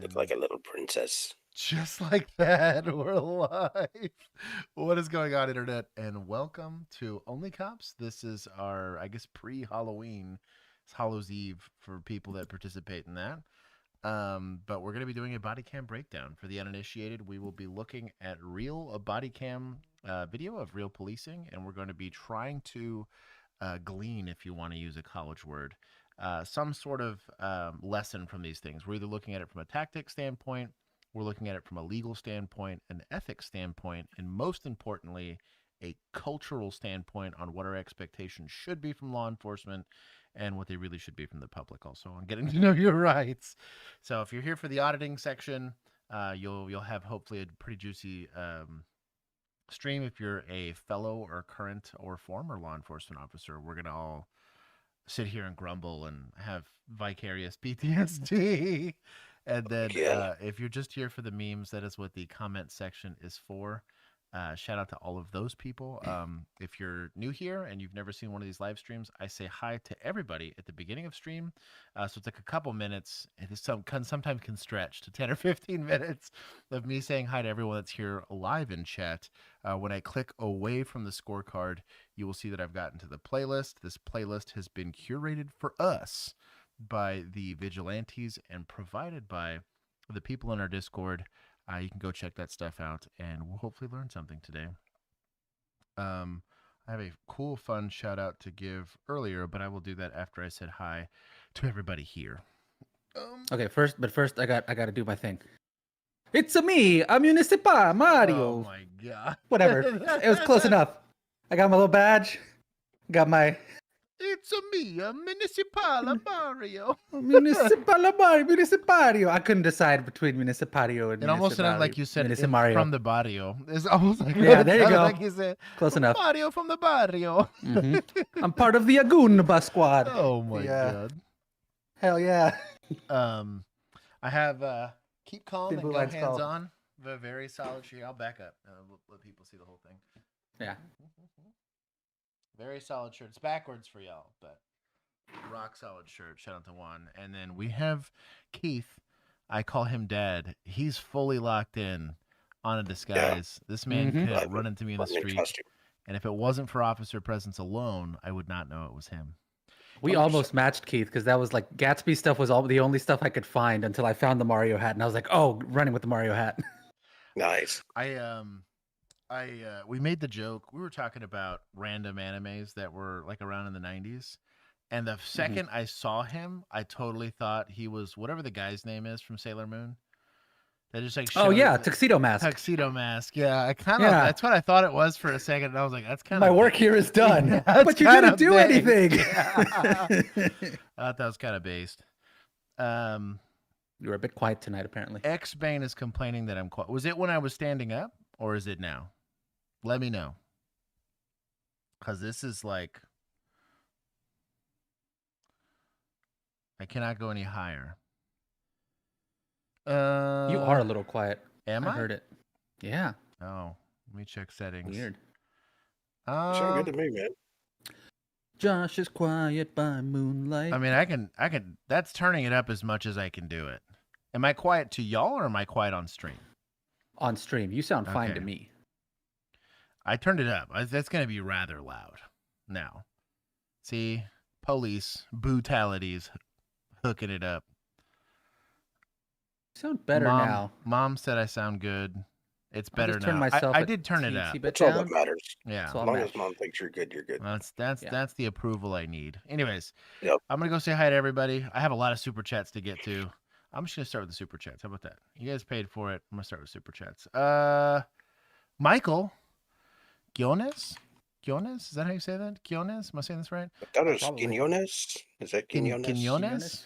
look like a little princess. Just like that, we're live. What is going on, internet? And welcome to OnlyCops. This is our, I guess, pre-Halloween. It's Hallows Eve for people that participate in that. But we're going to be doing a body cam breakdown. For the uninitiated, we will be looking at real body cam video of real policing, and we're going to be trying to glean, if you want to use a college word, some sort of lesson from these things. We're either looking at it from a tactic standpoint, we're looking at it from a legal standpoint, an ethics standpoint, and most importantly, a cultural standpoint on what our expectations should be from law enforcement and what they really should be from the public, also on getting to know your rights. So if you're here for the auditing section, you'll have hopefully a pretty juicy stream. If you're a fellow or current or former law enforcement officer, we're gonna all sit here and grumble and have vicarious PTSD. And then if you're just here for the memes, that is what the comment section is for. Shout out to all of those people. If you're new here and you've never seen one of these live streams, I say hi to everybody at the beginning of stream. So it's like a couple minutes. It is sometimes can stretch to 10 or 15 minutes of me saying hi to everyone that's here live in chat. When I click away from the scorecard, you will see that I've gotten to the playlist. This playlist has been curated for us by the vigilantes and provided by the people in our Discord. You can go check that stuff out, and we'll hopefully learn something today. I have a cool, fun shout out to give earlier, but I will do that after I said hi to everybody here. Okay, first I got to do my thing. It's me, a Municipal Mario. Oh my god! Whatever, it was close enough. I got my little badge. Got my. It's me, a Municipal Mario. Municipario. I couldn't decide between Municipario and. It almost sounded like you said from the barrio. It's almost like there you go. Like you said, close enough. Mario from the barrio. Mm-hmm. I'm part of the Agoonba squad. Oh my god! Hell yeah! I have keep calm and go hands on. A very solid shirt. I'll back up. Let people see the whole thing. Yeah. Very solid shirt. It's backwards for y'all, but rock solid shirt. Shout out to Juan. And then we have Keith. I call him Dad. He's fully locked in on a disguise. This man could run into me in the street. And if it wasn't for officer presence alone, I would not know it was him. We almost matched, Keith, because that was like Gatsby stuff was the only stuff I could find until I found the Mario hat. And I was like, oh, running with the Mario hat. Nice. We made the joke. We were talking about random animes that were like around in the 90s. And the second I saw him, I totally thought he was whatever the guy's name is from Sailor Moon. That just like Tuxedo Mask. Tuxedo Mask. Yeah, I kind of that's what I thought it was for a second. And I was like, that's kind of my work here is done. But you didn't do anything. I thought that was kind of based. You were a bit quiet tonight, apparently. X-Bane is complaining that I'm quiet. Was it when I was standing up, or is it now? Let me know. Because this is like... I cannot go any higher. You are a little quiet. Am I? I heard it. Yeah. Oh, let me check settings. Weird. Sound good to me, man. Josh is quiet by moonlight. I mean, I can. That's turning it up as much as I can do it. Am I quiet to y'all, or am I quiet on stream? On stream, you sound fine to me. I turned it up. That's going to be rather loud. Now, see, police brutalities hooking it up. You sound better now. Mom said I sound good. It's better now. I did turn it up. That's all that matters. Yeah. As long as Mom thinks you're good, you're good. That's the approval I need. Anyways, yep. I'm going to go say hi to everybody. I have a lot of super chats to get to. I'm just going to start with the super chats. How about that? You guys paid for it. I'm going to start with super chats. Michael Guiones? Is that how you say that? Guiones? Am I saying this right? I thought it was Quinones. Is that Quinones?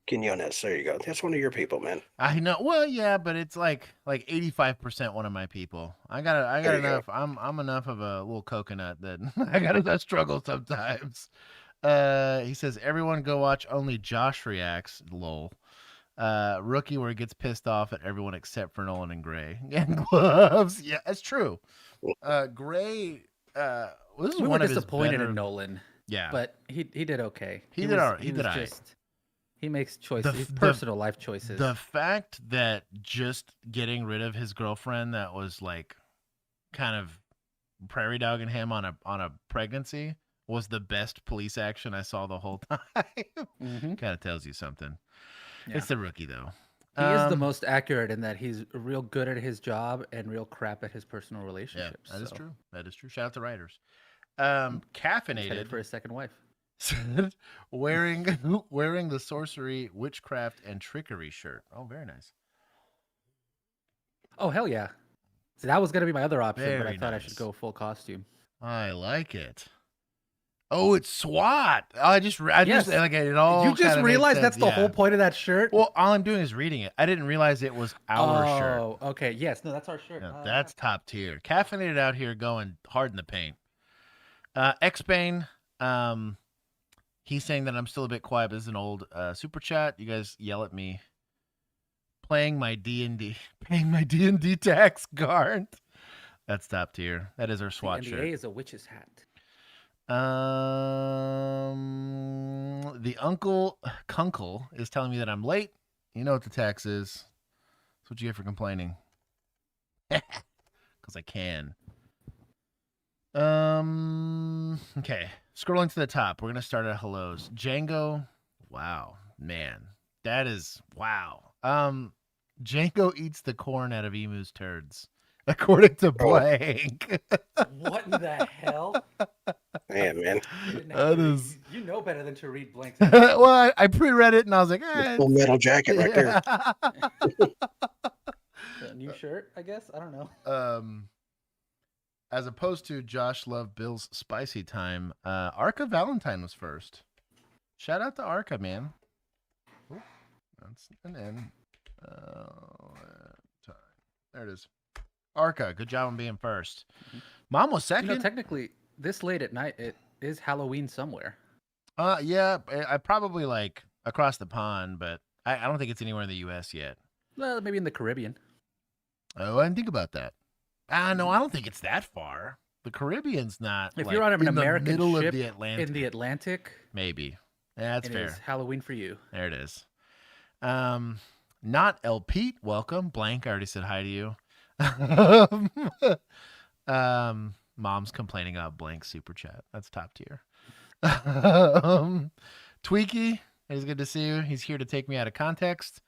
Quinones. There you go. That's one of your people, man. I know. Well, yeah, but it's like 85% one of my people. I got enough. I'm enough of a little coconut that I got struggle sometimes. He says everyone go watch Only Josh Reacts. Lol. Rookie where he gets pissed off at everyone except for Nolan and Gray and gloves. Yeah, that's true. Gray. This is we one were of disappointed his better... in Nolan. Yeah, but he did okay. He did all right. He He makes choices, personal life choices. The fact that just getting rid of his girlfriend that was like kind of prairie dogging him on a pregnancy was the best police action I saw the whole time. Kind of tells you something. Yeah. It's the rookie though. He is the most accurate in that he's real good at his job and real crap at his personal relationships. Yeah, that is true. That is true. Shout out to writers. Caffeinated. He's headed for his second wife. wearing the sorcery, witchcraft, and trickery shirt. Oh, very nice. Oh, hell yeah. So that was going to be my other option, but I thought I should go full costume. I like it. Oh, it's SWAT. I just like it all. You just realized that's the whole point of that shirt? Well, all I'm doing is reading it. I didn't realize it was our shirt. Oh, okay. Yes, no, that's our shirt. Yeah, that's top tier. Caffeinated out here going hard in the paint. X-Bane, he's saying that I'm still a bit quiet, but this is an old super chat. You guys yell at me. Paying my D&D tax, Garnt. That's top tier. That is our SWAT shirt. The NDA is a witch's hat. The Uncle Kunkel is telling me that I'm late. You know what the tax is. That's what you get for complaining. Because I can. Okay. Scrolling to the top. We're going to start at hellos. Django. Wow. Man. That is wow. Django eats the corn out of Emu's turds. According to Blank. What in the hell? Man. That is... You know better than to read Blank's. Well, I pre-read it and I was like, Full Metal Jacket right there. A new shirt, I guess? I don't know. As opposed to Josh Love Bill's Spicy Time, Arca Valentine was first. Shout out to Arca, man. Ooh, that's an N. There it is. Arca, good job on being first. Mom was second. You know, technically, this late at night, it is Halloween somewhere. Yeah, I probably like across the pond, but I don't think it's anywhere in the U.S. yet. Well, maybe in the Caribbean. Oh, I didn't think about that. No, I don't think it's that far. The Caribbean's not. If you're on an American middle ship of the Atlantic, in the Atlantic, maybe. Yeah, that's fair. It's Halloween for you. There it is. Not El Pete. Welcome, Blank. I already said hi to you. Mom's complaining about Blank super chat. That's top tier. Tweaky, it's good to see you. He's here to take me out of context.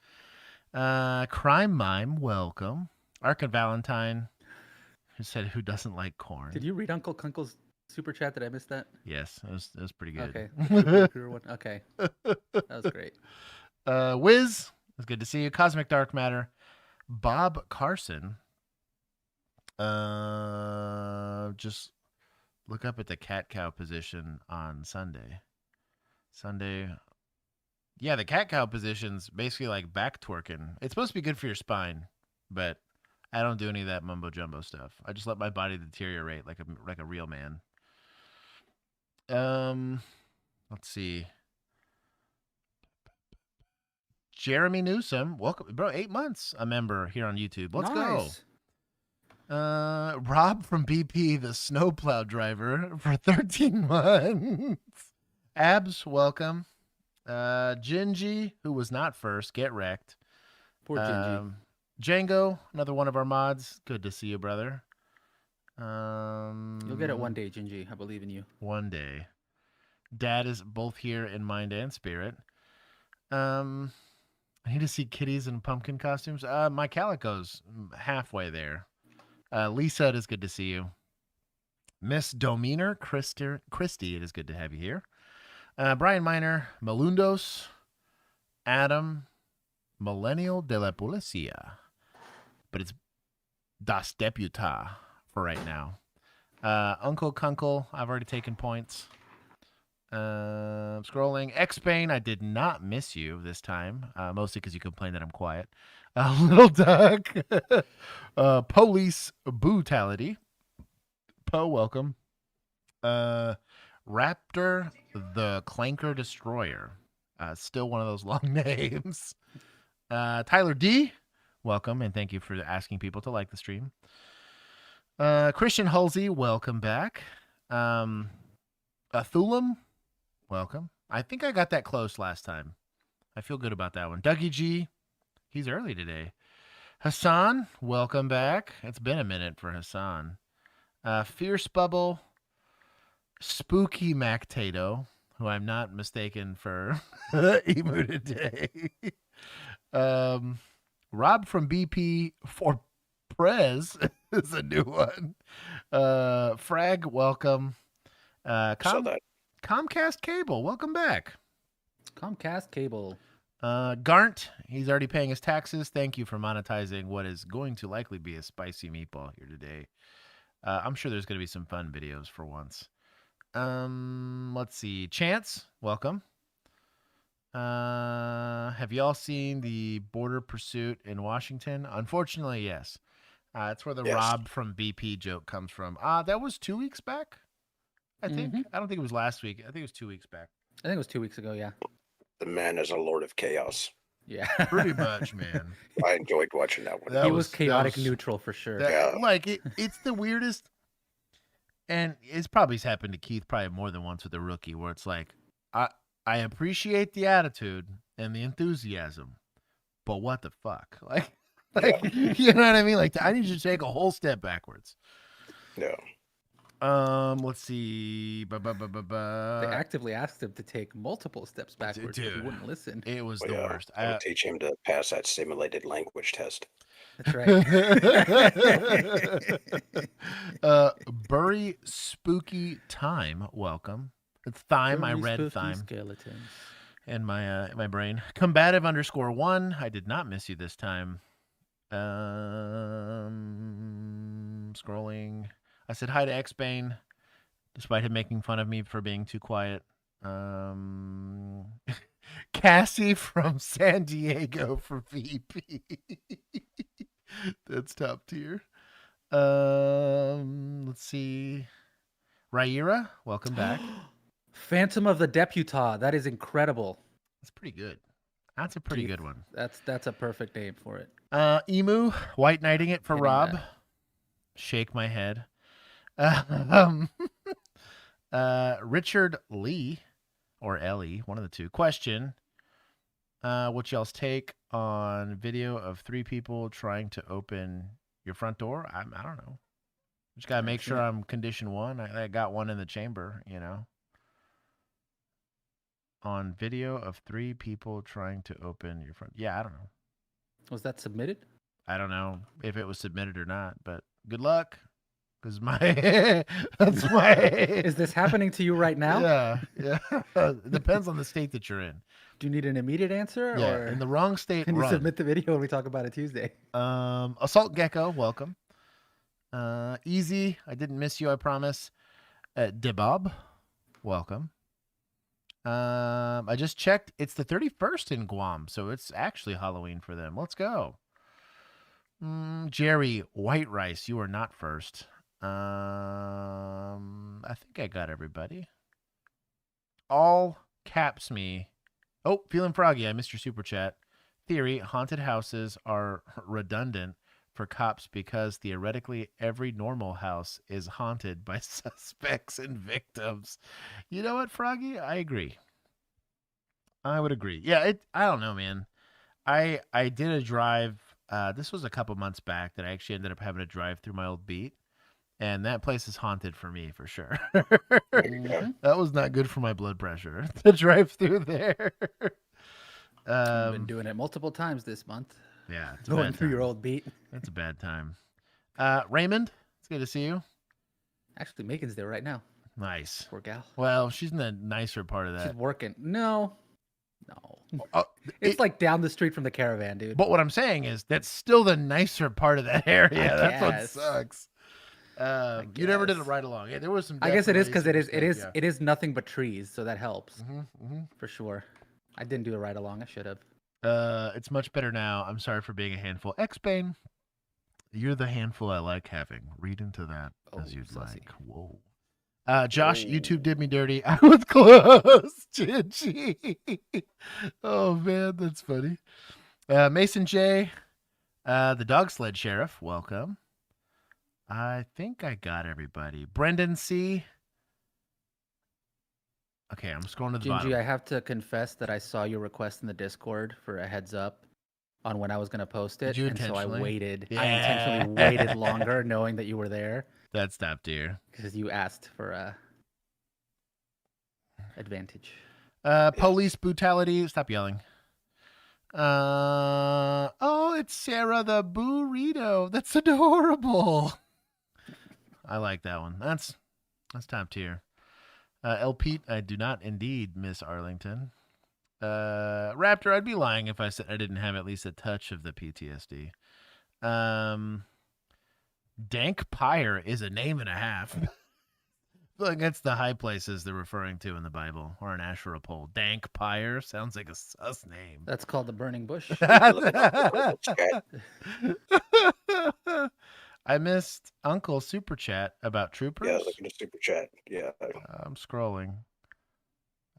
Crime Mime, welcome. Arca Valentine, who said who doesn't like corn. Did you read Uncle Kunkel's super chat? Did I miss that? Yes, it was pretty good. Okay. Okay. That was great. Wiz, it's good to see you. Cosmic Dark Matter. Bob Carson. Just look up at the cat cow position on Sunday. Yeah, the cat cow position's basically like back twerking. It's supposed to be good for your spine, but I don't do any of that mumbo jumbo stuff. I just let my body deteriorate like a real man. Let's see. Jeremy Newsom, welcome, bro. 8 months a member here on YouTube. Let's go. Rob from BP, the snowplow driver, for 13 months. Abs, welcome. Gingy, who was not first, get wrecked. Poor Gingy. Django, another one of our mods. Good to see you, brother. You'll get it one day, Gingy. I believe in you. One day. Dad is both here in mind and spirit. I need to see kitties in pumpkin costumes. My calico's halfway there. Lisa, it is good to see you. Miss Domener, Christy, it is good to have you here. Brian Miner, Malundos, Adam, Millennial de la Policia. But it's Das Deputa for right now. Uncle Kunkel, I've already taken points. Scrolling. X-Bane, I did not miss you this time. Mostly because you complained that I'm quiet. Little Duck. Police Brutality. Poe, welcome. Raptor the Clanker Destroyer. Still one of those long names. Tyler D, welcome, and thank you for asking people to like the stream. Christian Halsey, welcome back. Thulam, welcome. I think I got that close last time. I feel good about that one. Dougie G, he's early today. Hassan, welcome back. It's been a minute for Hassan. Fierce Bubble, Spooky Mactato, who I'm not mistaken for Emu today. Rob from BP for Prez is a new one. Frag, welcome. Comcast Cable, welcome back. Comcast Cable. Garnt, he's already paying his taxes. Thank you for monetizing what is going to likely be a spicy meatball here today. I'm sure there's going to be some fun videos for once. Let's see. Chance, welcome. Have y'all seen the border pursuit in Washington? Unfortunately, yes. That's where the Rob from BP joke comes from. That was 2 weeks back, I think. I don't think it was last week. I think it was 2 weeks back. I think it was 2 weeks ago, yeah. The man is a lord of chaos. Yeah. Pretty much, man. I enjoyed watching that one. He was chaotic neutral for sure. Like, it's the weirdest. And it's probably happened to Keith probably more than once with a rookie where it's like, I appreciate the attitude and the enthusiasm, but what the fuck? Like you know what I mean? Like, I need you to take a whole step backwards. Yeah. Let's see. They actively asked him to take multiple steps backwards. Dude, he wouldn't listen. It was the worst. I would teach him to pass that simulated language test. That's right. Bury Spooky Time, welcome. It's Thyme. I read Thyme. Skeletons. And my brain. Combative _1. I did not miss you this time. Scrolling. I said hi to X-Bane, despite him making fun of me for being too quiet. Cassie from San Diego for VP. That's top tier. Let's see. Raira, welcome back. Phantom of the Deputy. That is incredible. That's pretty good. That's a pretty good one. That's a perfect name for it. Emu, White Knighting it for Rob. That. Shake my head. Richard Lee or Ellie, one of the two. Question. What y'all's take on video of 3 people trying to open your front door? I don't know. Just gotta make sure I'm condition 1. I got one in the chamber, you know. On video of 3 people trying to open your front. Yeah, I don't know. Was that submitted? I don't know if it was submitted or not, but good luck. Because that's my. Is this happening to you right now? Yeah. It depends on the state that you're in. Do you need an immediate answer? Yeah, or in the wrong state, can you submit the video when we talk about it Tuesday? Assault Gecko, welcome. Easy, I didn't miss you, I promise. Debob, welcome. I just checked. It's the 31st in Guam, so it's actually Halloween for them. Let's go. Jerry, White Rice, you are not first. I think I got everybody. All caps me. Oh, feeling froggy. I missed your super chat. Theory, haunted houses are redundant for cops because theoretically every normal house is haunted by suspects and victims. You know what, Froggy? I agree. I would agree. Yeah, I don't know, man. I did a drive. This was a couple months back that I actually ended up having to drive through my old beat. And that place is haunted for me, for sure. That was not good for my blood pressure to drive through there. I've been doing it multiple times this month. Yeah. It's going through your old beat. That's a bad time. Raymond, it's good to see you. Actually, Megan's there right now. Nice. Poor gal. Well, she's in the nicer part of that. She's working. No. It's like down the street from the caravan, dude. But what I'm saying is that's still the nicer part of that area. That's what sucks. You never did a ride along. Yeah, there was some. I guess it is because it is nothing but trees, so that helps for sure. I didn't do a ride along. I should have. It's much better now. I'm sorry for being a handful. X-Bane, you're the handful I like having. Read into that as you'd like. Whoa. Josh, YouTube did me dirty. I was close. Gingy. Oh man, that's funny. Mason J, the dog sled sheriff, welcome. I think I got everybody. Brendan C. Okay, I'm scrolling to the Gingy, bottom. I have to confess that I saw your request in the Discord for a heads up on when I was going to post it. Did you and so I waited. Yeah. I intentionally waited longer knowing that you were there. That's top tier. Because you asked for a advantage. Police brutality. Stop yelling. Oh, it's Sarah the burrito. That's adorable. I like that one. That's top tier. El Pete, I do not indeed miss Arlington. Raptor, I'd be lying if I said I didn't have at least a touch of the PTSD. Dank Pyre is a name and a half. Like that's the high places they're referring to in the Bible, or an Asherah pole. Dank Pyre sounds like a sus name. That's called the burning bush. I missed Uncle Super Chat about troopers. Yeah, look at the Super Chat. Yeah. I'm scrolling.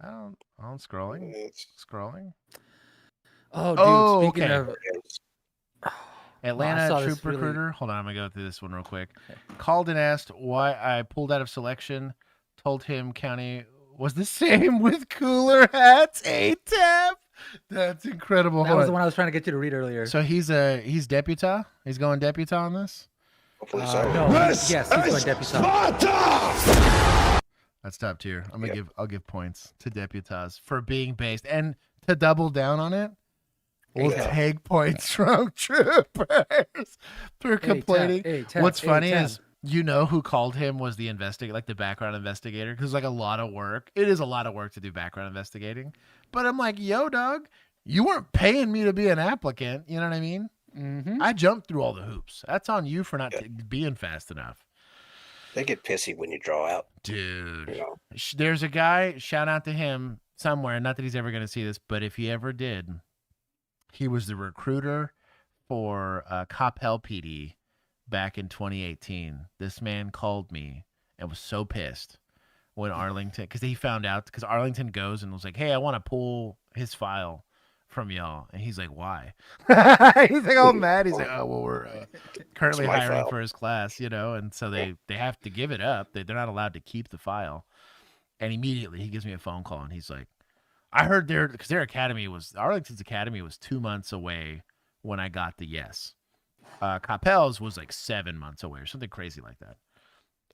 I'm scrolling. Scrolling. Oh, dude, speaking okay. of Atlanta troop recruiter. Hold on, I'm gonna go through this one real quick. Okay. Called and asked why I pulled out of selection. Told him county was the same with cooler hats. ATAP. That's incredible. That was the one I was trying to get you to read earlier. So he's deputy. He's going deputy on this. Hopefully so. No, yes, he's going deputy. That's top tier. I'll give points to deputies for being based, and to double down on it. We'll take points from troopers for complaining. What's funny is, you know who called him was the investigator, like the background investigator, because like a lot of work. It is a lot of work to do background investigating. But I'm like, yo, dog, you weren't paying me to be an applicant. You know what I mean? Mm-hmm. I jumped through all the hoops. That's on you for not being fast enough. They get pissy when you draw out. Dude, you know? There's a guy, shout out to him somewhere. Not that he's ever going to see this, but if he ever did, he was the recruiter for Coppell PD back in 2018. This man called me and was so pissed when Arlington, because he found out, because Arlington goes and was like, hey, I want to pull his file from y'all. And he's like, why? He's like all mad. He's like, oh, well, we're currently hiring for his class, you know, and so they have to give it up. They're not allowed to keep the file. And immediately he gives me a phone call and he's like, I heard because Arlington's academy was 2 months away when I got the yes. Coppell's was like 7 months away or something crazy like that.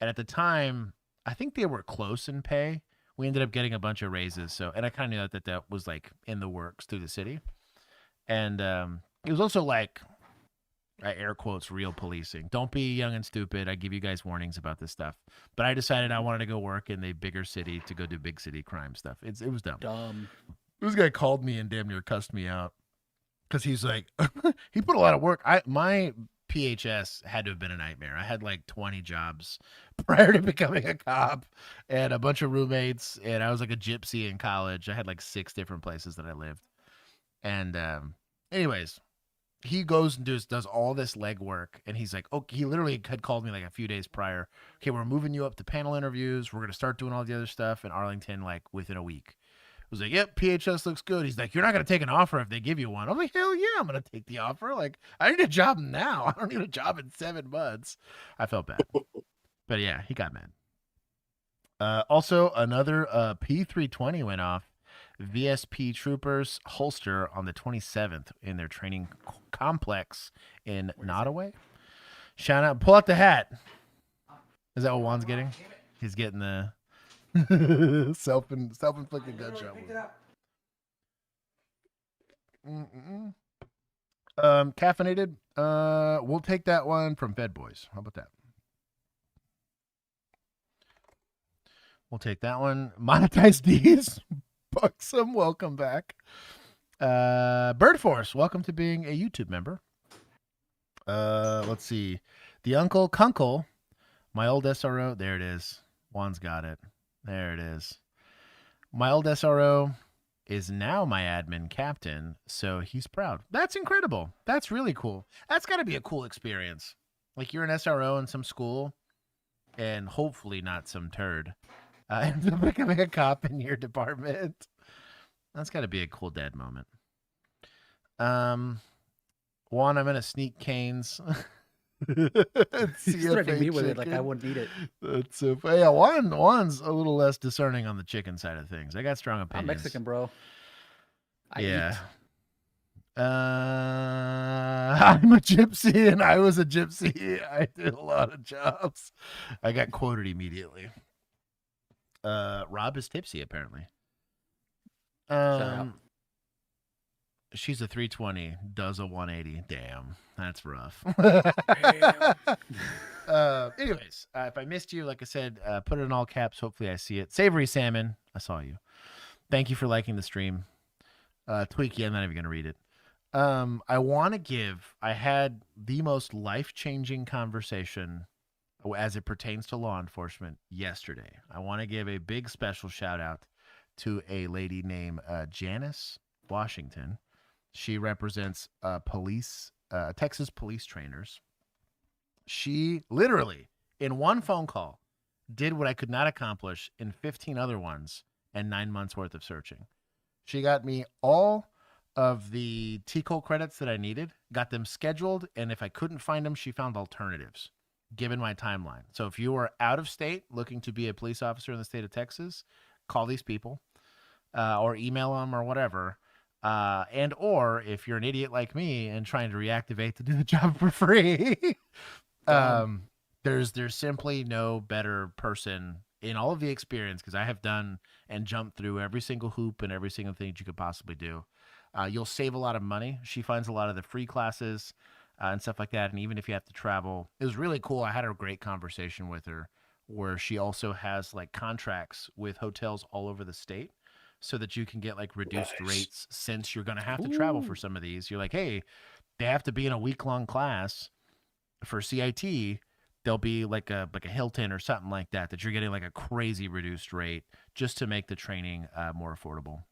And at the time, I think they were close in pay. We ended up getting a bunch of raises. And I kind of knew that was like in the works through the city. And it was also like, air quotes, real policing. Don't be young and stupid. I give you guys warnings about this stuff. But I decided I wanted to go work in the bigger city to go do big city crime stuff. It was dumb. This guy called me and damn near cussed me out. Because he's like, he put a lot of work. My PHS had to have been a nightmare. I had like 20 jobs prior to becoming a cop and a bunch of roommates. And I was like a gypsy in college. I had like 6 different places that I lived. And anyways, he goes and does all this legwork. And he's like, oh, he literally had called me like a few days prior. Okay, we're moving you up to panel interviews. We're going to start doing all the other stuff in Arlington like within a week. I was like, yep, PHS looks good. He's like, you're not going to take an offer if they give you one. I'm like, hell yeah, I'm going to take the offer. Like, I need a job now. I don't need a job in 7 months. I felt bad. But yeah, he got mad. Also, another P320 went off. VSP troopers holster on the 27th in their training complex in Nottoway. Shout out, pull out the hat. Is that what Juan's getting? He's getting the self-inflicted gunshot wound. Caffeinated. We'll take that one from Fed Boys. How about that? We'll take that one. Monetize these. Buxom, welcome back. Bird Force, welcome to being a YouTube member. Let's see. The Uncle Kunkel, my old SRO. There it is. Juan's got it. There it is. My old SRO is now my admin captain, so he's proud. That's incredible. That's really cool. That's got to be a cool experience. Like you're an SRO in some school, and hopefully not some turd. Ends up becoming a cop in your department. That's got to be a cool dad moment. Juan, I'm going to sneak Canes. He's threatening me with it like I chicken. wouldn't eat it. That's so funny. Yeah, Juan's a little less discerning on the chicken side of things. I got strong opinions. I'm Mexican, bro. I Yeah. eat. I'm a gypsy, and I was a gypsy. I did a lot of jobs. I got quoted immediately. Rob is tipsy, apparently. Shout out. She's a 320, does a 180. Damn, that's rough. Anyways, if I missed you, like I said, put it in all caps. Hopefully I see it. Savory Salmon, I saw you. Thank you for liking the stream. Tweaky, I'm not even going to read it. I had the most life-changing conversation as it pertains to law enforcement yesterday. I want to give a big special shout out to a lady named Janice Washington. She represents Texas police trainers. She literally, in one phone call, did what I could not accomplish in 15 other ones and 9 months worth of searching. She got me all of the TCOL credits that I needed, got them scheduled, and if I couldn't find them, she found alternatives, given my timeline. So if you are out of state looking to be a police officer in the state of Texas, call these people or email them or whatever. Or if you're an idiot like me and trying to reactivate to do the job for free, there's simply no better person in all of the experience, because I have done and jumped through every single hoop and every single thing that you could possibly do. You'll save a lot of money. She finds a lot of the free classes and stuff like that. And even if you have to travel, it was really cool. I had a great conversation with her where she also has like contracts with hotels all over the state, so that you can get like reduced rates since you're going to have to travel for some of these. You're like, hey, they have to be in a week-long class for CIT. There'll be like a Hilton or something like that you're getting like a crazy reduced rate just to make the training more affordable.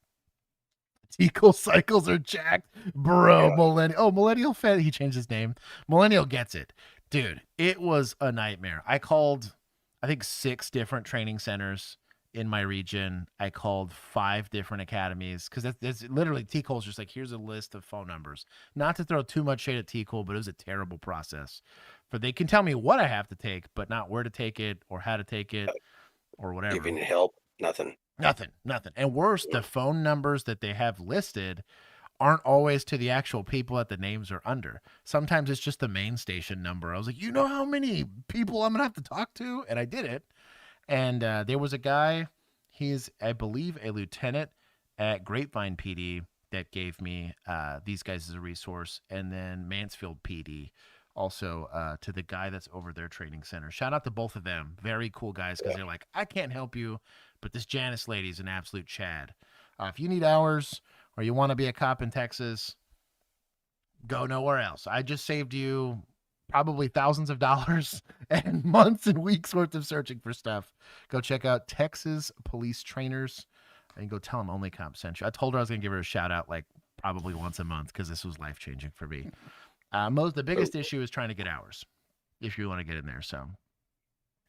TCOL cycles are jacked, bro. Yeah. Millennial fan. He changed his name. Millennial gets it, dude. It was a nightmare. I called, I think 6 different training centers in my region. I called 5 different academies, because that's literally TCOL's just like, here's a list of phone numbers. Not to throw too much shade at TCOL, but it was a terrible process. For they can tell me what I have to take, but not where to take it or how to take it or whatever. Giving help, nothing. And worse, the phone numbers that they have listed aren't always to the actual people that the names are under. Sometimes it's just the main station number. I was like, you know how many people I'm gonna have to talk to? And I did it. And there was a guy, he's, I believe, a lieutenant at Grapevine PD that gave me these guys as a resource. And then Mansfield PD also to the guy that's over their training center. Shout out to both of them. Very cool guys, because they're like, I can't help you, but this Janice lady is an absolute Chad. If you need hours or you want to be a cop in Texas, go nowhere else. I just saved you probably thousands of dollars and months and weeks worth of searching for stuff. Go check out Texas Police Trainers and go tell them OnlyCops sent you. I told her I was going to give her a shout out like probably once a month, because this was life-changing for me. The biggest issue is trying to get hours if you want to get in there. So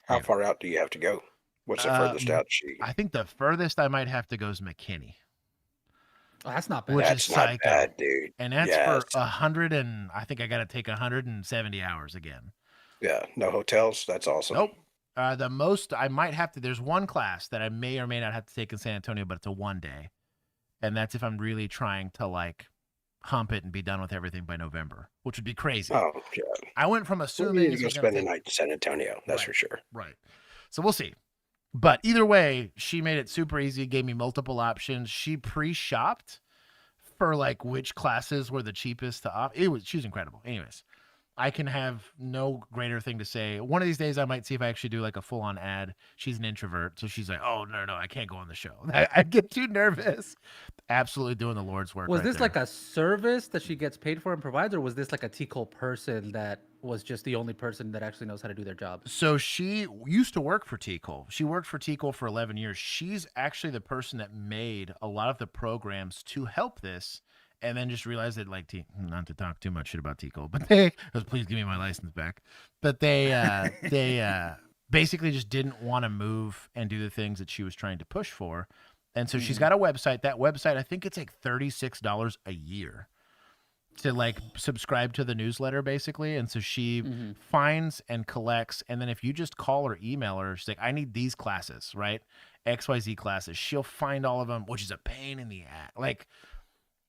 how far out do you have to go? What's the furthest out? I think the furthest I might have to go is McKinney. Oh, that's not bad. Which that's is not psycho. bad, dude. And that's for 100 and I think I got to take 170 hours again. Yeah, no hotels. That's awesome. Nope. The most I might have to, there's one class that I may or may not have to take in San Antonio, but it's a 1 day. And that's if I'm really trying to like hump it and be done with everything by November, which would be crazy. Oh, God. I went from assuming you need to go spend the night in San Antonio. That's for sure. Right. So we'll see. But either way, she made it super easy, gave me multiple options. She pre-shopped for like which classes were the cheapest to opt. She was incredible. Anyways, I can have no greater thing to say. One of these days, I might see if I actually do like a full-on ad. She's an introvert, so she's like, "Oh no, I can't go on the show. I get too nervous." Absolutely doing the Lord's work. Was this like a service that she gets paid for and provides, or was this like a TCOL person that was just the only person that actually knows how to do their job? So she used to work for TCOL. She worked for TCOL for 11 years. She's actually the person that made a lot of the programs to help this. And then just realized that, like, not to talk too much shit about TCOL, but please give me my license back. But they basically just didn't want to move and do the things that she was trying to push for. And so she's got a website. That website, I think it's like $36 a year. to like subscribe to the newsletter basically, and so she finds and collects, and then if you just call or email her, she's like, I need these classes, right? XYZ classes. She'll find all of them, which is a pain in the ass. Like,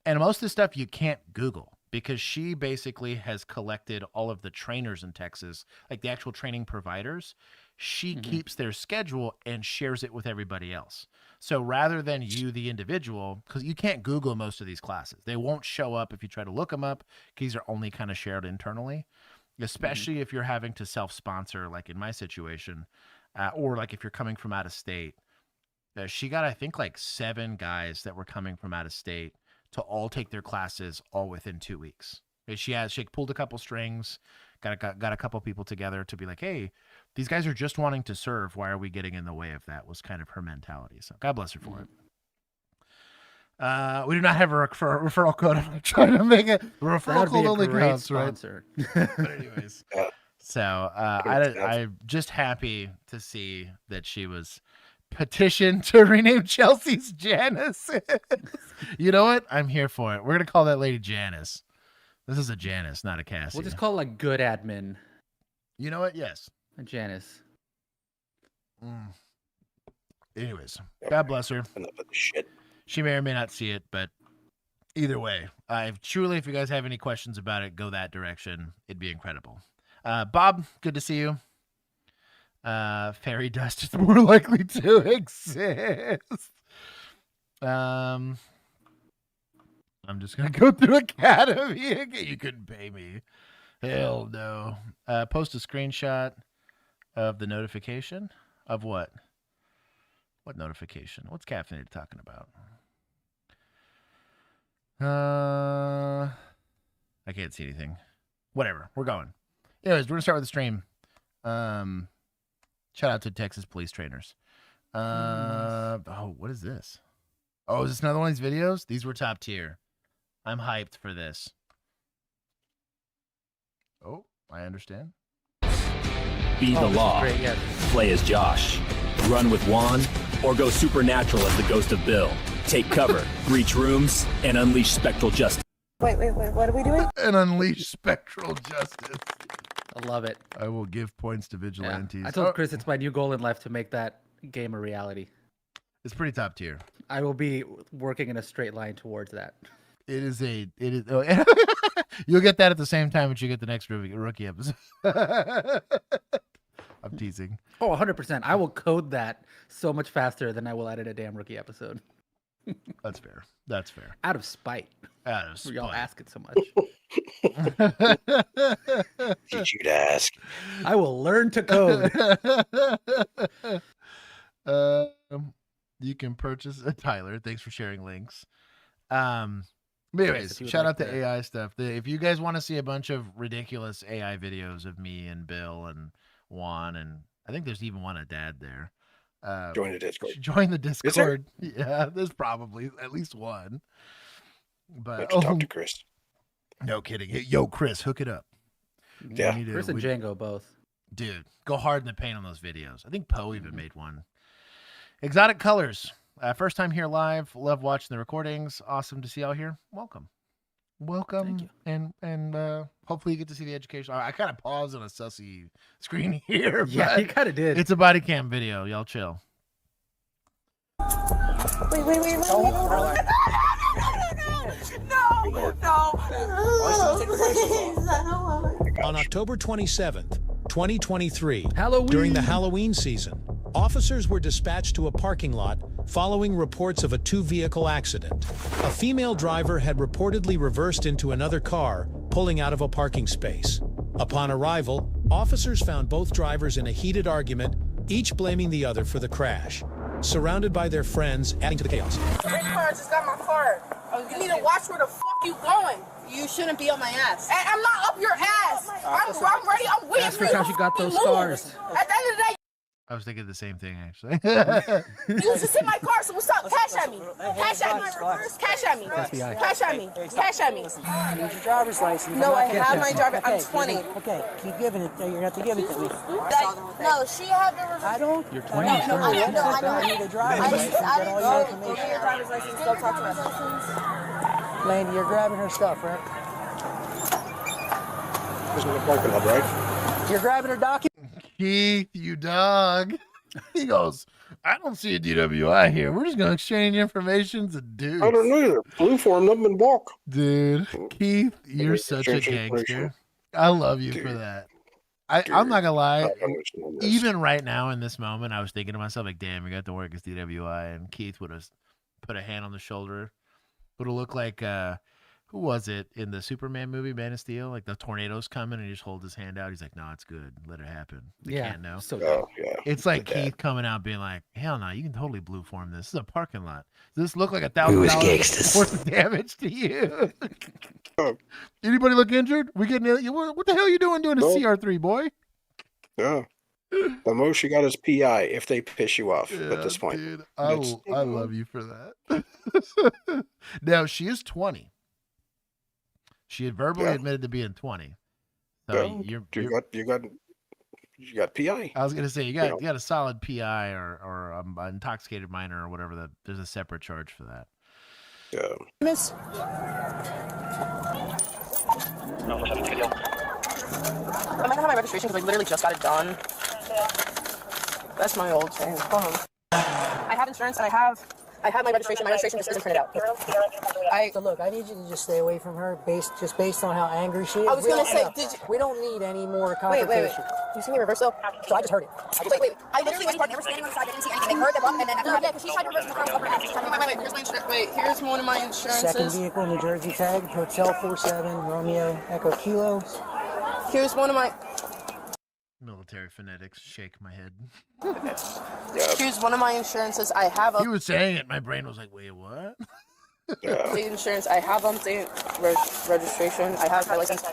and most of the stuff you can't Google because she basically has collected all of the trainers in Texas, like the actual training providers. She keeps their schedule and shares it with everybody else. So rather than you, the individual, because you can't Google most of these classes, they won't show up if you try to look them up. These are only kind of shared internally, especially if you're having to self-sponsor, like in my situation, or like if you're coming from out of state. She got, I think, like 7 guys that were coming from out of state to all take their classes all within 2 weeks. She pulled a couple strings, got a couple people together to be like, hey, these guys are just wanting to serve. Why are we getting in the way of that? Was kind of her mentality. So God bless her for it. We do not have a referral code. I'm trying to make it. The referral code only counts, right? But anyways, so I'm just happy to see that she was petitioned to rename Chelsea's Janice. You know what? I'm here for it. We're gonna call that lady Janice. This is a Janice, not a Cassie. We'll just call it like good admin. You know what? Yes. A Janice. Anyways, God bless her. Shit. She may or may not see it, but either way, if you guys have any questions about it, go that direction. It'd be incredible. Bob, good to see you. Fairy dust is more likely to exist. I'm just gonna go through Academy. You couldn't pay me. Hell no. Post a screenshot of the notification of what? What notification? What's Caffeinated talking about? I can't see anything. Whatever. We're going. Anyways, we're gonna start with the stream. Shout out to Texas police trainers. Oh, what is this? Oh, is this another one of these videos? These were top tier. I'm hyped for this. Oh, I understand. Be the law. Great, yes. Play as Josh. Run with Juan, or go supernatural as the ghost of Bill. Take cover, breach rooms, and unleash spectral justice. Wait, what are we doing? And unleash spectral justice. I love it. I will give points to vigilantes. I told Chris it's my new goal in life to make that game a reality. It's pretty top tier. I will be working in a straight line towards that. It is. You'll get that at the same time that you get the next rookie episode. I'm teasing. Oh, 100%. I will code that so much faster than I will edit a damn rookie episode. That's fair. That's fair. Out of spite. Out of spite. Y'all ask it so much. Did you ask? I will learn to code. You can purchase Tyler. Thanks for sharing links. Anyways, shout out to AI stuff. If you guys want to see a bunch of ridiculous AI videos of me and Bill and Juan, and I think there's even one of Dad there. Join the Discord. Join the Discord. Yeah, there's probably at least one. But talk to Chris. No kidding. Yo, Chris, hook it up. Yeah, Chris and Django both. Dude, go hard in the paint on those videos. I think Poe even made one. Exotic Colors. First time here live. Love watching the recordings. Awesome to see y'all here. Welcome. Thank you. And hopefully you get to see the education. I kind of paused on a sussy screen here. Yeah, you kind of did. It's a body cam video. Y'all chill. Wait. On October 27th, 2023, Halloween. during the Halloween season, officers were dispatched to a parking lot following reports of a 2-vehicle accident. A female driver had reportedly reversed into another car, pulling out of a parking space. Upon arrival, officers found both drivers in a heated argument, each blaming the other for the crash. Surrounded by their friends, adding to the chaos. Your car just got my card. You need to watch where the fuck you going. You shouldn't be on my ass. And I'm not up your ass. I'm ready. I'm waiting That's for you. because you got those scars. At the end of the day, I was thinking the same thing, actually. you just hit my car, so what's up? Cash at me. Cash at me. Cash at me. FBI. Cash at me. Cash at me. You need your driver's license. No, I have my driver. I'm 20. Okay, keep giving it. You're going to have to give it to me. No, she had the reverse. I don't. You're 20. No, I know. I need a driver's license. I Get didn't all your go. Give me information. your driver's license. Don't talk to us. Lady, you're grabbing her stuff, right? in the parking lot, right? You're grabbing her document. Keith, you dog. He goes, I don't see a DWI here. We're just going to exchange information to dudes. I don't know either. Blue formed them and walk. Dude, Keith, you're such a gangster. I love you for that. I'm not going to lie. Even right now in this moment, I was thinking to myself, like, damn, we got to work as DWI. And Keith would have put a hand on the shoulder. Would have looked like, who was it in the Superman movie, Man of Steel? Like the tornado's coming and he just holds his hand out. He's like, no, it's good. Let it happen. They can't know. So yeah. It's like Keith coming out being like, hell no, you can totally blue form this. This is a parking lot. Does this look like $1,000 worth of damage to you? Anybody look injured? We getting what the hell are you doing a CR3, boy? Yeah. The most you got is PI if they piss you off at this point. Dude, I love you for that. Now, she is 20. She had verbally admitted to being 20. So you got PI. I was gonna say you got a solid PI or intoxicated minor or whatever. There's a separate charge for that. Yeah. Miss. I might have my registration because I literally just got it done. That's my old thing. I have insurance and I have my registration. My registration just isn't printed out. So look, I need you to just stay away from her based on how angry she is. I was gonna say, we don't need any more confrontation. Wait. You see me reverse though? So I just heard it. Wait. I literally went to park. They were standing on the side. I didn't see anything. They heard the bump and then after because she tried to reverse in the car. Wait. Here's my insurance. Wait. Here's one of my insurances. Second vehicle, New Jersey tag, Hotel 47, Romeo Echo Kilo. Here's one of my military phonetics. Shake my head. Here's one of my insurances. I have He was saying it. My brain was like, wait, what? State insurance. I have state registration. I have my license.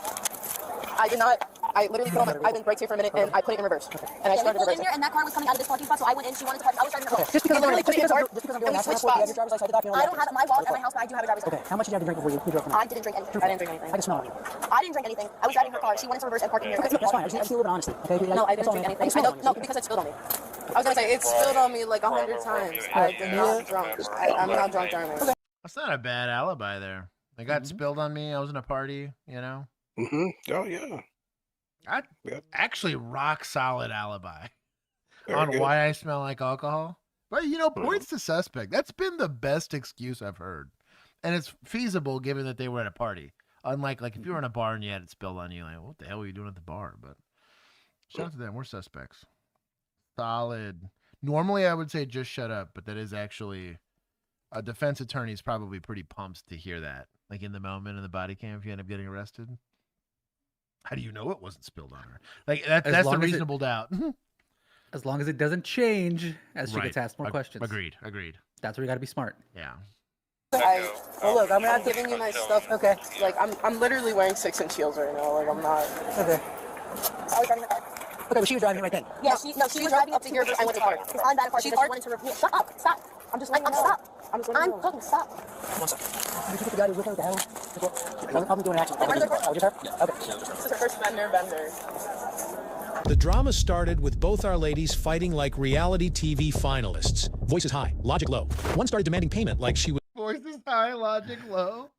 I did not. I literally put on my. I've been braked here for a minute and I put it in reverse. And I started reversing. And that car was coming out of this parking spot, so I went in. She wanted to park. I was driving her car. Just because I'm doing that, I don't have it. My wallet at my house, but I do have a driver's license. Okay. How much did you have to drink before you drove? I didn't drink anything. I didn't drink anything. I can smell it. I didn't drink anything. I was driving her car. She wanted to reverse and park in here. Okay, that's fine. I just need a little bit of honesty. Okay. No, I didn't drink anything. No, because it spilled on me. I was gonna say it spilled on me like 100 times. I did not drunk. I'm not drunk driving. Okay. That's not a bad alibi there. They got spilled on me. I was in a party, you know? Oh, yeah. Actually, rock solid alibi on why I smell like alcohol. But, you know, points to suspect. That's been the best excuse I've heard. And it's feasible given that they were at a party. Unlike, like, if you were in a bar and you had it spilled on you, like, what the hell were you doing at the bar? But shout out to them. We're suspects. Solid. Normally, I would say just shut up, but that is actually... A defense attorney is probably pretty pumped to hear that. Like in the moment in the body cam, if you end up getting arrested. How do you know it wasn't spilled on her? Like that's a reasonable doubt. As long as it doesn't change as she gets asked more questions. Agreed. That's where you got to be smart. Yeah. Look, I'm not giving you my stuff. Okay. Like I'm literally wearing 6-inch heels right now. Like I'm not. Okay. I was driving the car. Okay, but she was driving it right then. Yeah, she was driving up to here. I went to park. I'm bad at parking. She wanted to repeat. Shut up. Stop. I'm stop. I'm talking. Stop. One second. Did you put the guy who's with her? What the hell? I'm doing an action. Oh, just her? Okay. This is her first bender. The drama started with both our ladies fighting like reality TV finalists. Voices high, logic low. One started demanding payment like she was... Voices high, logic low.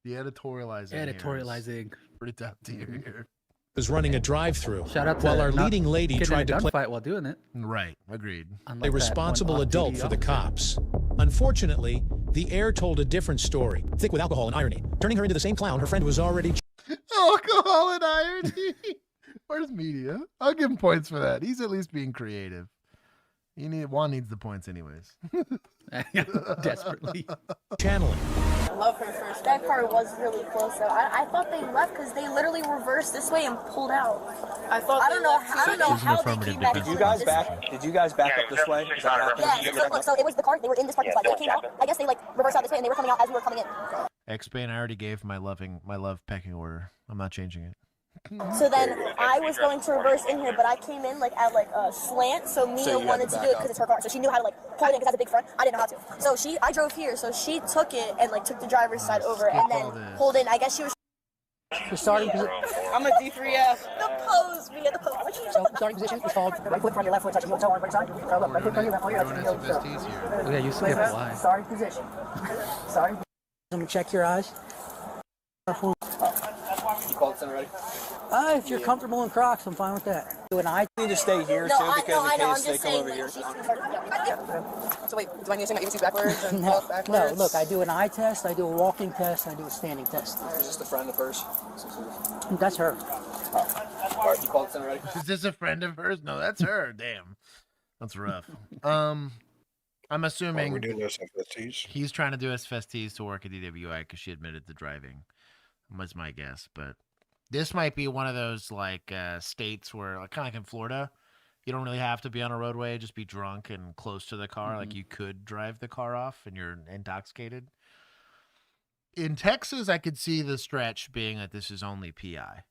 The editorializing. Pretty top tier here. Was running a drive-through. Shout out to while our leading lady tried to fight while doing it. Right, agreed. A responsible adult for the cops. Unfortunately, the heir told a different story, thick with alcohol and irony, turning her into the same clown her friend was already. Alcohol and irony. Where's media? I'll give him points for that. He's at least being creative. Juan needs the points anyways. Desperately. Channeling. I love her first. That car was really close though. I thought they left because they literally reversed this way and pulled out. I don't know how they came back. Did you guys back up this way? Is that Yeah, so it was the car. They were in this parking spot. They came out. I guess they like reversed out this way and they were coming out as we were coming in. X-Bane, I already gave my love pecking order. I'm not changing it. So then I was going to reverse in here, but I came in like at like a slant. So Mia wanted to do it because it's her car, so she knew how to like pull it in because that's a big front. I didn't know how to. So I drove here, so she took it and like took the driver's side over and then pulled in. I guess she was. The starting position. I'm a D3F. The pose, Mia, the pose. So starting position is called right foot from your left foot touching your toe on right side. So look, right foot from your left foot touching Yeah, you skipped why. Starting position. Starting position. Check your eyes. You called it already? If you're comfortable in Crocs, I'm fine with that. Do an eye. You need to stay here No, too I because in know. I'm case they just come saying. over here. So wait, do I need to sing my ABC backwards and No, walk backwards? no. Look, I do an eye test, I do a walking test, and I do a standing test. Is this the friend of hers? That's her. Alright, you called us in already? Is this a friend of hers? No, that's her. Damn, that's rough. I'm assuming we're doing those FSTs. he's trying to do SFSTs to work at DWI because she admitted to driving. Was my guess, but this might be one of those like states where, like, kind of like in Florida, you don't really have to be on a roadway, just be drunk and close to the car. Like you could drive the car off and you're intoxicated. In Texas, I could see the stretch being that this is only PI.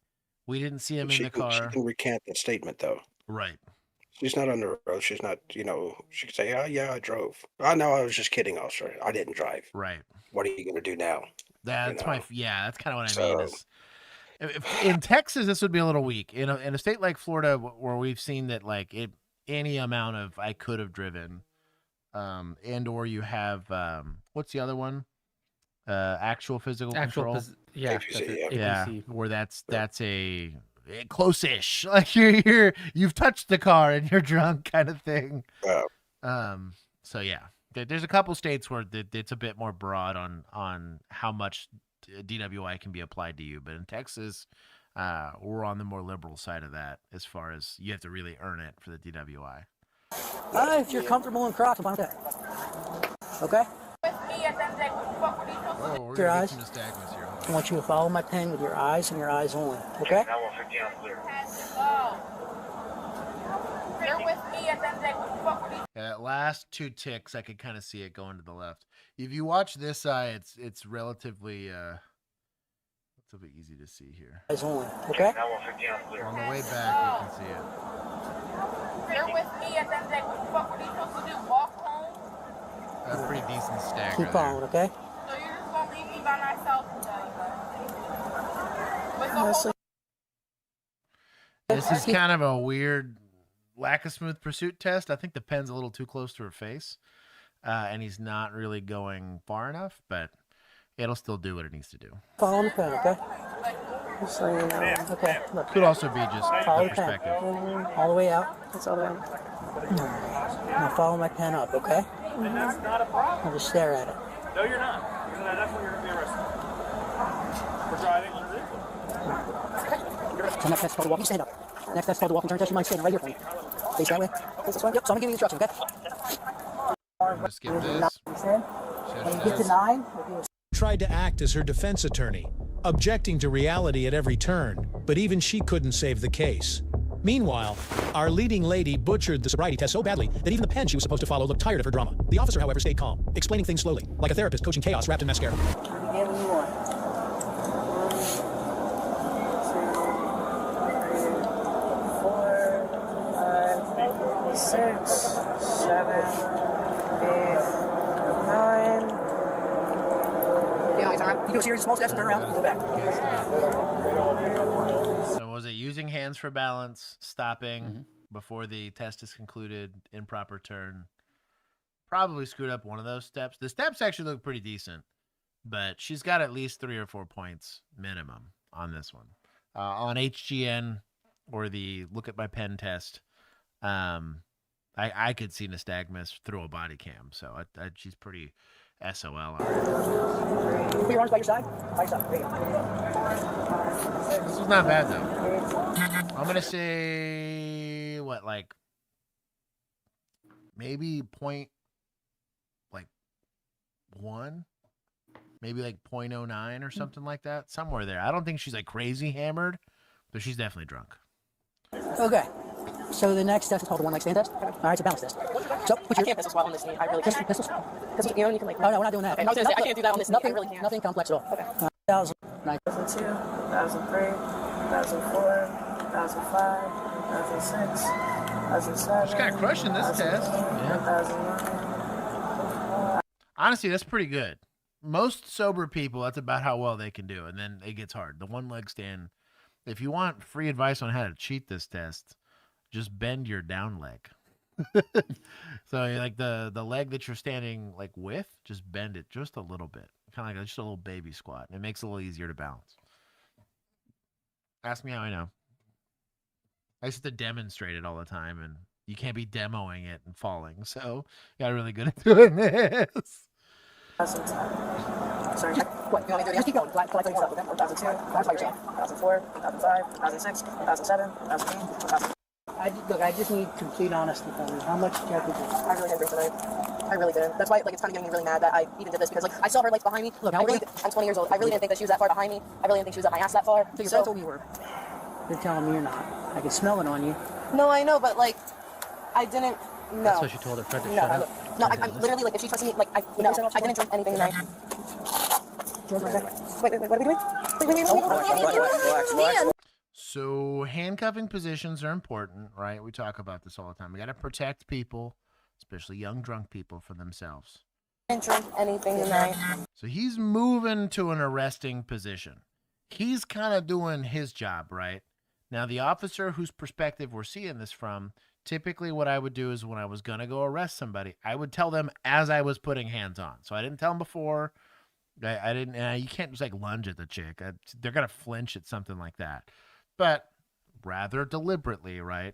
We didn't see him in the car. She can recant that statement though. Right. She's not on the road. She's not, she could say, oh, yeah, I drove. Oh, no, I was just kidding, officer. I didn't drive. Right. What are you going to do now? That's that's kind of what I mean. Is, in Texas, this would be a little weak. In a state like Florida, where we've seen that like any amount of I could have driven, and or you have what's the other one? Actual physical control. APC, where that's a close-ish, like you've touched the car and you're drunk kind of thing. So yeah, there's a couple states where it's a bit more broad on how much DWI can be applied to you, but in Texas, we're on the more liberal side of that as far as you have to really earn it for the DWI. If you're comfortable in Crocs, I'm fine with that. Okay? Oh, we're Your gonna eyes. get some nystagmus here. I want you to follow my pen with your eyes and your eyes only. Okay? At last 2 ticks, I could kind of see it going to the left. If you watch this eye, it's relatively easy to see here. Eyes only. Okay? On the way back, you can see it. You're with me at the end of the day. What the fuck were you supposed to do? Walk home? A pretty decent stagger Keep following, okay? So you're just gonna leave me by myself? Honestly. This is kind of a weird lack of smooth pursuit test. I think the pen's a little too close to her face, and he's not really going far enough, but it'll still do what it needs to do. Follow the pen, okay? Just so you know. Okay, look. Could also be just Follow the the pen. perspective. All the way out. That's all the way out. Now follow my pen up, okay? Now just stare at it. No, you're not. Because that's when you're going to be arrested. For driving under the influence. So next test called the walking, stand up. Next test called the walking turn test. You mind standing right here for me? Face that way. Face this way. Yep, so I'm going to give you the instructions, okay? I'm gonna skip this. When you get to 9, we'll do Tried to act as her defense attorney, objecting to reality at every turn, but even she couldn't save the case. Meanwhile, our leading lady butchered the sobriety test so badly that even the pen she was supposed to follow looked tired of her drama. The officer, however, stayed calm, explaining things slowly, like a therapist coaching chaos wrapped in mascara. Begin when you want. 1, 2, 3, 4, 5, 6, 7, 8, 9. You do a series of small steps and turn around and go back. So was it using hands for balance, stopping before the test is concluded, improper turn? Probably screwed up one of those steps. The steps actually look pretty decent, but she's got at least 3 or 4 points minimum on this one. On HGN or the look at my pen test, I could see nystagmus through a body cam, so she's pretty SOL on it. Put your arms by your side. By your side. There you go. This was not bad though. I'm gonna say what, like maybe point like 1, maybe like 0.09 or something like that, somewhere there. I don't think she's like crazy hammered, but she's definitely drunk. Okay. So the next test is called the one leg stand test. All right, it's a balance test. So put your pistols while on this knee. I really can't. pistols. Because you can like. Oh no, we're not doing that. I was gonna say I can't do that on this knee. I really can't. Nothing complex at all. Okay. 2009. 2002, 2003, 2004, 2005, 2006, 2007. She's kind of crushing this test. 2009. Honestly, that's pretty good. Most sober people, that's about how well they can do, and then it gets hard. The one leg stand. If you want free advice on how to cheat this test, just bend your down leg. So like the leg that you're standing like with, just bend it just a little bit, kind of like just a little baby squat. It makes it a little easier to balance. Ask me how I know. I used to demonstrate it all the time, and you can't be demoing it and falling. So got really good at doing this. Sorry. What? You want me to do it again? Keep going. Till I tell you stuff, okay? 2002, that's why you're saying. 2004, 2005, 2006, 2007, 2008, 2000. Look, I just need complete honesty from you. How much did you have to do? I really didn't drink tonight. I really didn't. That's why, like, it's kind of getting me really mad that I even did this because, like, I saw her legs behind me. Look, I'm 20 years old. I really didn't think that she was that far behind me. I really didn't think she was at my ass that far. So your friend told me you were. You're telling me you're not. I can smell it on you. No, I know, but like, I didn't. No. That's what she told her friend to No, shut I, up. no, I'm literally like, if she trusted me, like, I didn't drink anything tonight. Wait, what are we doing? Relax. So handcuffing positions are important, right? We talk about this all the time. We got to protect people, especially young drunk people, from themselves. I didn't drink anything tonight. So he's moving to an arresting position. He's kind of doing his job, right? Now, the officer whose perspective we're seeing this from, typically what I would do is when I was going to go arrest somebody, I would tell them as I was putting hands on. So I didn't tell them before. I didn't, you can't just like lunge at the chick. They're going to flinch at something like that. But rather deliberately, right?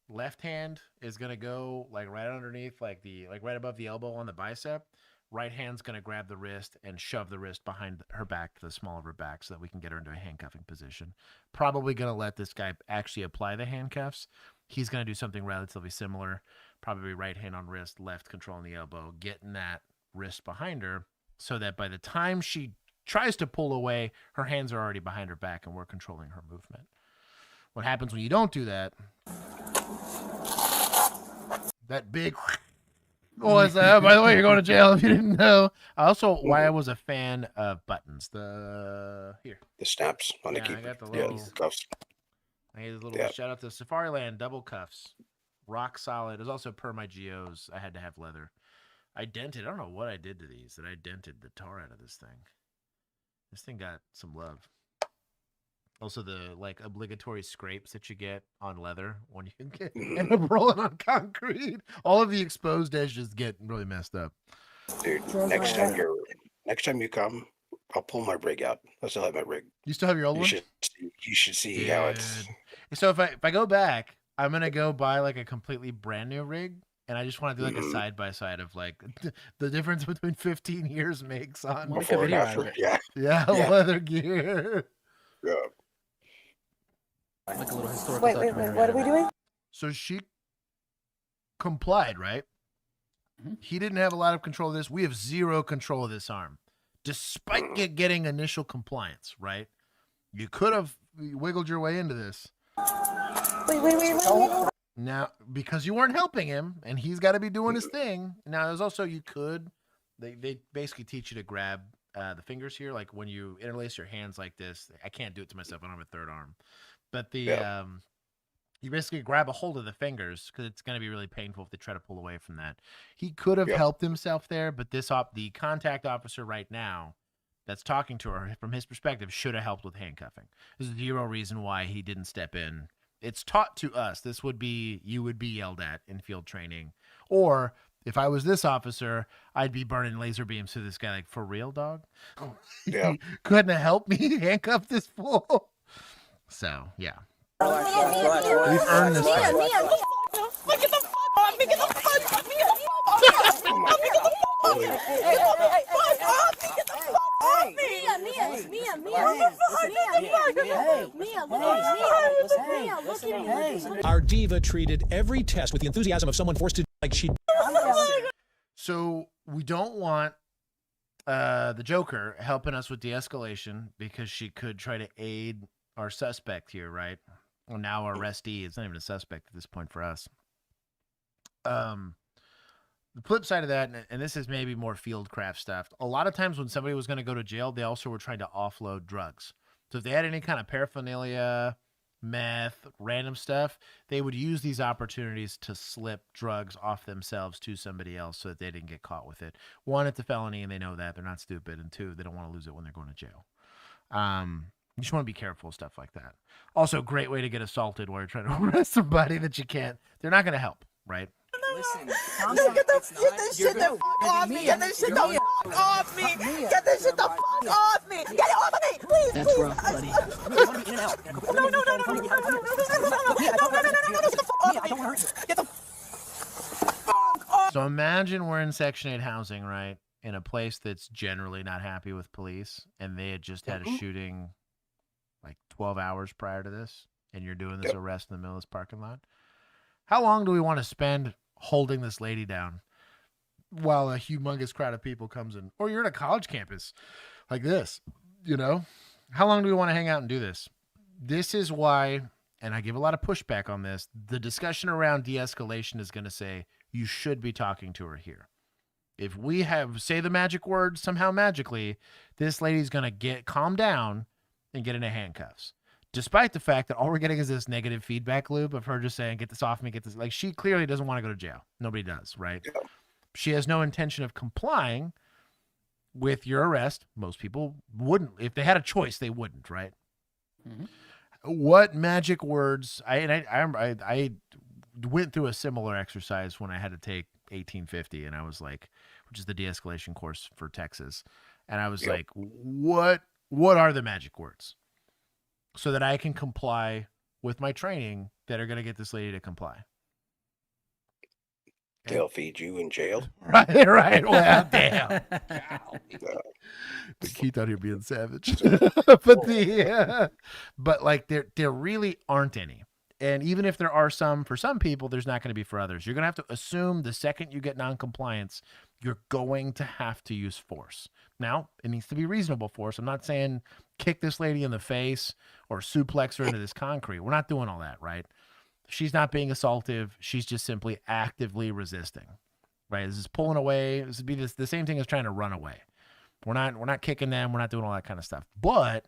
Left hand is going to go like right underneath, like right above the elbow on the bicep. Right hand's going to grab the wrist and shove the wrist behind her back to the small of her back so that we can get her into a handcuffing position. Probably going to let this guy actually apply the handcuffs. He's going to do something relatively similar. Probably right hand on wrist, left controlling the elbow, getting that wrist behind her so that by the time she tries to pull away, her hands are already behind her back and we're controlling her movement. What happens when you don't do that? That big... Oh, it's, by the way, you're going to jail if you didn't know. Also, why I was a fan of buttons. The snaps on the I keyboard. got the little cuffs. I had a little shout out to Safariland double cuffs, rock solid. It was also per my geos. I had to have leather. I dented. I don't know what I did to these. That I dented the tar out of this thing. This thing got some love. Also, the like obligatory scrapes that you get on leather when you end up rolling on concrete. All of the exposed edges get really messed up. Dude, next time you come, I'll pull my rig out. I still have my rig. You still have your old one? You should see how it's. So if I go back, I'm gonna go buy like a completely brand new rig, and I just want to do like a side by side of like the difference between 15 years makes on Before and after. Yeah, leather gear. Yeah. Like a little historical Wait, what are we doing? So she complied, right? Mm-hmm. He didn't have a lot of control of this. We have zero control of this arm, despite getting initial compliance, right? You could have wiggled your way into this. Wait. Now, because you weren't helping him, and he's got to be doing his thing. Now, there's also, you could, they basically teach you to grab the fingers here, like when you interlace your hands like this. I can't do it to myself. I don't have a third arm. But you basically grab a hold of the fingers because it's going to be really painful if they try to pull away from that. He could have helped himself there, but the contact officer right now that's talking to her, from his perspective, should have helped with handcuffing. There's zero reason why he didn't step in. It's taught to us. You would be yelled at in field training. Or if I was this officer, I'd be burning laser beams to this guy like, for real, dog? Yeah. Couldn't have helped me handcuff this fool. So, yeah. We've earned this fight. Our diva treated every test with the enthusiasm of someone forced to like she. So we don't want the Joker helping us with de-escalation because she could try to aid our suspect here, right? Well, now our arrestee. It's not even a suspect at this point for us. The flip side of that, and this is maybe more fieldcraft stuff, a lot of times when somebody was going to go to jail, they also were trying to offload drugs. So if they had any kind of paraphernalia, meth, random stuff, they would use these opportunities to slip drugs off themselves to somebody else so that they didn't get caught with it. One, it's a felony and they know that. They're not stupid. And two, they don't want to lose it when they're going to jail. You just want to be careful of stuff like that. Also, great way to get assaulted while you're trying to arrest somebody that you can't. They're not going to help, right? Listen, Get this shit the fuck off me. Get this shit the fuck fuck off me! Get this shit the fuck off me! Get it off of me! Please, That's please! rough, buddy. So imagine we're in Section 8 housing, right? In a place that's generally not happy with police, and they had just had a shooting like 12 hours prior to this, and you're doing this arrest in the middle of this parking lot. How long do we want to spend holding this lady down while a humongous crowd of people comes in? Or you're in a college campus like this, you know? How long do we want to hang out and do this? This is why, and I give a lot of pushback on this, the discussion around de-escalation is going to say, you should be talking to her here. If we say the magic word somehow magically, this lady's going to get calm down and get into handcuffs. Despite the fact that all we're getting is this negative feedback loop of her just saying, get this off me, get this. Like, she clearly doesn't want to go to jail. Nobody does, right? Yeah. She has no intention of complying with your arrest. Most people wouldn't. If they had a choice, they wouldn't, right? Mm-hmm. What magic words? I went through a similar exercise when I had to take 1850, and I was like, which is the de-escalation course for Texas, and I was like, what are the magic words so that I can comply with my training that are going to get this lady to comply? They'll feed you in jail. Right. Well, damn. The Keith out here being savage. But like there really aren't any. And even if there are some, for some people, there's not going to be for others. You're going to have to assume the second you get noncompliance, you're going to have to use force. Now, it needs to be reasonable force. I'm not saying kick this lady in the face or suplex her into this concrete. We're not doing all that, right? She's not being assaultive. She's just simply actively resisting, right? This is pulling away. This would be the same thing as trying to run away. We're not kicking them. We're not doing all that kind of stuff. But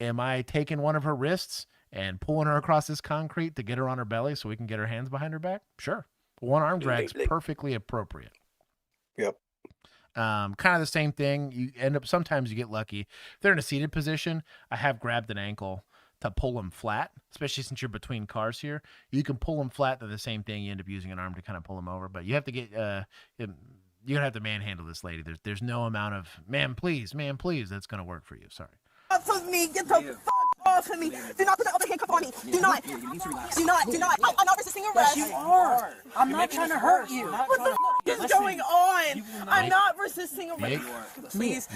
am I taking one of her wrists and pulling her across this concrete to get her on her belly so we can get her hands behind her back? Sure. One arm drag's perfectly appropriate. Yep. Kind of the same thing. You end up, sometimes you get lucky. If they're in a seated position, I have grabbed an ankle to pull them flat, especially since you're between cars here. You can pull them flat. They're the same thing. You end up using an arm to kind of pull them over, but you have to get, you're going to have to manhandle this lady. There's no amount of, ma'am, please, that's going to work for you. Sorry. Off of me, get the fuck off of me. Do not put the other handcuff on me. Do not. I'm not resisting arrest. Yes, you are. I'm not trying to hurt you. What the fuck is going on? I'm not resisting arrest. Please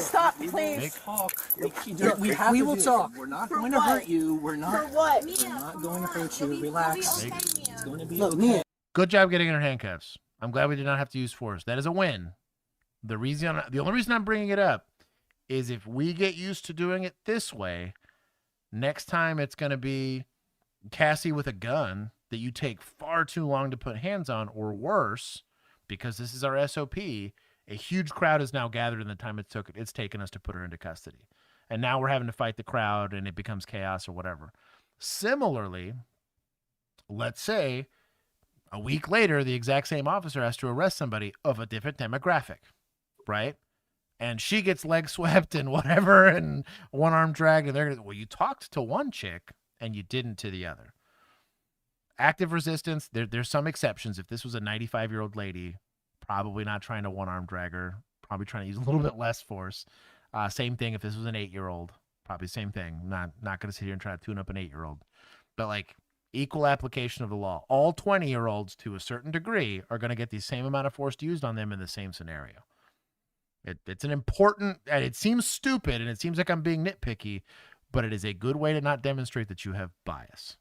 stop, please. We will talk. We're not going to hurt you. We're not. For what? We're not going to hurt you. Relax. It's going to be okay. Good job getting in her handcuffs. I'm glad we did not have to use force. That is a win. The only reason I'm bringing it up is if we get used to doing it this way, next time it's going to be Cassie with a gun that you take far too long to put hands on, or worse, because this is our SOP, a huge crowd is now gathered in the time it's taken us to put her into custody. And now we're having to fight the crowd and it becomes chaos or whatever. Similarly, let's say a week later, the exact same officer has to arrest somebody of a different demographic, right? And she gets leg swept and whatever, and one arm dragged, and they're gonna, well, you talked to one chick and you didn't to the other. Active resistance, there's some exceptions. If this was a 95-year-old lady, probably not trying to one arm drag her, probably trying to use a little bit less force. Same thing if this was an 8-year-old, probably same thing. Not going to sit here and try to tune up an 8-year-old. But like equal application of the law. All 20-year-olds to a certain degree are going to get the same amount of force used on them in the same scenario. It's an important, and it seems stupid, and it seems like I'm being nitpicky, but it is a good way to not demonstrate that you have bias.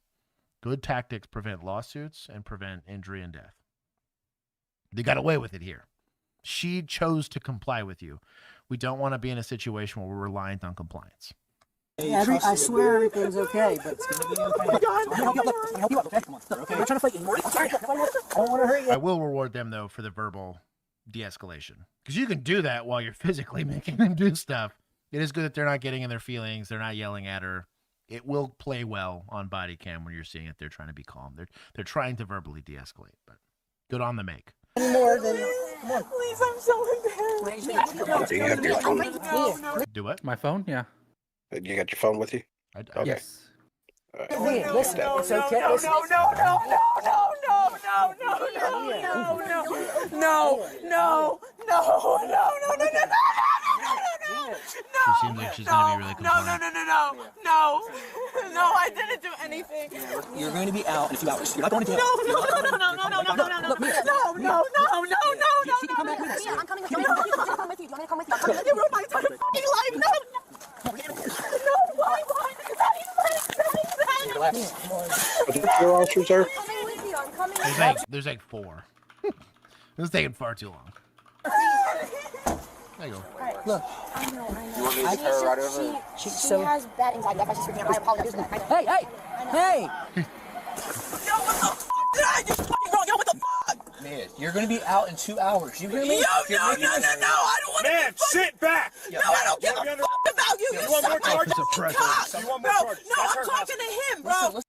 Good tactics prevent lawsuits and prevent injury and death. They got away with it here. She chose to comply with you. We don't want to be in a situation where we're reliant on compliance. Yeah, I swear everything's okay, but it's going to be okay. I'm going to help you up, okay? Come on. Okay. I'm not trying to fight you anymore. I'm sorry. I don't want to hurt you. I will reward them, though, for the verbal de-escalation. Because you can do that while you're physically making them do stuff. It is good that they're not getting in their feelings. They're not yelling at her. It will play well on body cam when you're seeing it. They're trying to be calm. They're trying to verbally de-escalate, but good on the make. More than, come on. Please, I'm so embarrassed. Do you have your phone? Do what? My phone? Yeah. You got your phone with you? Okay. Yes. Listen, it's okay. No. She seems like she's gonna be really compliant. No, I didn't do anything. You're going to be out in a few hours. You're not going to jail. No. She can come back with us. I'm coming with you. I'm coming with you. You want me to come with you? I'm coming with you. You ruined my entire fucking life. No. Why? Relax. Are there 4 officers there? I'm coming with you. I'm coming with you. There's like 4. This is taking far too long. There you go. Look. I know. You want me to tell her right over? She has bad anxiety. That's why she's freaking out. I apologize for that. I know. Hey! Yo, what the fuck did I do? Fucking wrong. Yo, what the fuck? Man, you're going to be out in 2 hours. You hear me? No. I don't want to. Man, sit back. No, I don't give a fuck about you. You want more charges? Oppressive. You want more Bro, charges? no, That's I'm her talking to him, bro.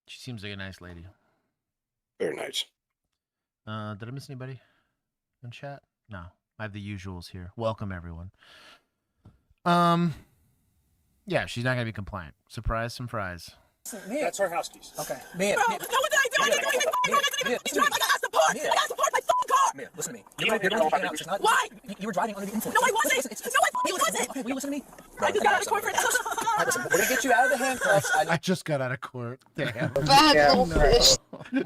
She seems like a nice lady. Very nice. Did I miss anybody in chat? No. I have the usuals here. Welcome everyone. Yeah, she's not gonna be compliant. Surprise, some fries. That's her house keys. Okay. Man, Bro, no, what did I do? I didn't do anything. He's driving like I asked to park. I asked to park my fucking car. man, listen to me. You're going to be out. She's not. Why? You were driving under the influence. No, I wasn't. Listen, No, I fucking wasn't. Okay, will you listen to me? I just got out of court for that. All right, listen, we're going to get you out of the handcuffs. I just got out of court. Damn. Bad little fish. You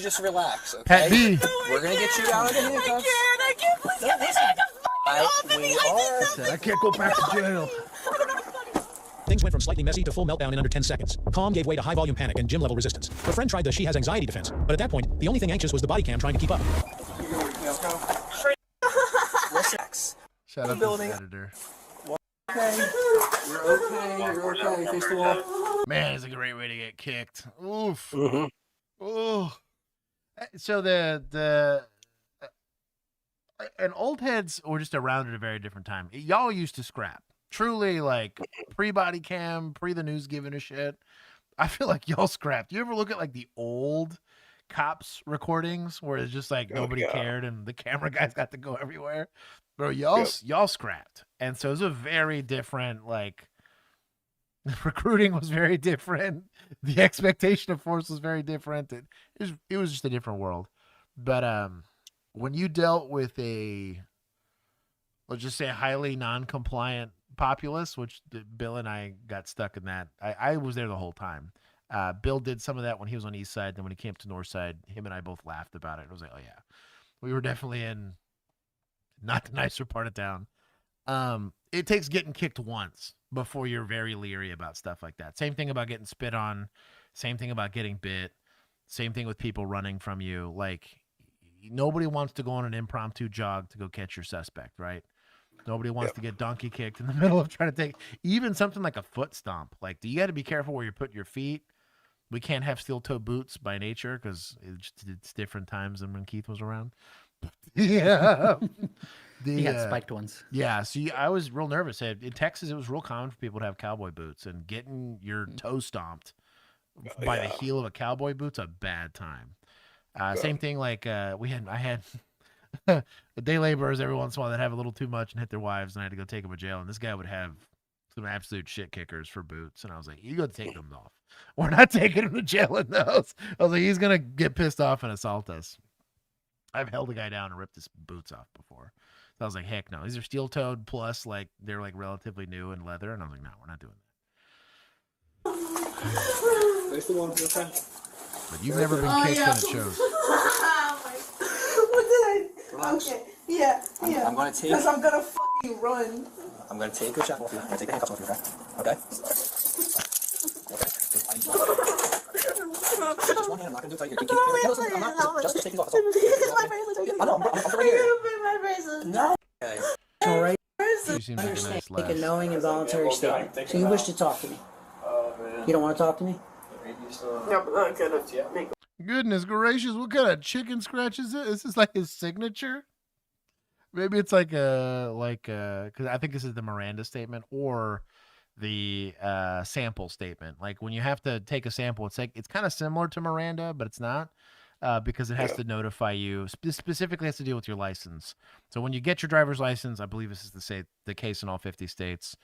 just relax, okay? Pat B. We're going to get you out of the handcuffs. I can't. Please get this nigga off of me. I can't go back to jail. Things went from slightly messy to full meltdown in under 10 seconds. Calm gave way to high volume panic and gym level resistance. Her friend tried the she has anxiety defense, but at that point, the only thing anxious was the body cam trying to keep up. Shut up, building. editor. Okay. You're okay. Face the wall. Man, it's a great way to get kicked. Oof. Mm-hmm. Ooh. So and old heads were just around at a very different time. Y'all used to scrap. Truly, like pre-body cam, pre the news giving a shit. I feel like y'all scrapped. You ever look at like the old cops recordings where it's just like nobody cared and the camera guys got to go everywhere? Bro, y'all scrapped. And so it was a very different, like, recruiting was very different. The expectation of force was very different. It was just a different world. But when you dealt with a, let's just say, a highly non-compliant populace, which Bill and I got stuck in that. I was there the whole time. Bill did some of that when he was on East Side. Then when he came to North Side, him and I both laughed about it. I was like, oh yeah, we were definitely in not the nicer part of town. It takes getting kicked once before you're very leery about stuff like that. Same thing about getting spit on. Same thing about getting bit. Same thing with people running from you. Like, nobody wants to go on an impromptu jog to go catch your suspect, right? Nobody wants to get donkey kicked in the middle of trying to take even something like a foot stomp. Like, you got to be careful where you're putting your feet. We can't have steel toe boots by nature because it's different times than when Keith was around. Yeah. He had spiked ones. Yeah. See, I was real nervous. In Texas, it was real common for people to have cowboy boots, and getting your toe stomped by the heel of a cowboy boot's a bad time. Same thing. Like I had day laborers every once in a while that have a little too much and hit their wives, and I had to go take them to jail. And this guy would have some absolute shit kickers for boots, and I was like, "You go take them off. We're not taking him to jail in those." I was like, "He's gonna get pissed off and assault us." I've held a guy down and ripped his boots off before. So I was like, "Heck no! These are steel toed plus like they're like relatively new and leather." And I was like, "No, we're not doing that." Face the wall. Okay. But you've never been kicked and it shows. What did I? Okay. Yeah. I'm going to take. Because I'm gonna fucking run. I'm going to take your shackle off you. I'm going to take the handcuffs off you. Okay. Just one hand. I'm not going to do it right here. I'm not. Just take these off. My bracelet. I know. I'm right here. My bracelet. No. Okay. All right. You seem like a nice Make a lass. knowing and voluntary statement. So you wish to talk to me. You don't want to talk to me? No, but I'm gonna make. Goodness gracious, what kind of chicken scratch is it? Is this like his signature? Maybe it's like because I think this is the Miranda statement or the sample statement. Like when you have to take a sample, it's like it's kind of similar to Miranda, but it's not because it has to notify you. Specifically, has to deal with your license. So when you get your driver's license, I believe this is the case in all 50 states.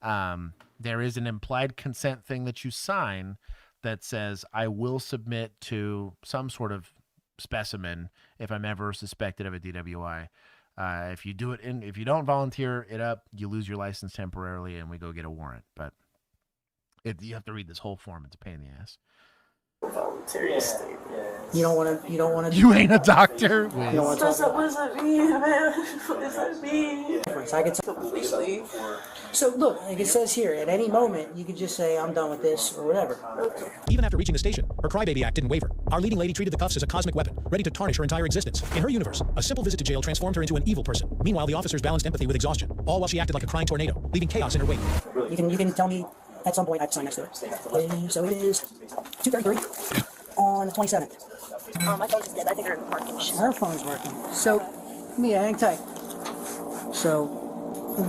There is an implied consent thing that you sign that says I will submit to some sort of specimen if I'm ever suspected of a DWI. If you don't volunteer it up, you lose your license temporarily, and we go get a warrant. But you have to read this whole form. It's a pain in the ass. Voluntary statement. You don't want to. You ain't a doctor. You don't want to talk. What does that mean, man? What does that mean? I can completely. So look, like it says here, at any moment you could just say, "I'm done with this" or whatever. Even after reaching the station, her crybaby act didn't waver. Our leading lady treated the cuffs as a cosmic weapon, ready to tarnish her entire existence. In her universe, a simple visit to jail transformed her into an evil person. Meanwhile, the officers balanced empathy with exhaustion, all while she acted like a crying tornado, leaving chaos in her wake. You can tell me at some point I have to sign next to it. So it is 2:33 on the 27th. My phone just dead. I think her parking. Her phone's working. So, Mia, hang tight. So,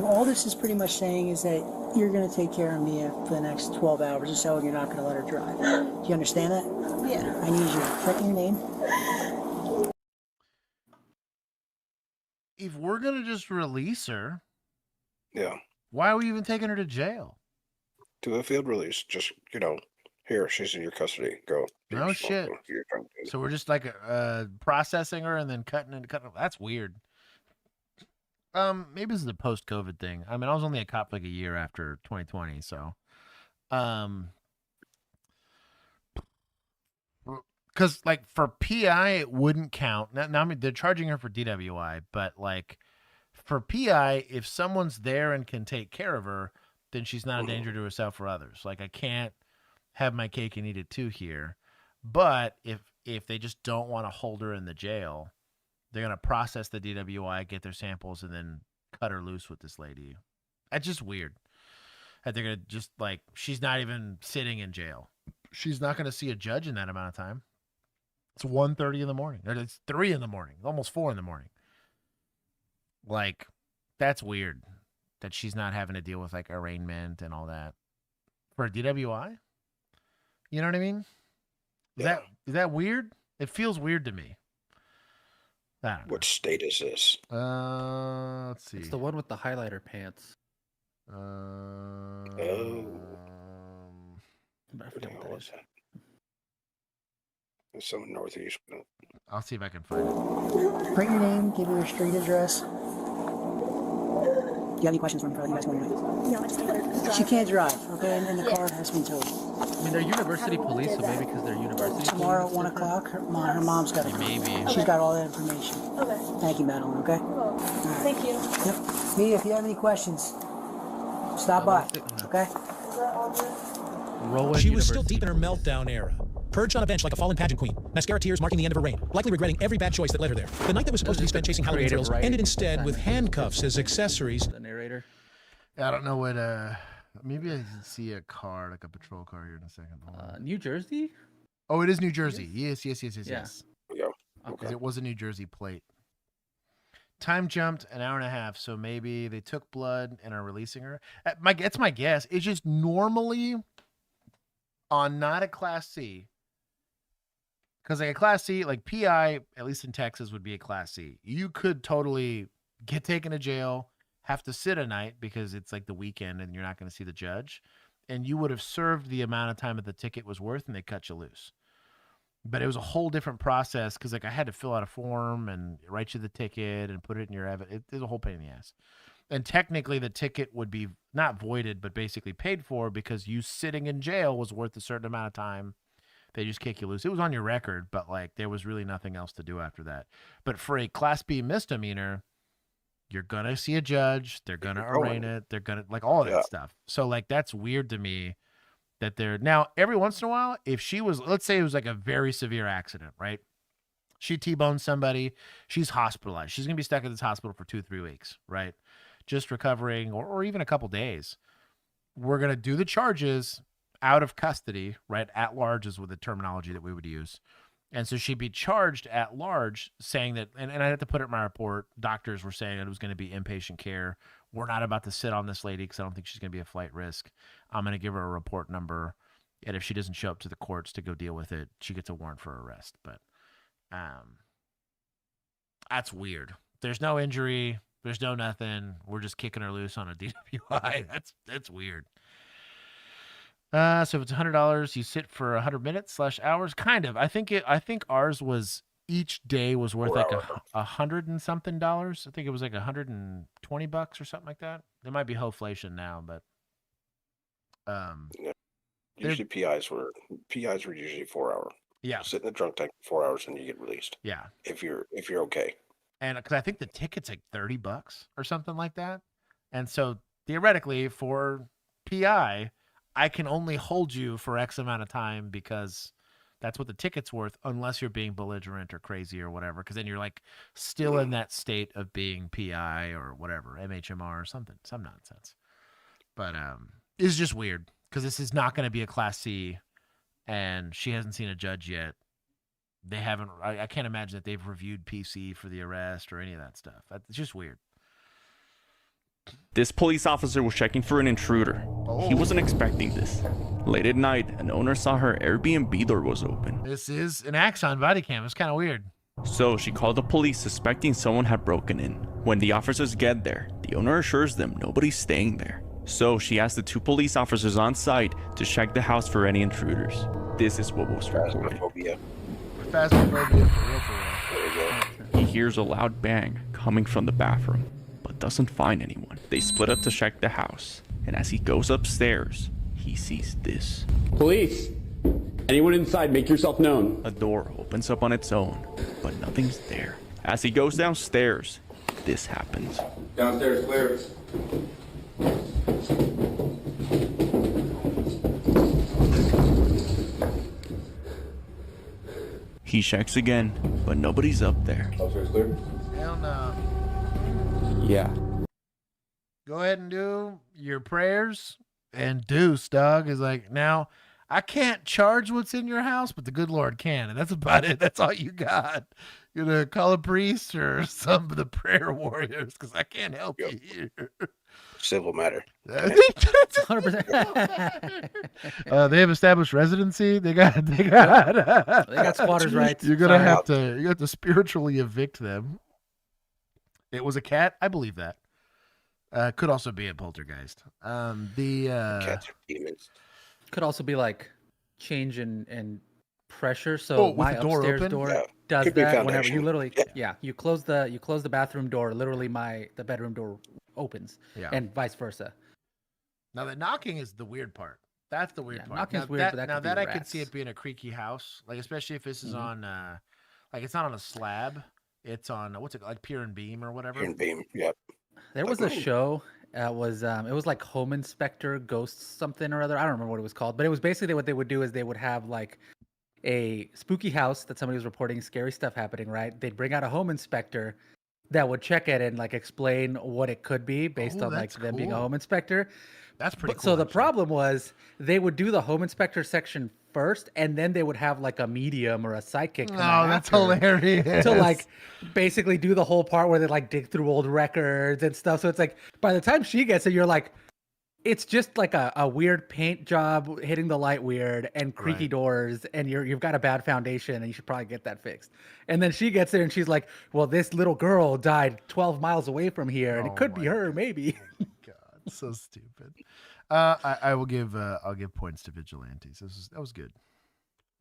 all this is pretty much saying is that you're going to take care of Mia for the next 12 hours or so, and you're not going to let her drive. Do you understand that? Yeah. I need you to write your name. If we're going to just release her, Yeah. why are we even taking her to jail? Do a field release. Just, here, she's in your custody. Go. Do No what shit. you're trying to do. So we're just like processing her and then cutting. That's weird. Maybe this is a post-COVID thing. I mean, I was only a cop like a year after 2020, so, because like for PI it wouldn't count. Now I mean they're charging her for DWI, but like for PI, if someone's there and can take care of her, then she's not a danger to herself or others. Like I can't have my cake and eat it too here. But if they just don't want to hold her in the jail, they're going to process the DWI, get their samples, and then cut her loose with this lady. That's just weird. That they're going to just, like, she's not even sitting in jail. She's not going to see a judge in that amount of time. It's 1:30 in the morning. It's 3 in the morning. Almost 4 in the morning. Like, that's weird. That she's not having to deal with, like, arraignment and all that. For a DWI? You know what I mean? Is that weird? It feels weird to me. What state is this? Let's see. It's the one with the highlighter pants. Oh. I forget what that is. It's some northeast. I'll see if I can find it. Write your name, give your street address. Do you have any questions for me? You guys want to know? No, I just need her. She can't drive, okay? And the car has been towed. I mean, they're university police, so maybe because they're university Tomorrow at police. 1 o'clock, her mom's got it. Maybe. She's got all that information. Okay. Thank you, Madeline, okay? Well, thank you. Yep. Mia, if you have any questions, stop by, okay? She was still deep in her meltdown era. Purged on a bench like a fallen pageant queen. Mascara tears marking the end of her reign. Likely regretting every bad choice that led her there. The night that was supposed to be spent chasing Halloween thrills ended instead with handcuffs as accessories. The narrator. I don't know what, maybe I can see a car, like a patrol car here in a second. New Jersey? Oh, it is New Jersey. Yes. Yeah. Yeah. Because it was a New Jersey plate. Time jumped an hour and a half, so maybe they took blood and are releasing her. That's my guess. It's just normally on not a Class C. Because like a Class C, like PI, at least in Texas, would be a Class C. You could totally get taken to jail, have to sit a night because it's like the weekend and you're not going to see the judge. And you would have served the amount of time that the ticket was worth and they cut you loose. But it was a whole different process because like I had to fill out a form and write you the ticket and put it in your evidence. It was a whole pain in the ass. And technically the ticket would be not voided, but basically paid for because you sitting in jail was worth a certain amount of time. They just kick you loose. It was on your record, but like there was really nothing else to do after that. But for a Class B misdemeanor, you're going to see a judge. They're going to arraign it. They're going to like all of that stuff. So like that's weird to me that they're now every once in a while, if she was, let's say it was like a very severe accident, right? She T-boned somebody. She's hospitalized. She's going to be stuck at this hospital for 2-3 weeks, right? Just recovering or even a couple days. We're going to do the charges out of custody, right? At large is with the terminology that we would use. And so she'd be charged at large saying that, and I had to put it in my report, doctors were saying it was going to be inpatient care. We're not about to sit on this lady because I don't think she's going to be a flight risk. I'm going to give her a report number. And if she doesn't show up to the courts to go deal with it, she gets a warrant for arrest. But that's weird. There's no injury. There's no nothing. We're just kicking her loose on a DWI. That's weird. So if it's $100, you sit for 100 minutes / hours. Kind of. I think ours was each day was worth 4 like hour. $100 and something. I think it was like $120 or something like that. There might be inflation now, but Usually PIs were usually 4 hour. yeah, Sit in the drunk tank for 4 hours and you get released. yeah. If you're okay. And because I think the ticket's like $30 or something like that, and so theoretically for PI, I can only hold you for X amount of time because that's what the ticket's worth, unless you're being belligerent or crazy or whatever, because then you're like still in that state of being PI or whatever, MHMR or something, some nonsense. But it's just weird because this is not going to be a Class C, and she hasn't seen a judge yet. They haven't. I can't imagine that they've reviewed PC for the arrest or any of that stuff. It's just weird. This police officer was checking for an intruder. He wasn't expecting this. Late at night, an owner saw her Airbnb door was open. This is an Axon body cam. It's kind of weird. So she called the police suspecting someone had broken in. When the officers get there, the owner assures them nobody's staying there. So she asked the 2 police officers on site to check the house for any intruders. This is what was recorded. Phasmophobia for real. He hears a loud bang coming from the bathroom, but doesn't find anyone. They split up to check the house, and as he goes upstairs, he sees this. Police! Anyone inside, make yourself known. A door opens up on its own, but nothing's there. As he goes downstairs, this happens. Downstairs clear. He checks again, but nobody's up there. Downstairs clear. Hell no. Yeah. Go ahead and do your prayers. And Deuce, dog, is like, now, I can't charge what's in your house, but the good Lord can. And that's about it. That's all you got. You're going to call a priest or some of the prayer warriors because I can't help you here. Civil matter. 100%. They have established residency. They got they got squatters' rights. You're gonna have to spiritually evict them. It was a cat. I believe that. Could also be a poltergeist. Cats are demons. Could also be like change in pressure. So with my the door upstairs open? door Yeah. does Could be that whenever foundation. you literally you close the bathroom door. Literally, the bedroom door opens, Yeah. and vice versa. Now the knocking is the weird part. That's the weird part. knocking's Now weird, that, but that now could be that I could see rats. it being a creaky house, like especially if this is on, like it's not on a slab. It's on what's it like pier and beam or whatever. Pier and beam. Yep. There was a show. It was like Home Inspector Ghosts something or other. I don't remember what it was called, but it was basically what they would do is they would have like a spooky house that somebody was reporting scary stuff happening. Right? They'd bring out a home inspector that would check it and like explain what it could be based on like that's them being a cool. home inspector. That's pretty But, cool. so the actually. problem was they would do the home inspector section first, and then they would have like a medium or a psychic. Come out Oh, that's after hilarious. to like basically do the whole part where they like dig through old records and stuff. So it's like by the time she gets it, you're like, it's just like a weird paint job hitting the light weird and creaky Right. doors, and you've got a bad foundation and you should probably get that fixed. And then she gets there and she's like, well, this little girl died 12 miles away from here, and it could be her, maybe. God, so stupid. I'll give points to vigilantes. That was good.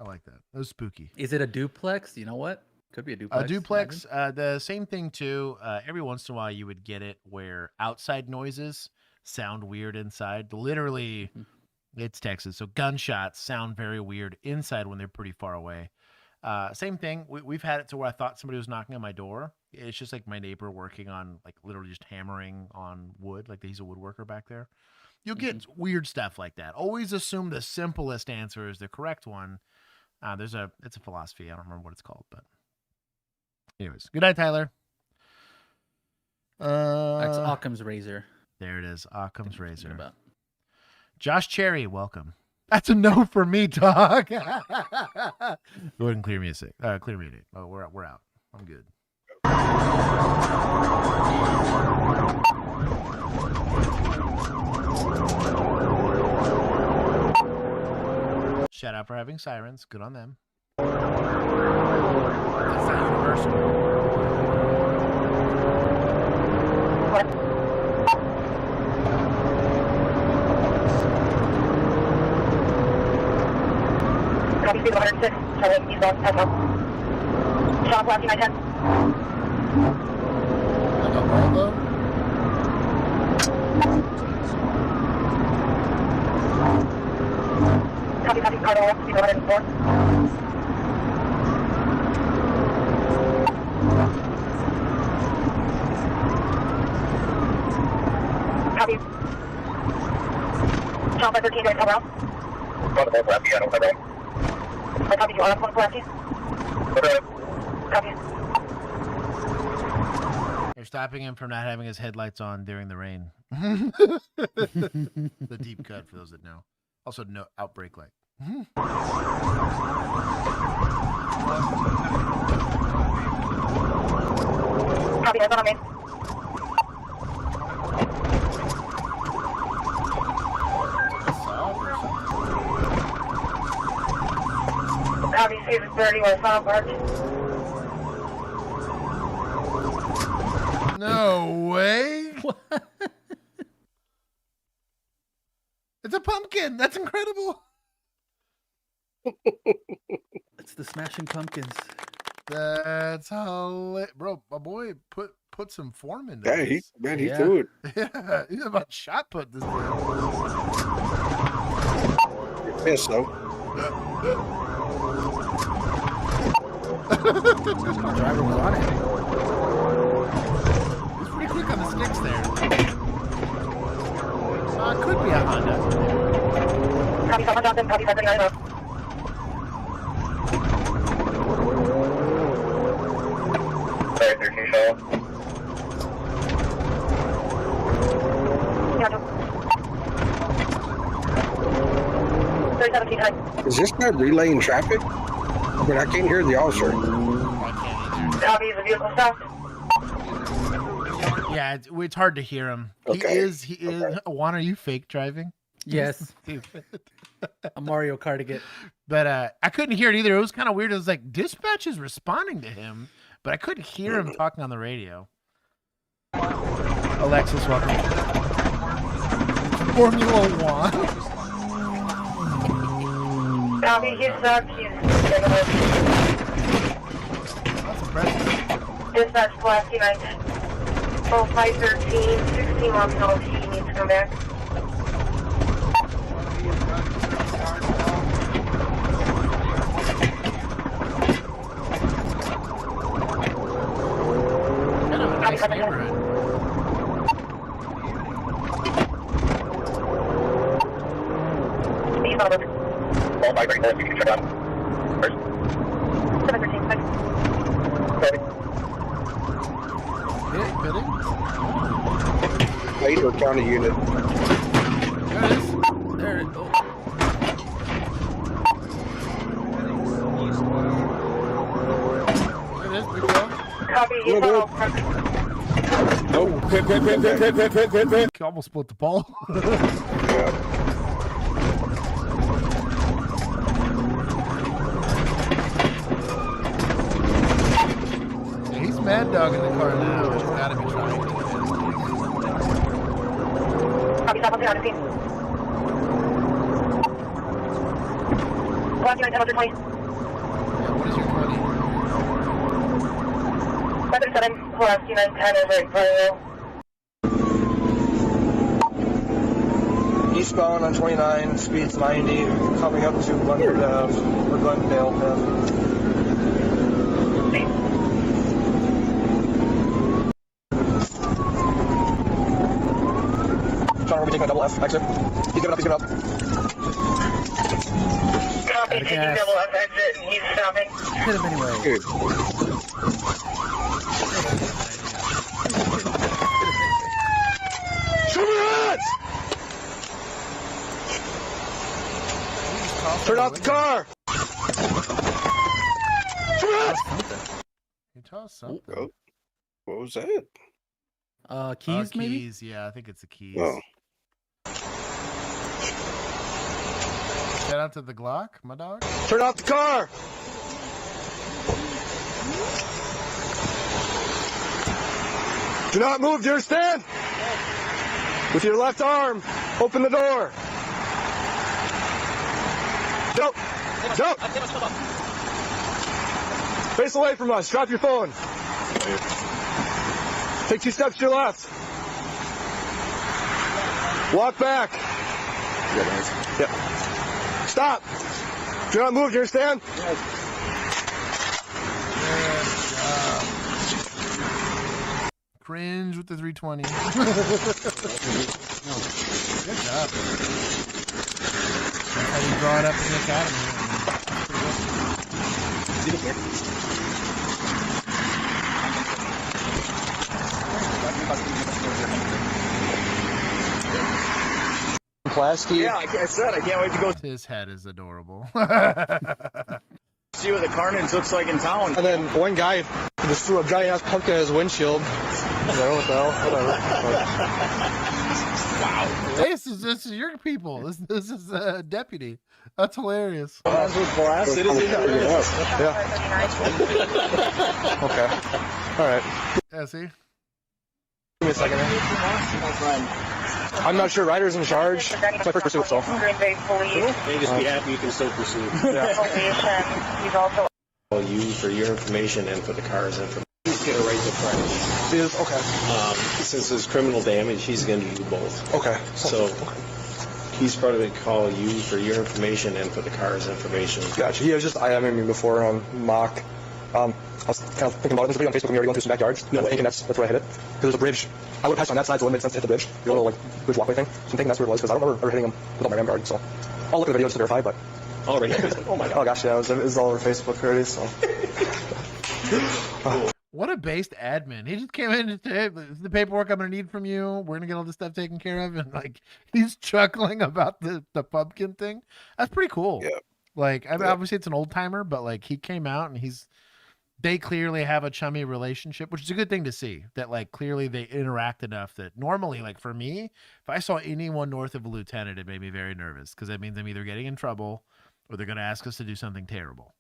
I like that. That was spooky. Is it a duplex? You know what? Could be a duplex. A duplex, the same thing too. Every once in a while, you would get it where outside noises sound weird inside. Literally, it's Texas, so gunshots sound very weird inside when they're pretty far away. Same thing. We've had it to where I thought somebody was knocking on my door. It's just like my neighbor working on like literally just hammering on wood, like he's a woodworker back there. You'll get weird stuff like that. Always assume the simplest answer is the correct one. It's a philosophy. I don't remember what it's called, but anyways, good night, Tyler. That's Occam's razor. There it is, Occam's razor. About. Josh Cherry, welcome. That's a no for me, dog. Go ahead and clear me a sec. Clear me a date. Oh, we're out. I'm good. Shout out for having sirens. Good on them. That's not universal. South left, 910. Like a Volvo? Copy, car door, 104. Copy. South 13, going to Route. I copy you, on phone left. Copy. You're stopping him from not having his headlights on during the rain. The deep cut, for those that know. Also, no outbreak light. Copy, that's on me. Copy, Caesar 30, West South Park. No way. It's a pumpkin. That's incredible. It's the Smashing Pumpkins. That's hilarious. Bro, my boy put some form into Yeah, this. he threw it. Yeah, he's about shot put this thing. You're pissed, though. The driver was on it. He's pretty quick on the sticks there. It could be a Honda. Copy, South Johnson, copy, 539. Sorry, 13 show. Is this guy relaying traffic? But I can't hear the officer. Copy, the vehicle stopped. Yeah, it's hard to hear him. Okay. He is. Juan, are you fake driving? Yes. Stupid. A Mario Kart again. But I couldn't hear it either. It was kind of weird. It was like dispatch is responding to him, but I couldn't hear him talking on the radio. Alexis, welcome. Formula One. Copy, he's stopped. That's impressive. Dispatch, Black, 910. 0513, 16 miles an hour, he needs to come back. Kind of a nice neighborhood. He's on the All my right now, you can check out. First. 713, thanks. Bidding? Later county unit. There it is. There it is. There it is, big dog. Copy, he's on the Nope. He almost split the ball. Yeah, he's mad dogging the car now. He's got to be trying to. Copy, stop on the scene. Black, 910, 120. Yeah, what is your 20? 537, Black, 910, over in Fire. Eastbound on 29, speeds 90, coming up to Glenford Ave, or Glendale Ave. John will be taking a double F exit. He's giving up, Copy, taking gas. double F exit, and he's stopping. Hit him anyway. Dude. Show me your hands! Turn off the car! Show me your hands! You tell us something. Oh, what was that? Keys, maybe? Keys, yeah, I think it's the keys. Oh. Shout out to the Glock, my dog. Turn off the car! Do not move, do you understand? With your left arm, open the door. Don't. Face away from us. Drop your phone. Take 2 steps to your left. Walk back. Yep. Stop. Do not move. Do you understand? Cringe with the 320. Good job. That's how you draw it up in the academy. Plastic. Yeah, like I said, I can't wait to go His head is adorable. see what the carnage looks like in town. And then one guy just threw a giant ass pumpkin at his windshield. I don't know what the hell, whatever. Wow. Hey, this is your people. This is a deputy. That's hilarious. Yeah. Okay. All right. Yeah, see? Give me a second. I'm not sure Ryder's in charge. It's my first pursuit, so. Green Bay Police. You just be happy you can still pursue. Yeah. He's also. You for your information and for the car's information. He's going to write the price. Is okay. Since there's criminal damage, he's going to do both. Okay. So he's probably going to call you for your information and for the car's information. Gotcha. He was just IMing me before on mock. I was kind of thinking about it. There's a video on Facebook when we were going through some backyards. No way. Thinking that's where I hit it. Because there's a bridge. I would have passed on that side, so it wouldn't make sense to hit the bridge. The little like bridge walkway thing. So I'm thinking that's where it was because I don't remember ever hitting him without my ram guard. So I'll look at the video just to verify. But already. Oh my god. Oh gosh, yeah, it was all over Facebook already. So. What a based admin. He just came in and said, "Hey, this is the paperwork I'm going to need from you. We're going to get all this stuff taken care of." And like, he's chuckling about the pumpkin thing. That's pretty cool. Yeah. Like, I mean, obviously it's an old timer, but like he came out and they clearly have a chummy relationship, which is a good thing to see, that like clearly they interact enough that normally, like for me, if I saw anyone north of a lieutenant, it made me very nervous because that means I'm either getting in trouble or they're going to ask us to do something terrible.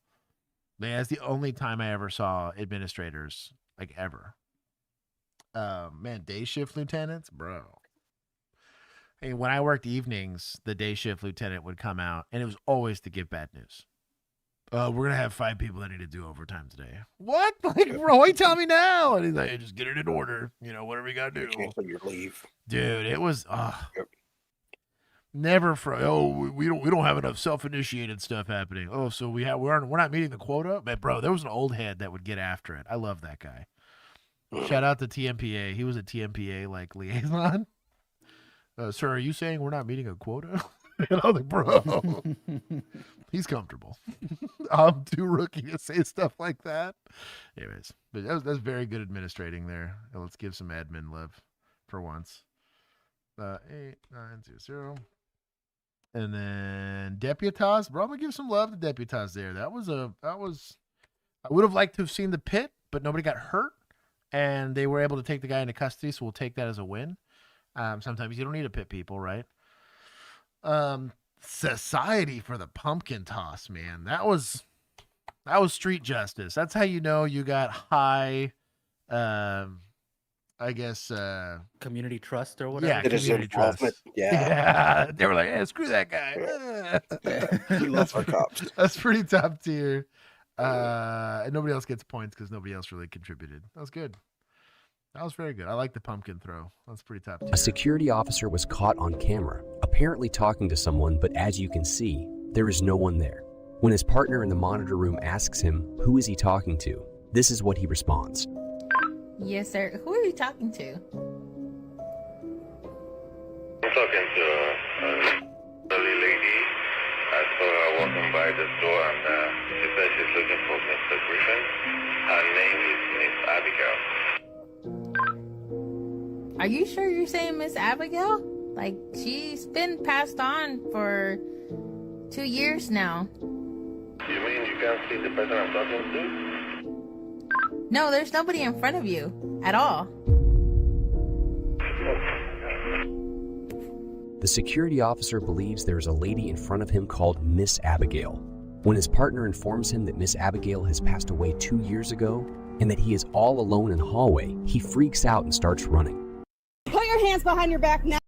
That's the only time I ever saw administrators, like ever. Man, day shift lieutenants, bro. Hey, when I worked evenings, the day shift lieutenant would come out, and it was always to give bad news. We're going to have 5 people that need to do overtime today. What? Like, bro, why you tell me now? And he's like, hey, just get it in order. You know, whatever you got to do. Cancel your leave. Dude, it was... Never we don't have enough self-initiated stuff happening. Oh, so we're not meeting the quota. But bro, there was an old head that would get after it. I love that guy. Shout out to TMPA. He was a TMPA like liaison. Sir, are you saying we're not meeting a quota? And I was like, bro, he's comfortable. I'm too rookie to say stuff like that. Anyways, but that's very good administrating there. Let's give some admin love for once. 8920. And then Deputaz, bro, I'm gonna give some love to Deputaz there. I would have liked to have seen the pit, but nobody got hurt, and they were able to take the guy into custody, so we'll take that as a win. Sometimes you don't need to pit people, right? Society for the pumpkin toss, man. That was street justice. That's how you know you got high I guess community trust or whatever. Yeah, community trust. Yeah. They were like, hey, screw that guy. We love our cops. That's pretty top tier. And nobody else gets points because nobody else really contributed. That was good. That was very good. I like the pumpkin throw. That's pretty top tier. A security officer was caught on camera, apparently talking to someone, but as you can see, there is no one there. When his partner in the monitor room asks him, who is he talking to? This is what he responds. Yes, sir. Who are you talking to? I'm talking to a lovely lady. I saw her walking by the store and she said she's looking for Mr. Griffin. Her name is Miss Abigail. Are you sure you're saying Miss Abigail? Like, she's been passed on for 2 years now. You mean you can't see the person I'm talking to? No, there's nobody in front of you at all. The security officer believes there's a lady in front of him called Miss Abigail. When his partner informs him that Miss Abigail has passed away 2 years ago and that he is all alone in the hallway, he freaks out and starts running. Put your hands behind your back now.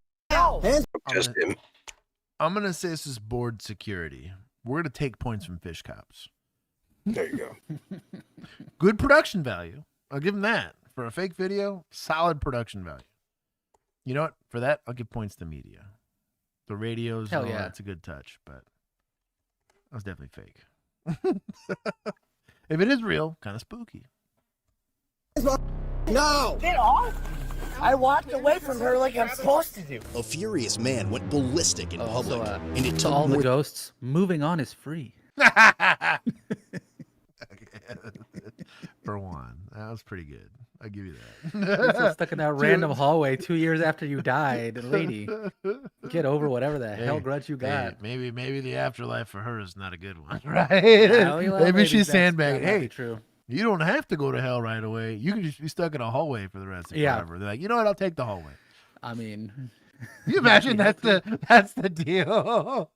Just him. I'm going to say this is board security. We're going to take points from fish cops. There you go. Good production value. I'll give him that. For a fake video, solid production value. You know what? For that, I'll give points to media. The radios, Hell yeah. that's a good touch, but that was definitely fake. If it is real, kind of spooky. No! Get off! I walked away from her like I'm supposed to do. A furious man went ballistic in public, and it took all more the ghosts. Moving on is free. For one, that was pretty good. I'll give you You're that. still stuck in that random hallway 2 years after you died, lady. Get over whatever the hell grudge you got. Hey, maybe the afterlife for her is not a good one, right? Well, maybe she's that's- sandbagging. that might be Hey, true. you don't have to go to hell right away. You can just be stuck in a hallway for the rest of forever. They're like, you know what? I'll take the hallway. I mean, Can you imagine that's the deal.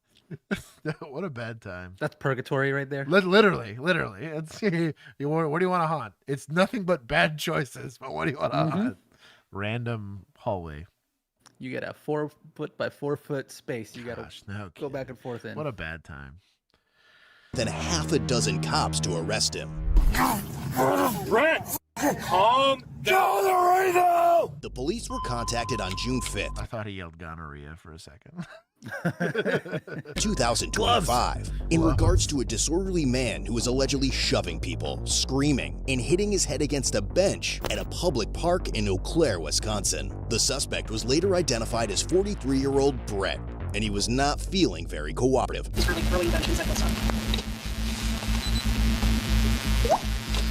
What a bad time. That's purgatory right there. Literally. It's, what do you want to haunt? It's nothing but bad choices. But what do you want to haunt? Random hallway. You get a 4 foot by 4 foot space. You got to go back and forth in. What a bad time. than half a dozen cops to arrest him. Brett, calm down right now! The police were contacted on June 5th. I thought he yelled gonorrhea for a second. 2025, in regards to a disorderly man who was allegedly shoving people, screaming, and hitting his head against a bench at a public park in Eau Claire, Wisconsin. The suspect was later identified as 43-year-old Brett, and he was not feeling very cooperative.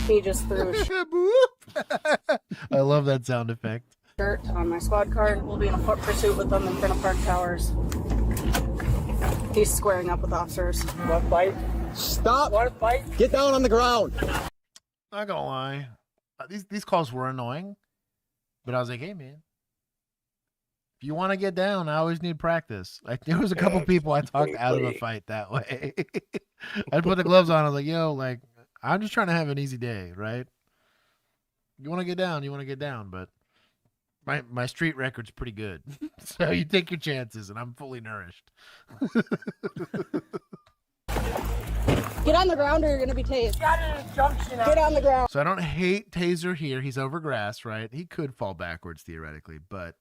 He just threw a I love that sound effect. shirt on my squad car. We'll be in a pursuit with them in front of Park Towers. He's squaring up with officers. What fight? Stop! What fight? Get down on the ground! Not gonna lie, these calls were annoying, but I was like, hey man, if you want to get down, I always need practice. Like there was a couple people I talked out of a fight that way. I put the gloves on. I was like, yo, like I'm just trying to have an easy day, right? You want to get down, you want to get down, but my street record's pretty good. So you take your chances, and I'm fully nourished. Get on the ground or you're gonna be tased. Get on the ground. So I don't hate Taser here. He's over grass, right? He could fall backwards theoretically, but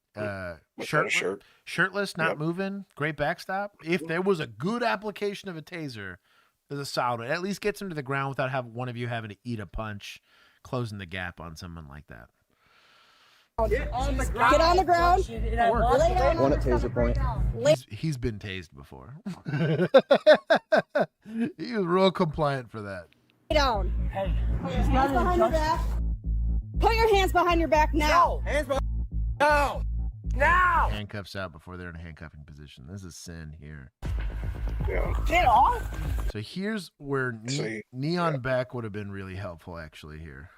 shirtless, not moving, great backstop. If there was a good application of a Taser, there's a solid. It at least gets him to the ground without one of you having to eat a punch, closing the gap on someone like that. Get on the ground. Get on the ground. Lay down. One at Taser point. He's been tased before. He was real compliant for that. Lay down. Hey. Hands behind your back. Put your hands behind your back now. Hands behind. No. Now. Handcuffs out before they're in a handcuffing position. This is sin here. Yeah. Get off. So here's where neon back would have been really helpful actually here.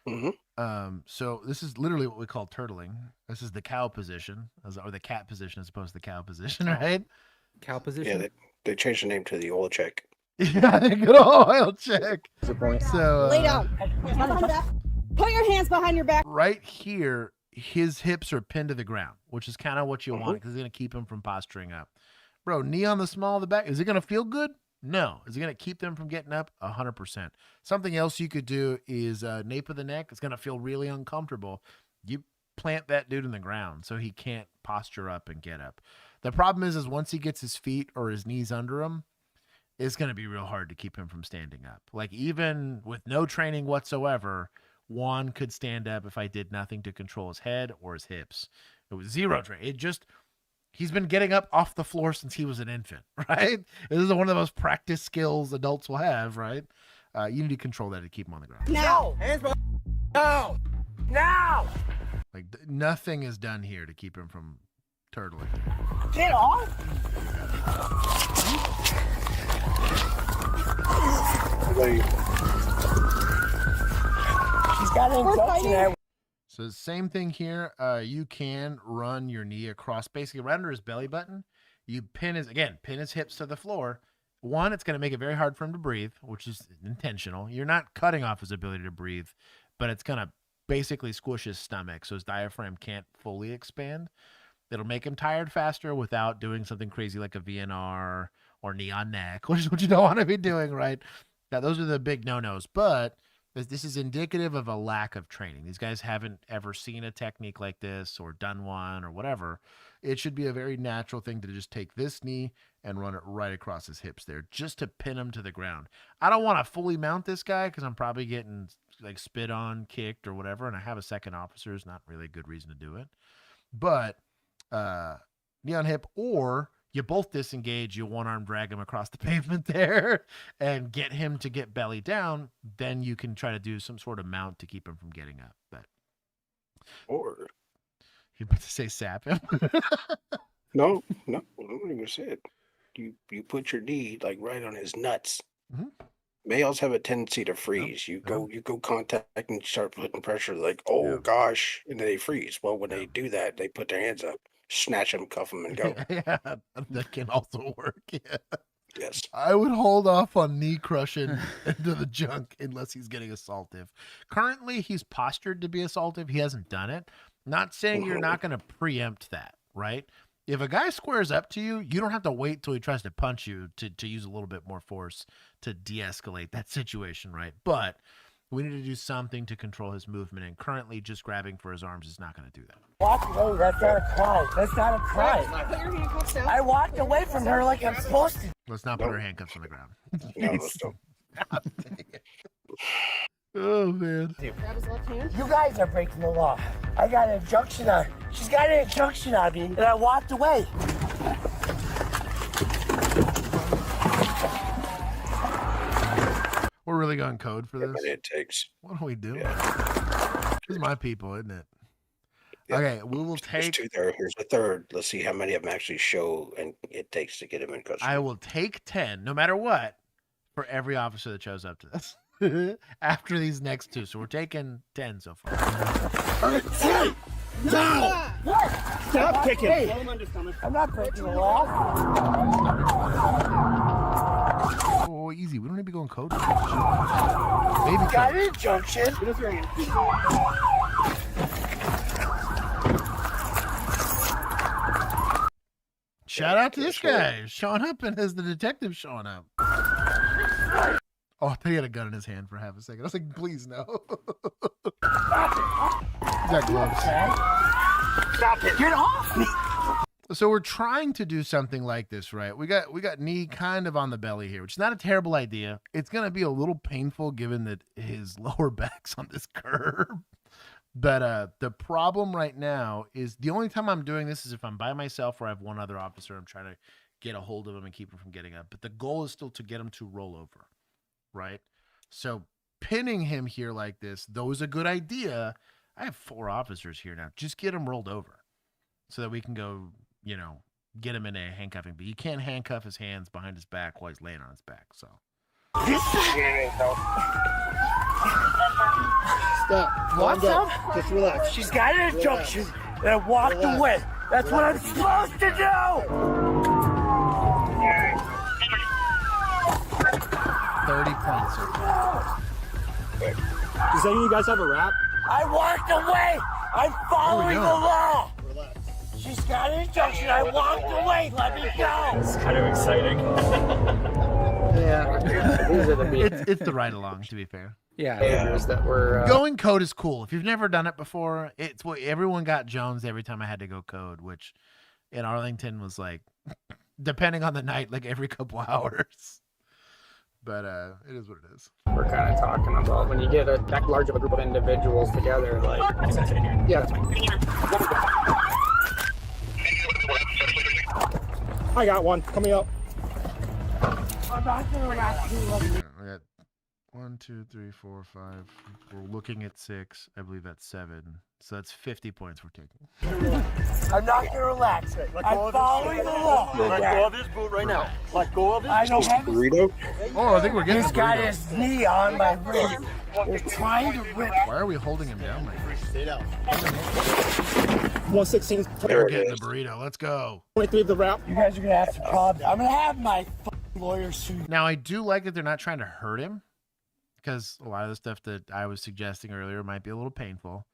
Mm-hmm. So this is literally what we call turtling. This is the cow position, or the cat position as opposed to the cow position, right? Cow position. Yeah, they changed the name to the oil check. Yeah, good oil check. So lay down. Hands behind your back. Put your hands behind your back. Right here, his hips are pinned to the ground, which is kind of what you want because it's going to keep him from posturing up. Bro, knee on the small of the back. Is it going to feel good? No. Is it going to keep them from getting up? 100%. Something else you could do is nape of the neck. It's going to feel really uncomfortable. You plant that dude in the ground so he can't posture up and get up. The problem is once he gets his feet or his knees under him, it's going to be real hard to keep him from standing up. Like even with no training whatsoever, Juan could stand up if I did nothing to control his head or his hips. It was zero training. He's been getting up off the floor since he was an infant, right? This is one of the most practiced skills adults will have, right? You need to control that to keep him on the ground. Now. Hands behind. No. Now. Like nothing is done here to keep him from turtling. Get off. She's got an injection there. So same thing here. You can run your knee across, basically right under his belly button. You pin his hips to the floor. One, it's going to make it very hard for him to breathe, which is intentional. You're not cutting off his ability to breathe, but it's going to basically squish his stomach so his diaphragm can't fully expand. It'll make him tired faster without doing something crazy like a VNR or knee on neck, which is what you don't want to be doing, right? Now, those are the big no-nos, but this is indicative of a lack of training. These guys haven't ever seen a technique like this or done one or whatever. It should be a very natural thing to just take this knee and run it right across his hips there just to pin him to the ground. I don't want to fully mount this guy because I'm probably getting like spit on, kicked or whatever, and I have a second officer. Is not really a good reason to do it. But knee on hip, or you both disengage, you one-arm drag him across the pavement there and get him to get belly down. Then you can try to do some sort of mount to keep him from getting up. But Or you about to say sap him? no, I don't even say it. You put your knee like right on his nuts. Mm-hmm. Males have a tendency to freeze. You go contact and start putting pressure, like, oh gosh, and then they freeze. Well, when they do that, they put their hands up, snatch them, cuff them, and go. Yeah, that can also work. Yeah. Yes. I would hold off on knee crushing into the junk unless he's getting assaultive. Currently, he's postured to be assaultive. He hasn't done it. Not saying you're not going to preempt that, right? If a guy squares up to you, you don't have to wait till he tries to punch you to use a little bit more force to de-escalate that situation, right? But we need to do something to control his movement, and currently just grabbing for his arms is not going to do that. Walk away, that's not a cry. That's not a cry. Put your handcuffs down. I walked away from her like I'm supposed to. Let's not put her handcuffs on the ground. No, let's don't. Oh, man. Grab his left hand. You guys are breaking the law. I got an injunction on. She's got an injunction on me, and I walked away. We're really going code for this? It takes. What are we doing? Yeah. This is my people, isn't it? Yeah. Okay, we will There's take... two there. Here's a third. Let's see how many of them actually show and it takes to get him in custody. I will take 10, no matter what, for every officer that shows up to this. After these next two. So we're taking 10 so far. Hey! No! Stop kicking! Hey, I'm not breaking the law. Oh, easy. We don't need to be going code. Baby Got an injunction. Shout out to this guy showing up and as the detective showing up. Oh, I thought he had a gun in his hand for half a second. I was like, please no. He's got gloves. Stop it! Get off me! So we're trying to do something like this, right? We got knee kind of on the belly here, which is not a terrible idea. It's gonna be a little painful given that his lower back's on this curb. But the problem right now is the only time I'm doing this is if I'm by myself or I have one other officer. I'm trying to get a hold of him and keep him from getting up. But the goal is still to get him to roll over, right? So pinning him here like this, though, is a good idea. I have 4 officers here now. Just get him rolled over so that we can go, get him in a handcuffing. But you can't handcuff his hands behind his back while he's laying on his back. So. Stop. What's up? Just relax. She's got an injunction, and I walked away. That's what I'm supposed to do. 30 points. Does any of you guys have a rap? I walked away. I'm following the law. Relax. She's got an injunction. I walked away. Let me go. It's kind of exciting. Yeah. These are the It's the ride along, to be fair. Yeah. That were going code is cool. If you've never done it before, it's what everyone got Jones every time I had to go code, which in Arlington was like, depending on the night, like every couple hours. But it is what it is. we're kind of talking about when you get that large of a group of individuals together, like yeah. I got one. Coming up. I'm not gonna relax. We got 1, 2, 3, 4, 5. We're looking at 6. I believe that's 7. So that's 50 points we're taking. I'm not gonna relax. I'm following the law. Let go of his boot right now. Let go of his I don't have burrito. Oh, I think we're getting He's got his knee on my wrist. They're trying to rip. Why are we holding him down like this? Stay down. 116. We're getting the burrito. Let's go. 23 of the wrap. You guys are gonna have to calm down. I'm gonna have my lawyer suit. Now, I do like that they're not trying to hurt him, because a lot of the stuff that I was suggesting earlier might be a little painful.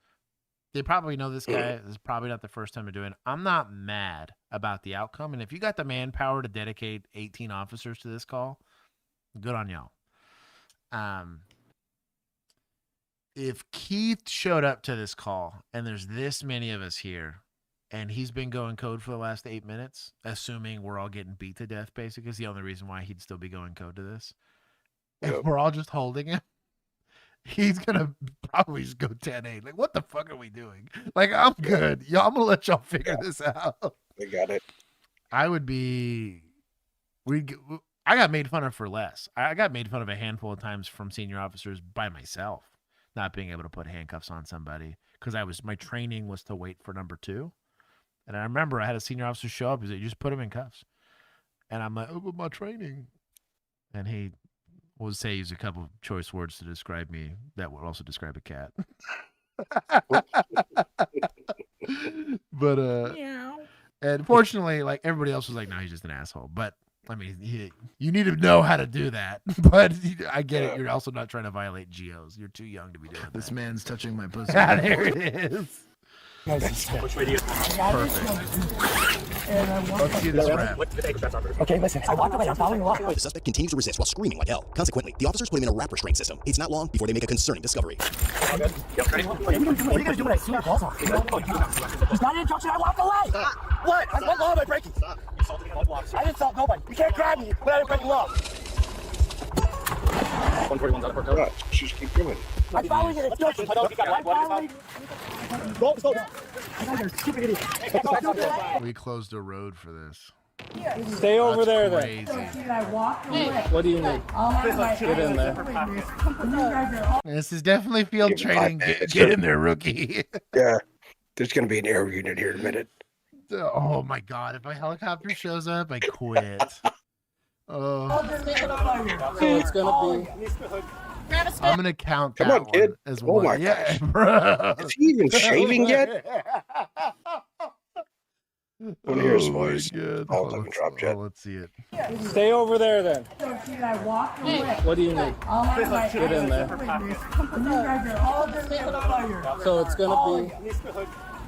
They probably know this guy. This is probably not the first time they're doing it. I'm not mad about the outcome. And if you got the manpower to dedicate 18 officers to this call, good on y'all. If Keith showed up to this call and there's this many of us here and he's been going code for the last 8 minutes, assuming we're all getting beat to death, basically, is the only reason why he'd still be going code to this. If we're all just holding him, he's going to probably just go 10-8. Like, what the fuck are we doing? Like, I'm good. Y'all, I'm going to let y'all figure this out. I got it. I would be... I got made fun of for less. I got made fun of a handful of times from senior officers by myself, not being able to put handcuffs on somebody because my training was to wait for number 2. And I remember I had a senior officer show up. He said, "You just put him in cuffs." And I'm like, "Oh, but my training." And he would say use a couple of choice words to describe me that would also describe a cat. But and fortunately, like everybody else was like, "No, he's just an asshole." But I mean, you need to know how to do that. But I get it. You're also not trying to violate GOs. You're too young to be doing that. This man's touching my pussy. There it is. Which way do you? Perfect. Let's see this rap. Okay, listen. I walked away. I'm following the law. The suspect continues to resist while screaming like hell. Consequently, the officers put him in a wrap restraint system. It's not long before they make a concerning discovery. What are you going to do when I see your balls off? It's not an injunction. I walked away. What? What law am I breaking? I didn't assault nobody. You can't grab me when I'm breaking law. 141's out of court. Just keep going. I'm following an injunction. We closed a road for this. Stay over there crazy. then. What do you need? Get in there. This is definitely field training. Get in there, rookie. Yeah. There's going to be an air unit here in a minute. Oh my God. If a helicopter shows up, I quit. Oh. So it's going to be... I'm going to count that Come on, kid. one as Oh one. my Yeah, gosh. bro. Is he even shaving yet? Want to hear his voice? Oh, it hasn't dropped yet. Let's see it. Stay over there then. What do you need? Get in there. So it's going to be...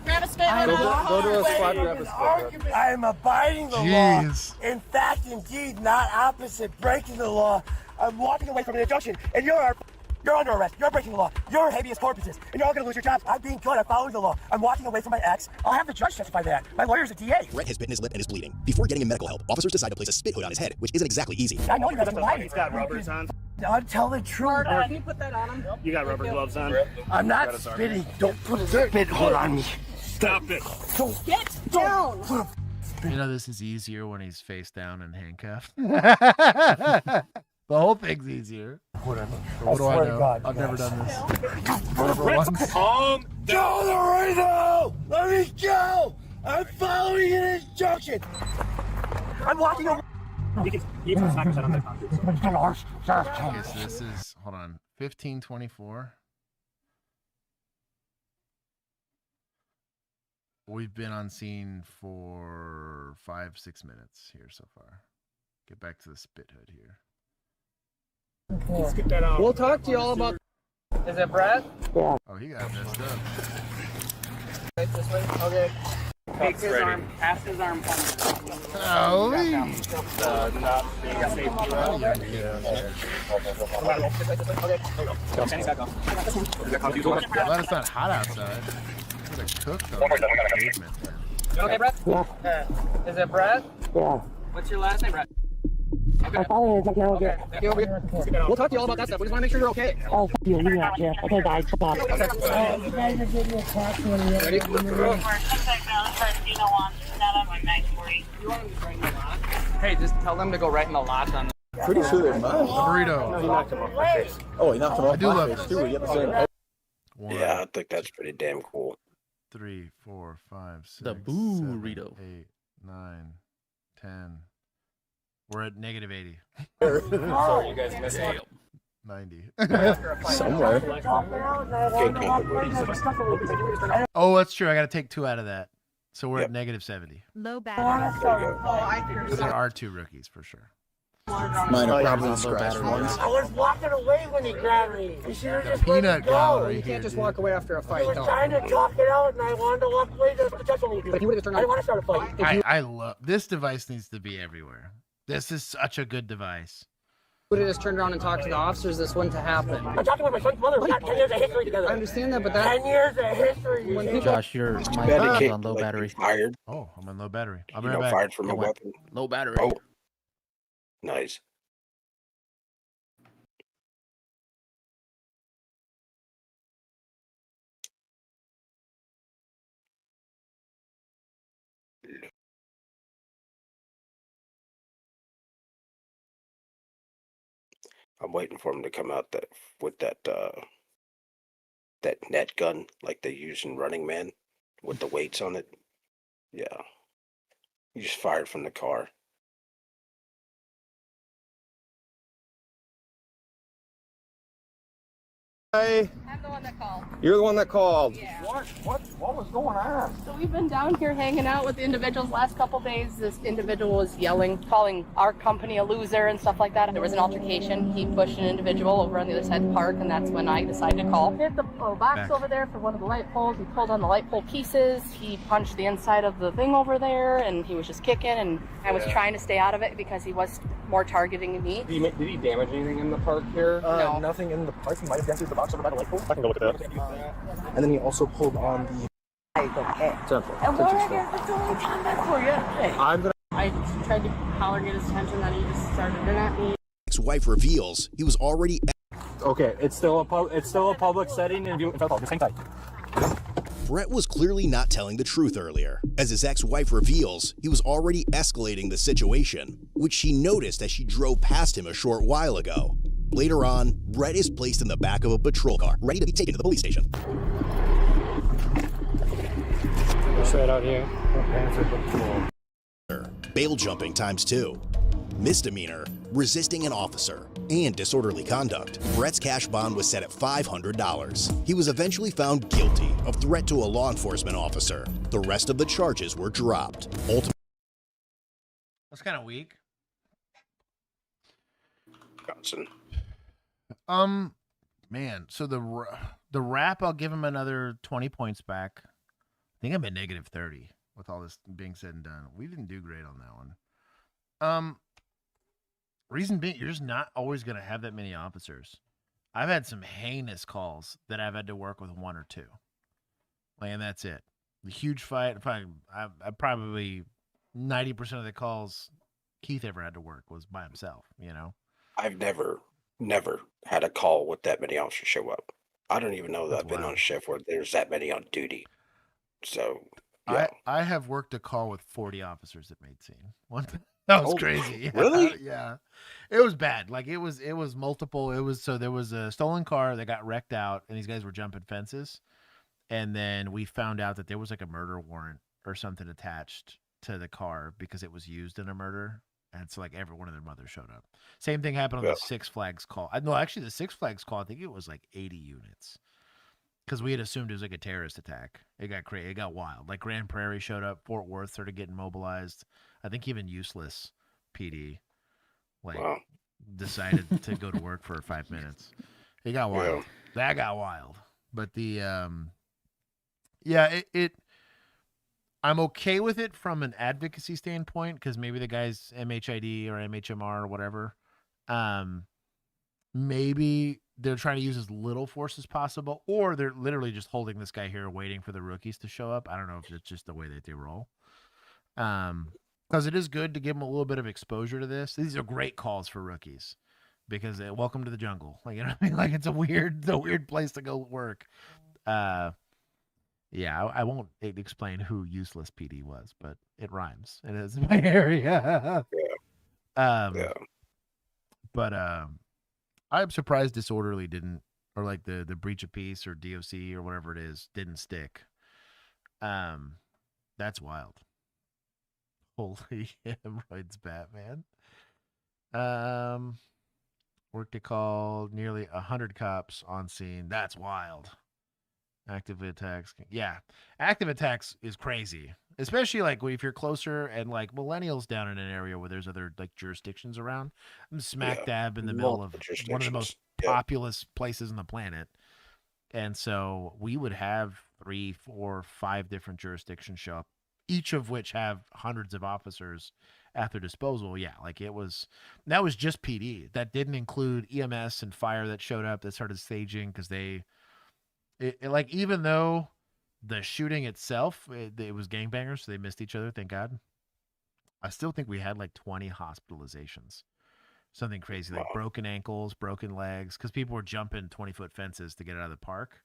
Grab a spit. Go to a spot, grab a spit. I am abiding the law. In fact, indeed, not opposite breaking the law. I'm walking away from an injunction, and you're under arrest. You're breaking the law. You're habeas corpus, and you're all going to lose your jobs. I'm being good. I'm following the law. I'm walking away from my ex. I'll have the judge testify to that. My lawyer's a DA. Brett has bitten his lip and is bleeding. Before getting him medical help, officers decide to place a spit hood on his head, which isn't exactly easy. I know you have to lie. He's got rubbers on. I'll tell the truth. Can you put that on him? You got rubber gloves on? I'm not spitting. Don't put a spit hood on me. Stop it. Get down. You know, this is easier when he's face down and handcuffed. The whole thing's easier. Whatever. What do I know? God, I've never done this. Never Let's once. calm down right now. Let me go. I'm following an injunction. I'm walking away. You can smack your head on that concrete. Okay, so this is, hold on, 15:24. We've been on scene for 5-6 minutes here so far. Get back to the spit hood here. Let's get that out. We'll talk to you all about. Is it Brad? Oh, he got messed up. Right this way. Okay. Take his arm. Pass his arm. Oh, glad it's not hot outside. It's cooked on the pavement. Okay, Brad? Yeah. Is it Brad? Yeah. What's your last name, Brad? I'm following an injunction. Okay. We'll talk to you all about that stuff. We just want to make sure you're okay. Oh, fuck you. Leave me out here. Okay, guys. Bye. You guys are getting a taxi when you're ready. Hey, just tell them to go right in the lot on the... Pretty sure they're mine. Burrito. He knocked him off my face. Oh, he knocked him off I do my love face this. too. We get the same. Yeah, I think that's pretty damn cool. 3, 4, 5, 6, The 7, burrito. 8, 9, 10. We're at negative 80. Sorry, you guys missed it. 90. Somewhere. Oh, that's true. I got to take 2 out of that. So we're at negative 70. Low battery. Because there are 2 rookies for sure. Mine are probably the scratch ones. I was walking away when he grabbed me. You should have just Peanut let me go. gallery You here. can't just walk away after a I fight, was though. trying to talk it out, and I wanted to walk away just to touch me. But if you would have turned I on... didn't want to start a fight. I love this device. Needs to be everywhere. This is such a good device. would have just turned around and talked to the officers, this wouldn't have happened. I'm talking with my son's mother. We got 10 years of history together. I understand that, but that 10 years of history. When people, Josh, your It's too mic bad they is can't on low like, be battery. fired. Oh, I'm on low battery. I'll be You right know, back. fired from a It went weapon. low battery. Oh, nice. I'm waiting for him to come out that with that net gun like they use in Running Man with the weights on it. Yeah, he just fired from the car. Hi. I'm the one that called. You're the one that called. Yeah. What was going on? So we've been down here hanging out with the individuals last couple days. This individual was yelling, calling our company a loser and stuff like that. There was an altercation. He pushed an individual over on the other side of the park, and that's when I decided to call. Hit the box over there for one of the light poles. He pulled on the light pole pieces. He punched the inside of the thing over there, and he was just kicking, and I was trying to stay out of it because he was more targeting me. Did he damage anything in the park here? No. Nothing in the park. He might have dented the box over by the light pole. I can go look at that. And then he also pulled on the... And we're here. That's the only time back for you. I tried to holler, get his attention, then he just started in at me. Ex-wife reveals he was already... Okay, it's still a public setting, and just hang tight. Brett was clearly not telling the truth earlier. As his ex-wife reveals, he was already escalating the situation, which she noticed as she drove past him a short while ago. Later on, Brett is placed in the back of a patrol car, ready to be taken to the police station. Right out here. Bail jumping ×2. Misdemeanor, resisting an officer, and disorderly conduct. Brett's cash bond was set at $500. He was eventually found guilty of threat to a law enforcement officer. The rest of the charges were dropped. That's kind of weak. Johnson. Man, so the rap, I'll give him another 20 points back. I think I'm at negative 30 with all this being said and done. We didn't do great on that one. Reason being, you're just not always going to have that many officers. I've had some heinous calls that I've had to work with one or two. And that's it. The huge fight, I probably 90% of the calls Keith ever had to work was by himself, you know? I've never had a call with that many officers show up. I don't even know that I've been on a shift where there's that many on duty. So, yeah. I have worked a call with 40 officers that made scene. That was crazy. Really? Yeah. It was bad. Like it was multiple. There was a stolen car that got wrecked out and these guys were jumping fences. And then we found out that there was like a murder warrant or something attached to the car because it was used in a murder. And so like every one of their mothers showed up. Same thing happened on the Six Flags call. No, actually the Six Flags call, I think it was like 80 units. Because we had assumed it was like a terrorist attack. It got crazy. It got wild. Like Grand Prairie showed up. Fort Worth started getting mobilized. I think even Useless PD decided to go to work for 5 minutes. It got wild. Yeah. That got wild. But the I'm okay with it from an advocacy standpoint because maybe the guy's MHID or MHMR or whatever. Maybe they're trying to use as little force as possible, or they're literally just holding this guy here waiting for the rookies to show up. I don't know if it's just the way that they roll. Because it is good to give them a little bit of exposure to this. These are great calls for rookies because welcome to the jungle. Like, you know what I mean? Like it's a weird place to go work. Yeah, I won't explain who Useless PD was, but it rhymes. It is my area. But I'm surprised Disorderly didn't, or like the Breach of Peace or DOC or whatever it is, didn't stick. That's wild. Holy hemorrhoids, Batman. Worked a call, nearly 100 cops on scene. That's wild. Active attacks. Yeah. Active attacks is crazy. Especially like if you're closer and like millennials down in an area where there's other like jurisdictions around. I'm smack dab in the middle of one of the most populous places on the planet. And so we would have 3, 4, 5 different jurisdictions show up, each of which have hundreds of officers after disposal, yeah, like that was just PD. That didn't include EMS and fire that showed up that started staging because like even though the shooting itself, it was gangbangers, so they missed each other, thank God. I still think we had like 20 hospitalizations. Something crazy, like broken ankles, broken legs, because people were jumping 20-foot fences to get out of the park.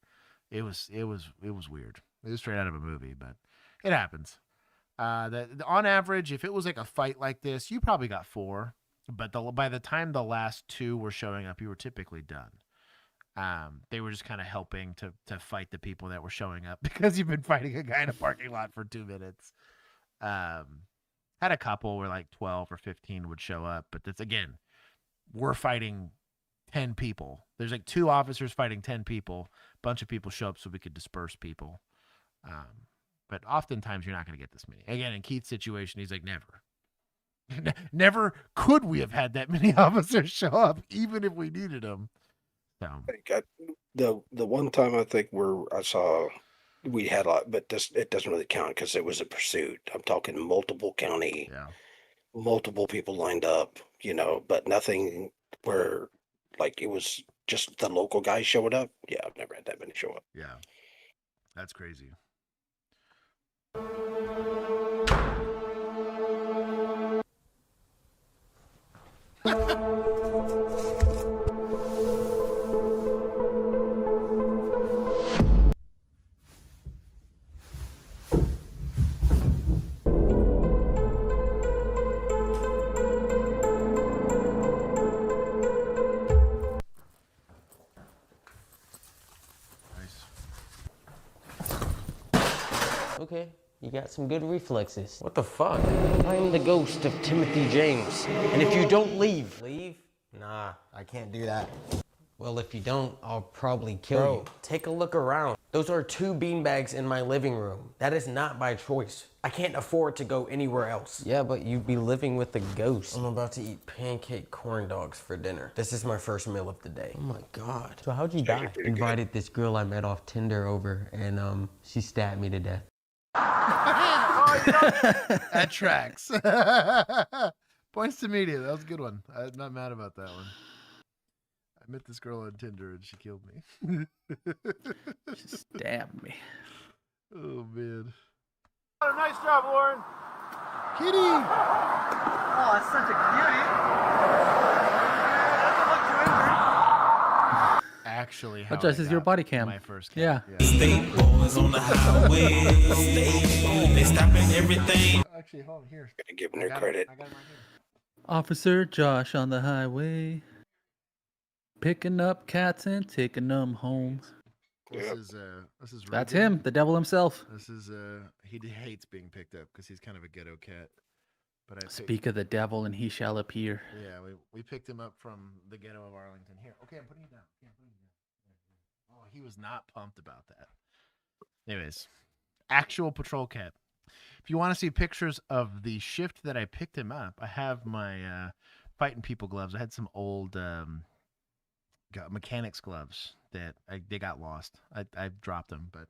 It was weird. It was straight out of a movie, but it happens. On average, if it was like a fight like this, you probably got 4. But by the time the last 2 were showing up, you were typically done. They were just kind of helping to fight the people that were showing up because you've been fighting a guy in a parking lot for 2 minutes. Had a couple where like 12 or 15 would show up, but that's again, we're fighting 10 people. There's like 2 officers fighting 10 people. A bunch of people show up so we could disperse people. But oftentimes you're not going to get this many. Again, in Keith's situation, he's like, never. Never could we have had that many officers show up, even if we needed them. So. The one time I think where I saw we had a lot, but it doesn't really count because it was a pursuit. I'm talking multiple county, multiple people lined up, but nothing where like it was just the local guys showing up. Yeah, I've never had that many show up. Yeah, that's crazy. Okay, you got some good reflexes. What the fuck? I'm the ghost of Timothy James. And if you don't leave... Leave? Nah, I can't do that. Well, if you don't, I'll probably kill you. Take a look around. Those are 2 beanbags in my living room. That is not by choice. I can't afford to go anywhere else. Yeah, but you'd be living with a ghost. I'm about to eat pancake corn dogs for dinner. This is my first meal of the day. Oh my God. So how'd you die? Invited this girl I met off Tinder over, and she stabbed me to death. That tracks. Points to media. That was a good one. I'm not mad about that one. I met this girl on Tinder and she killed me. She stabbed me. Oh man. Nice job, Lauren. Kitty. Oh, that's such a cutie. Doesn't look too injured. Actually, how That just is your body cam. My first cam. Yeah. State boys on the highway. They stopping everything. Actually, hold on here. Gotta give them their credit. I got it right here. Officer Josh on the highway, picking up cats and taking them home. This is That's Reagan. him, the devil himself. This is he hates being picked up because he's kind of a ghetto cat. But Speak of the devil and he shall appear. Yeah, we picked him up from the ghetto of Arlington. Here, okay, I'm putting it down. Oh, he was not pumped about that. Anyways, actual patrol cat. If you want to see pictures of the shift that I picked him up, I have my fighting people gloves. I had some old mechanics gloves that they got lost. I dropped them, but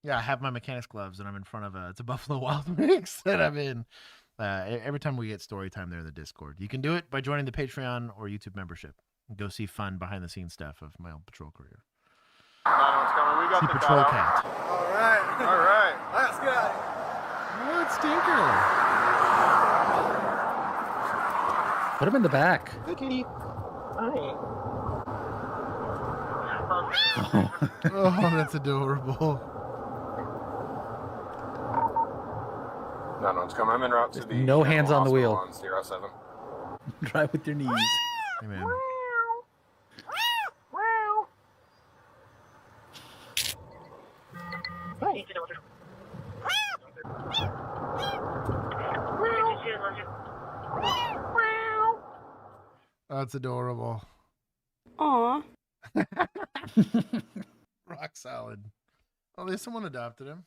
yeah, I have my mechanics gloves, and I'm in front of it's a Buffalo Wild Wings that I'm in. Every time we get story time there in the Discord, you can do it by joining the Patreon or YouTube membership. Go see fun behind the scenes stuff of my old patrol career. What's coming? We got See the patrol cutout. cat. All right. Let's go. What stinker? Put him in the back. Good kitty. Oh, that's adorable. No one's coming. I'm en route to the No hands on the wheel. on Sierra 7. Drive with your knees. Hey, man. That's adorable. Aw. Rock solid. Oh, there's someone adopted him.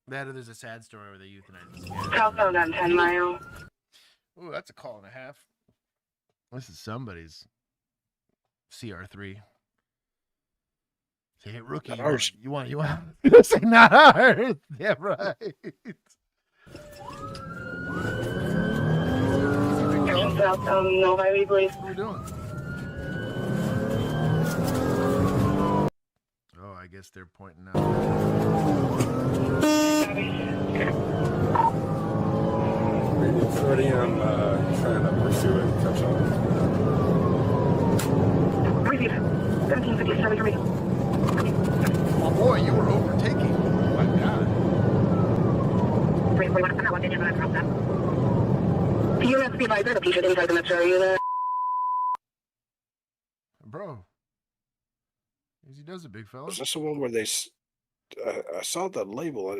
There's a sad story where they euthanized him. Telephone on 10 Mile. Ooh, that's a call and a half. This is somebody's CR3. Say, hey, rookie, you want? Say not ours. Yeah, right. South, no highway, please. What are you doing? Oh, I guess they're pointing out. It's already trying to pursue it. Catch up. Receive. 1757 for me. Oh boy, you were overtaking. Oh my God. 341, I'm not watching you, but I'm crossed up. You have to be advised, there's a patient inside the metro. Are you there? Bro. Easy does it, big fella. Is this the one where they? I saw the label.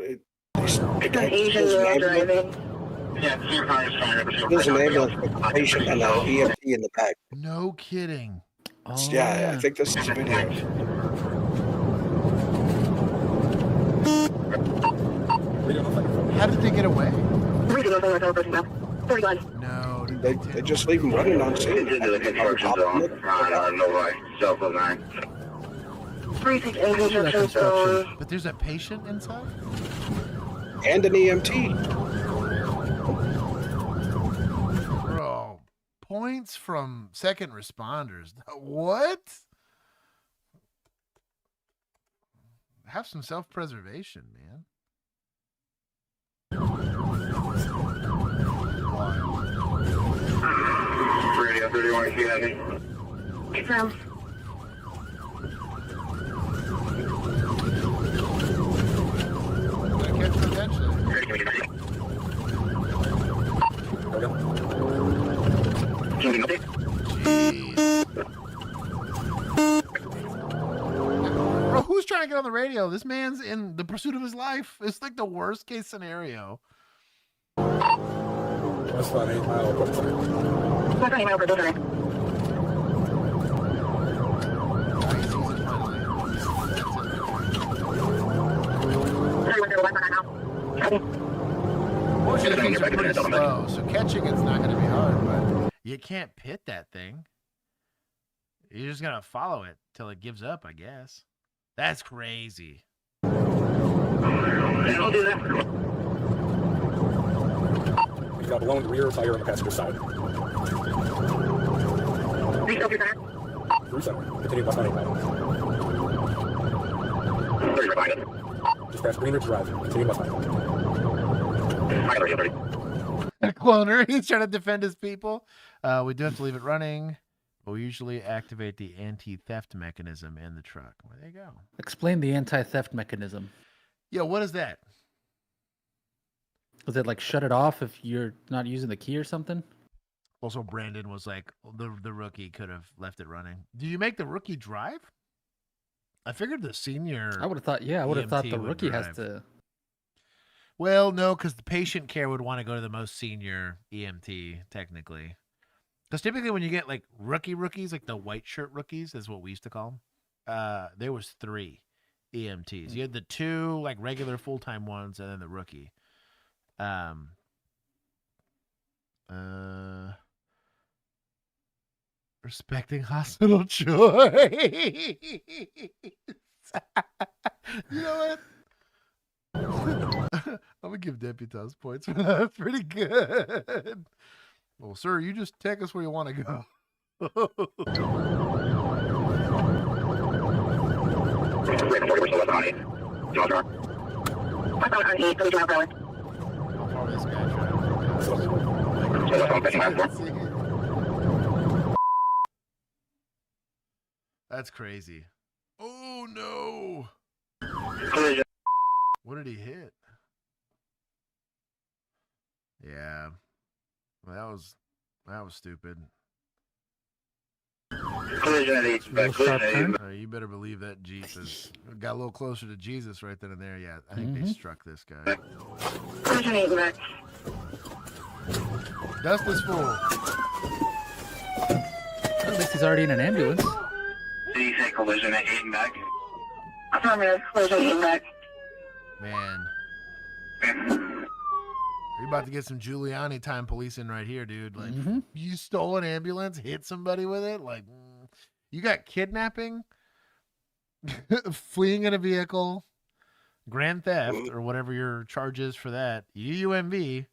It's an Asian girl driving. There's an ambulance with a patient and an EMT in the back. No kidding. Oh, Yeah, I think this is a video. How did they get away? No, they just leave them running on scene. Into the construction zone on Novi, south of 9. 36 in construction zone. But there's a patient inside? And an EMT. Bro, points from second responders. What? Have some self-preservation, man. Radio 31, you have me? Confirm. I catch them eventually. Bro, who's trying to get on the radio? This man's in the pursuit of his life. It's like the worst case scenario. That's about 8 miles. What's 8 miles per day? It's pretty slow, so catching it's not going to be hard, but you can't pit that thing. You're just going to follow it till it gives up, I guess. That's crazy. I'll do that. He's got blown rear tire on the passenger side. Through center. Continue westbound 8 miles. Just past Greenridge Drive. Continue westbound. Cloner, he's trying to defend his people. We do have to leave it running, but we usually activate the anti-theft mechanism in the truck. Well, there you go. Explain the anti-theft mechanism. Yeah, what is that? Does it like shut it off if you're not using the key or something? Also, Brandon was like, the rookie could have left it running. Do you make the rookie drive? I figured the senior. I would have thought, yeah, I would have thought the would rookie drive. has to. Well, no, because the patient care would want to go to the most senior EMT, technically. Because typically when you get like rookies, like the white shirt rookies, is what we used to call them. There was 3 EMTs. You had the 2 like regular full-time ones, and then the rookie. Respecting hospital choice. You know what? I'm gonna give Deputas points for that. That's pretty good. Well, sir, you just take us where you want to go. That's crazy. Oh no! What did he hit? Yeah, well, that was stupid. You better believe that Jeep is got a little closer to Jesus right then and there. Yeah, I think they struck this guy. Dust is full. At least he's already in an ambulance. Did you say collision at Hayden back? Affirmative, collision at Hayden back. Man. You're about to get some Giuliani time policing right here, dude. Like, you stole an ambulance, hit somebody with it. Like, you got kidnapping, fleeing in a vehicle, grand theft, or whatever your charge is for that, UUMV,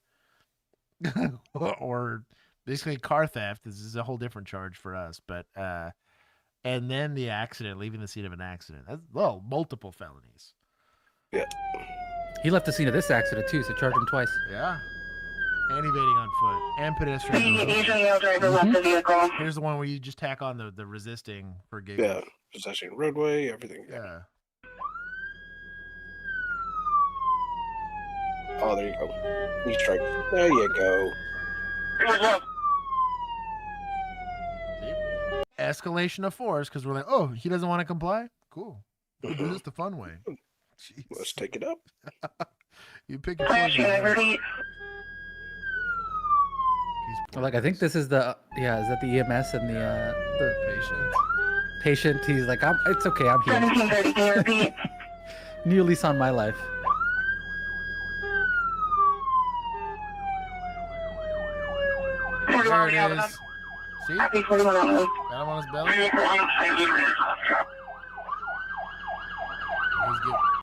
or basically car theft. This is a whole different charge for us, but and then the accident, leaving the scene of an accident. That's, well, multiple felonies. Yeah. He left the scene of this accident too, so charge him twice. Yeah. And evading on foot and pedestrian. Male driver left the vehicle. Here's the one where you just tack on the resisting for giggles. Yeah. Possessing roadway, everything. Yeah. Oh, there you go. You strike. There you go. Escalation of force because we're like, oh, he doesn't want to comply? Cool. We'll do this the fun way. Jeez. Let's take it up. You pick your poison. Like, I think this is the, is that the EMS and the patient? He's like, it's okay, I'm here. 1730, New lease on my life. There it is. See? Got him on his belly.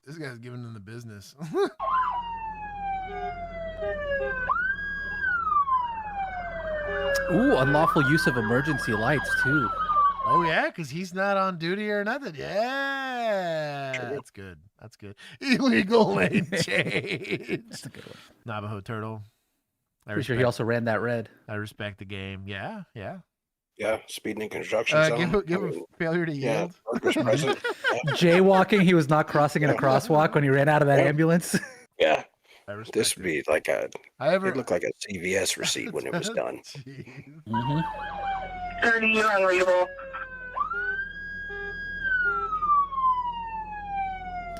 This guy's giving him the business. Ooh, unlawful use of emergency lights too. Oh yeah, because he's not on duty or nothing. Yeah, that's good. That's good. Illegal lane change. That's a good one. Navajo turtle. Pretty sure he also ran that red. I respect the game. Yeah. Yeah, speeding in construction zone. Give him failure to yield. Jaywalking, he was not crossing in a crosswalk when he ran out of that ambulance. Yeah. This would be like it looked like a CVS receipt when it was done. 30, you're unreadable.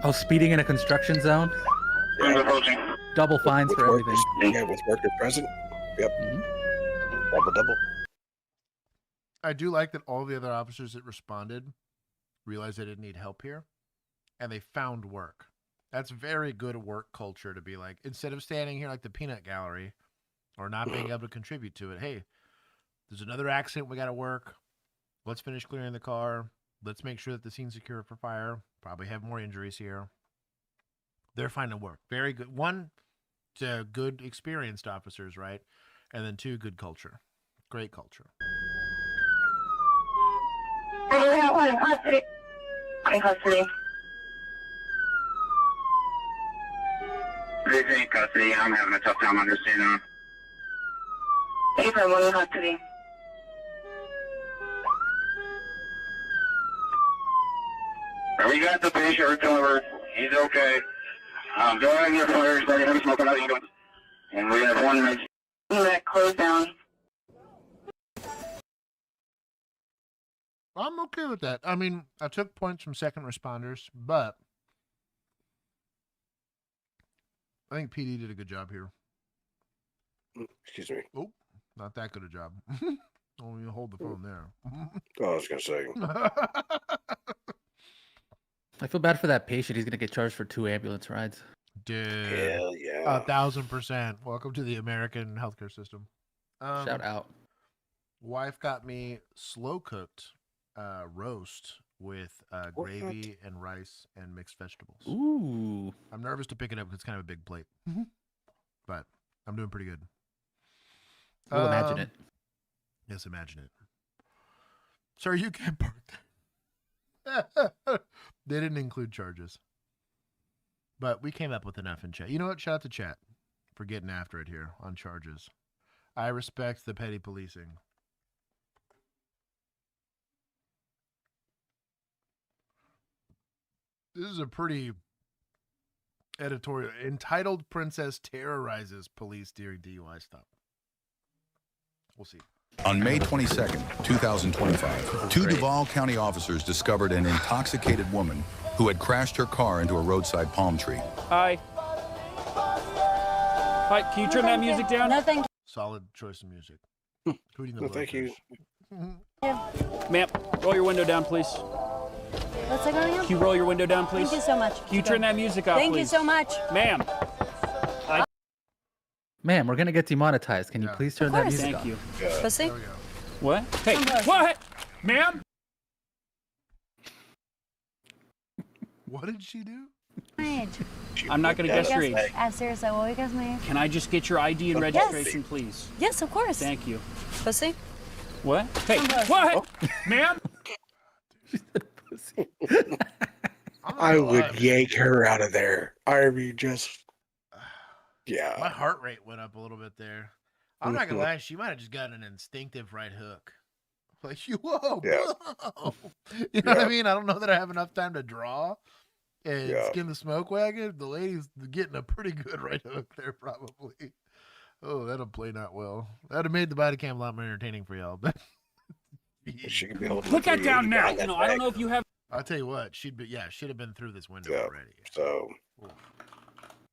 Oh, speeding in a construction zone? Yeah. Double fines for everything. Yeah, with worker present. Yep. Double. I do like that all the other officers that responded realized they didn't need help here, and they found work. That's very good work culture to be like, instead of standing here like the peanut gallery or not being able to contribute to it, hey, there's another accident, we got to work. Let's finish clearing the car. Let's make sure that the scene's secure for fire. Probably have more injuries here. They're finding work. Very good. One, to good experienced officers, right? And then two, good culture. Great culture. In custody. In custody. I'm having a tough time understanding him. April, one in custody. We got the patient recovered. He's okay. Go ahead and get fires. Let him smoke another ambulance. And we have one minute. That closed down. I'm okay with that. I mean, I took points from second responders, but I think PD did a good job here. Excuse me. Oh, not that good a job. Oh, you hold the phone there. Oh, I was going to say. I feel bad for that patient. He's going to get charged for 2 ambulance rides. Dude. Hell yeah. 1,000%. Welcome to the American healthcare system. Shout out. Wife got me slow-cooked roast with gravy and rice and mixed vegetables. Ooh. I'm nervous to pick it up because it's kind of a big plate. But I'm doing pretty good. We'll imagine it. Yes, imagine it. Sir, you can't park there. They didn't include charges. But we came up with enough in chat. You know what? Shout out to chat for getting after it here on charges. I respect the petty policing. This is a pretty editorial. Entitled Princess terrorizes police during DUI stop. We'll see. On May 22nd, 2025, 2 Duval County officers discovered an intoxicated woman who had crashed her car into a roadside palm tree. Hi. Hi, can you turn that music down? No, thank you. Solid choice of music. No, thank you. Ma'am, roll your window down, please. What's that going on? Can you roll your window down, please? Thank you so much. Can you turn that music off, Thank please? you so much. Ma'am. Ma'am, we're going to get demonetized. Can you please turn that music Thank off? you. Pussy? What? Hey, what? Ma'am? What did she do? I'm not going to guess your age. Seriously, what will you guess my age? Can I just get your ID and registration, please? Yes, of course. Thank you. Pussy? What? Hey, what? Man? I would yank her out of there. I mean, just yeah. My heart rate went up a little bit there. I'm not gonna lie, she might have just gotten an instinctive right hook. Like, whoa, whoa. You know what I mean? I don't know that I have enough time to draw and skin the smoke wagon. The lady's getting a pretty good right hook there, probably. Oh, that'll play not well. That'd have made the body cam a lot more entertaining for y'all. But she could be holding. Put that down now. You know, I don't know if you have. I'll tell you what, should have been through this window already. So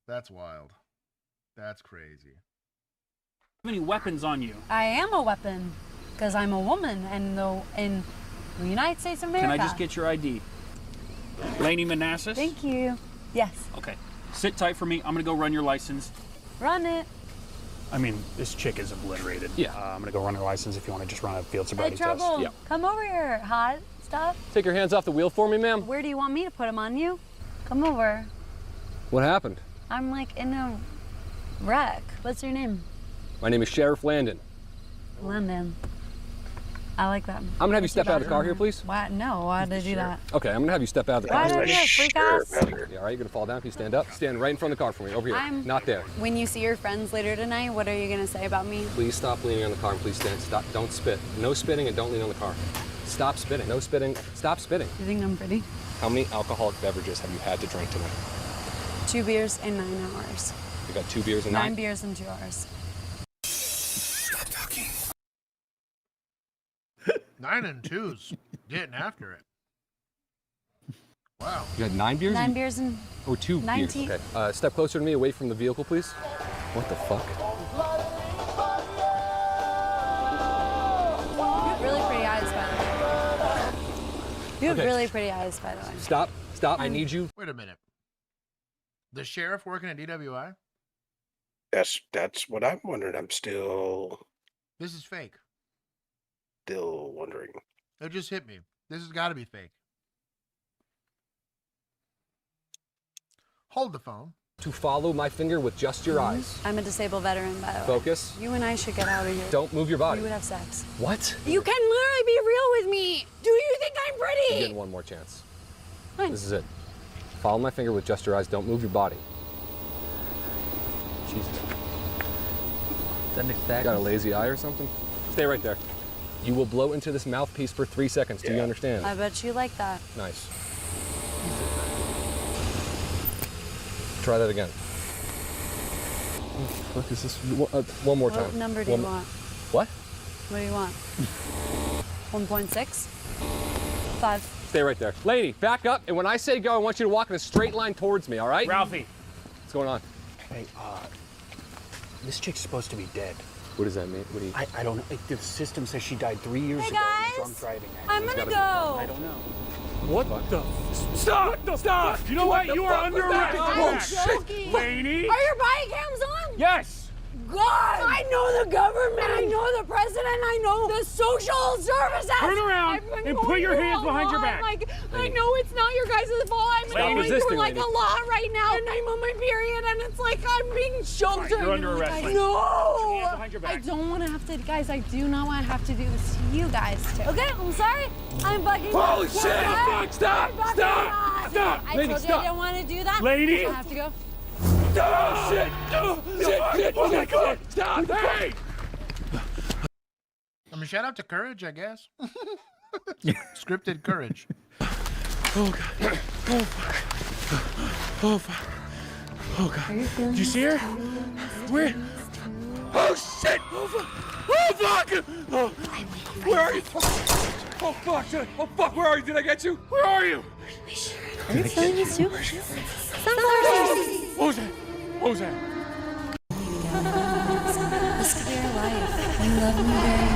that's wild. That's crazy. How many weapons on you? I am a weapon because I'm a woman, and in the United States of America. Can I just get your ID? Lainey Manassas? Thank you. Yes. Okay. Sit tight for me. I'm gonna go run your license. Run it. I mean, this chick is obliterated. Yeah. I'm gonna go run her license if you want to just run a field Hey, sobriety test. Trouble. Yeah. Come over here, hot stuff. Take your hands off the wheel for me, ma'am. Where do you want me to put them on you? Come over. What happened? I'm like in a wreck. What's your name? My name is Sheriff Landon. London. I like that. I'm gonna have you step out of the car here, please. Why? No, why did you do that? Okay, I'm gonna have you step out of the car. Why did you freak out? Yeah, all right, you're gonna fall down. If you stand up, stand right in front of the car for me. Over here, not there. When you see your friends later tonight, what are you gonna say about me? Please stop leaning on the car and please stand. Stop. Don't spit. No spitting and don't lean on the car. Stop spitting. No spitting. Stop spitting. You think I'm pretty? How many alcoholic beverages have you had to drink tonight? 2 beers in 9 hours. You got 2 beers in 9 beers in 2 hours. 9 and 2's getting after it. Wow. You had 9 beers? 9 beers in. Or 2 beers. 19. Okay. Step closer to me, away from the vehicle, please. What the fuck? You have really pretty eyes, by the way. You have really pretty eyes, by the way. Stop. Stop. I need you. Wait a minute. The sheriff working at DWI? That's what I'm wondering. I'm still This is fake. wondering. It just hit me. This has got to be fake. Hold the phone. To follow my finger with just your eyes. I'm a disabled veteran, by the way. Focus. You and I should get out of here. Don't move your body. We would have sex. What? You can literally be real with me. Do you think I'm You're pretty? getting one more chance. Fine. This is it. Follow my finger with just your eyes. Don't move your body. Jesus. Got a lazy eye or something? Stay right there. You will blow into this mouthpiece for 3 seconds. Do you understand? I bet you like that. Nice. Try that again. What is this? One more time. What number do you want? What? What do you want? 1.6? 5. Stay right there. Lady, back up. And when I say go, I want you to walk in a straight line towards me, all right? Ralphie. What's going on? Hey, this chick's supposed to be dead. What does that mean? What do you... I don't know. The system says she died 3 years Hey, ago. guys. Drunk driving. I'm gonna go. I don't know. What the? Stop! Stop! You know what? You are under arrest. I'm joking. Laney. Are your body cams on? Yes. God! I know the government. I know the president. I know the social services. Turn around and put your hands behind your back. Like, I know it's not your guys' fault. I'm going through like a lot right now, and I'm on my period, and it's like I'm being choked. You're under arrest. No! Behind your back. I don't want to have to, guys. I do not want to have to do this to you guys too. Okay, I'm sorry. I'm fucking. Holy shit! Stop! Stop! I told you I didn't want to do that. Lady. I have to go. Oh, shit! Shit! Oh my God! Stop! Hey! I mean, shout out to Courage, I guess. Scripted Courage. Oh God! Oh fuck! Oh fuck! Oh God! Did you see her? Where? Oh shit! Oh fuck! Oh fuck! Oh, where are you? Oh fuck! Oh fuck! Where are you? Did I get you? Where are you? Are you filming this too? What was that? What was that? This could be our life. I love you very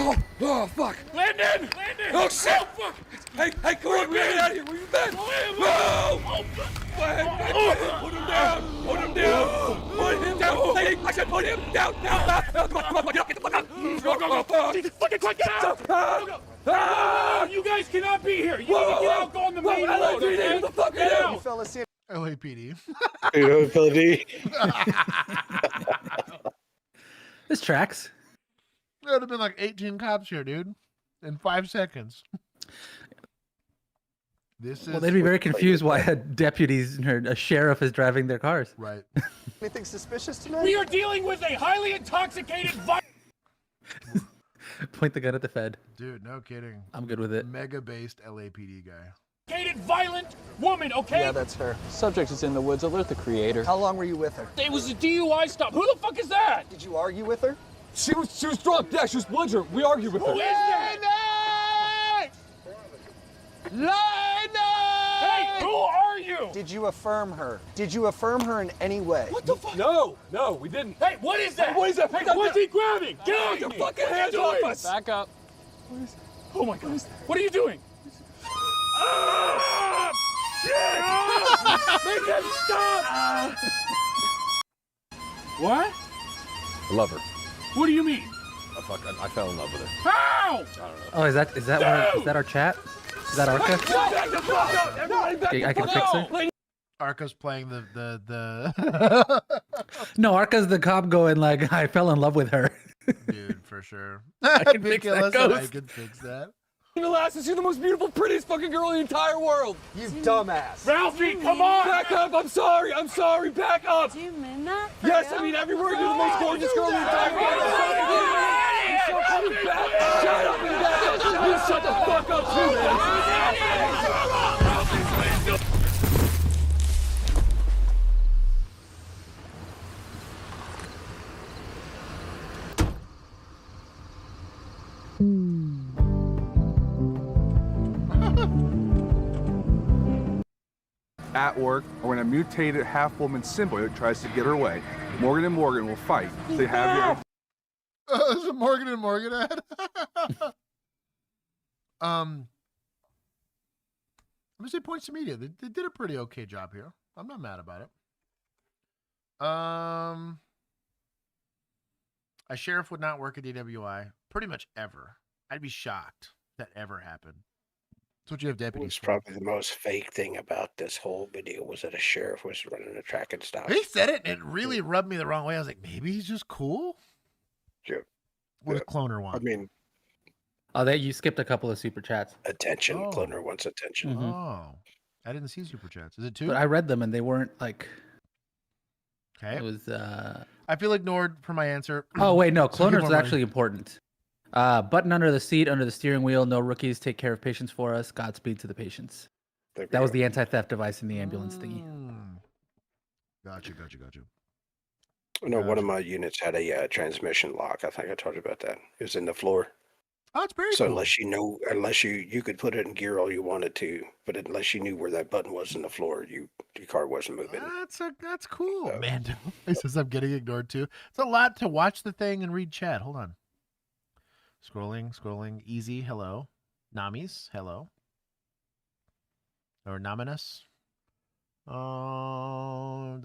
much. Oh fuck! Landon! Oh shit! Oh fuck! Hey, come on, we gotta get out of here. Where you been? No! Put him down! Put him down! Put him down! Hey, I said put him down! Now! Come on, get the fuck up! Fucking quick, get out! Whoa, you guys cannot be here. You need to get out, go on the main road. Get the fuck out! You fellas here. LAPD. This tracks. There would have been like 18 cops here, dude, in 5 seconds. Well, they'd be very confused why a deputies or a sheriff is driving their cars. Right. Anything suspicious tonight? We are dealing with a highly intoxicated Point the gun at the Fed. Dude, no kidding. I'm good with it. Mega-based LAPD guy. violent woman, okay? Yeah, that's her. Subject is in the woods. Alert the creator. How long were you with her? It was a DUI stop. Who the fuck is that? Did you argue with her? She was drunk. Yeah, she was belligerent. We argued with her. Who is that? Hey, who are you? Did you affirm her? Did you affirm her in any way? What the fuck? No, we didn't. Hey, what is that? What is that? What's he grabbing? Get off your me. fucking What are you hands off doing? us. Back up. Oh my God. What are you doing? Make him stop! What? I love her. What do you mean? I fell in love with her. How? I don't know. Oh, is that our chat? Is that Arca? Back the fuck up! Everybody back Okay, I the can fuck fix up! it. Arca's playing the No, Arca's the cop going like, I fell in love with her. Dude, for sure. I can Big fix that Killa said I ghost. can fix that. Molasses, you're the most beautiful, prettiest fucking girl in the entire world. You dumbass. Ralphie, come on! Back up! I'm sorry, back up! Do you mean that? Yes, I mean every word. You're the most gorgeous girl in the entire world. Shut up and back up! You shut the fuck up too, man! At work, or when a mutated half-woman symbiote tries to get her way, Morgan and Morgan will fight. They have your... There's a Morgan and Morgan ad. I'm gonna say points to media. They did a pretty okay job here. I'm not mad about it. A sheriff would not work at DWI pretty much ever. I'd be shocked if that ever happened. That's what you have deputies It's for. probably the most fake thing about this whole video was that a sheriff was running a track and stop. He said it, and it really rubbed me the wrong way. I was like, maybe he's just cool. Yeah. What does Cloner want? I mean, Oh, you skipped a couple of super chats. attention. Oh. Cloner wants attention. Mhm. Oh, I didn't see super chats. Is it two? But I read them and they weren't like. Okay. It was. I feel ignored for my answer. Oh wait, no. So give Cloner's more money. actually important. Button under the seat, under the steering wheel. No rookies. Take care of patients for us. Godspeed to the patients. That was the anti-theft device in the ambulance thingy. Gotcha. No, one of my units had a transmission lock. I think I told you about that. It was in the floor. Oh, it's very So cool. unless you could put it in gear all you wanted to, but unless you knew where that button was in the floor, your car wasn't moving. That's cool, man. He says I'm getting ignored too. It's a lot to watch the thing and read chat. Hold on. Scrolling. Easy. Hello. Namis. Hello. Or Nominus. Did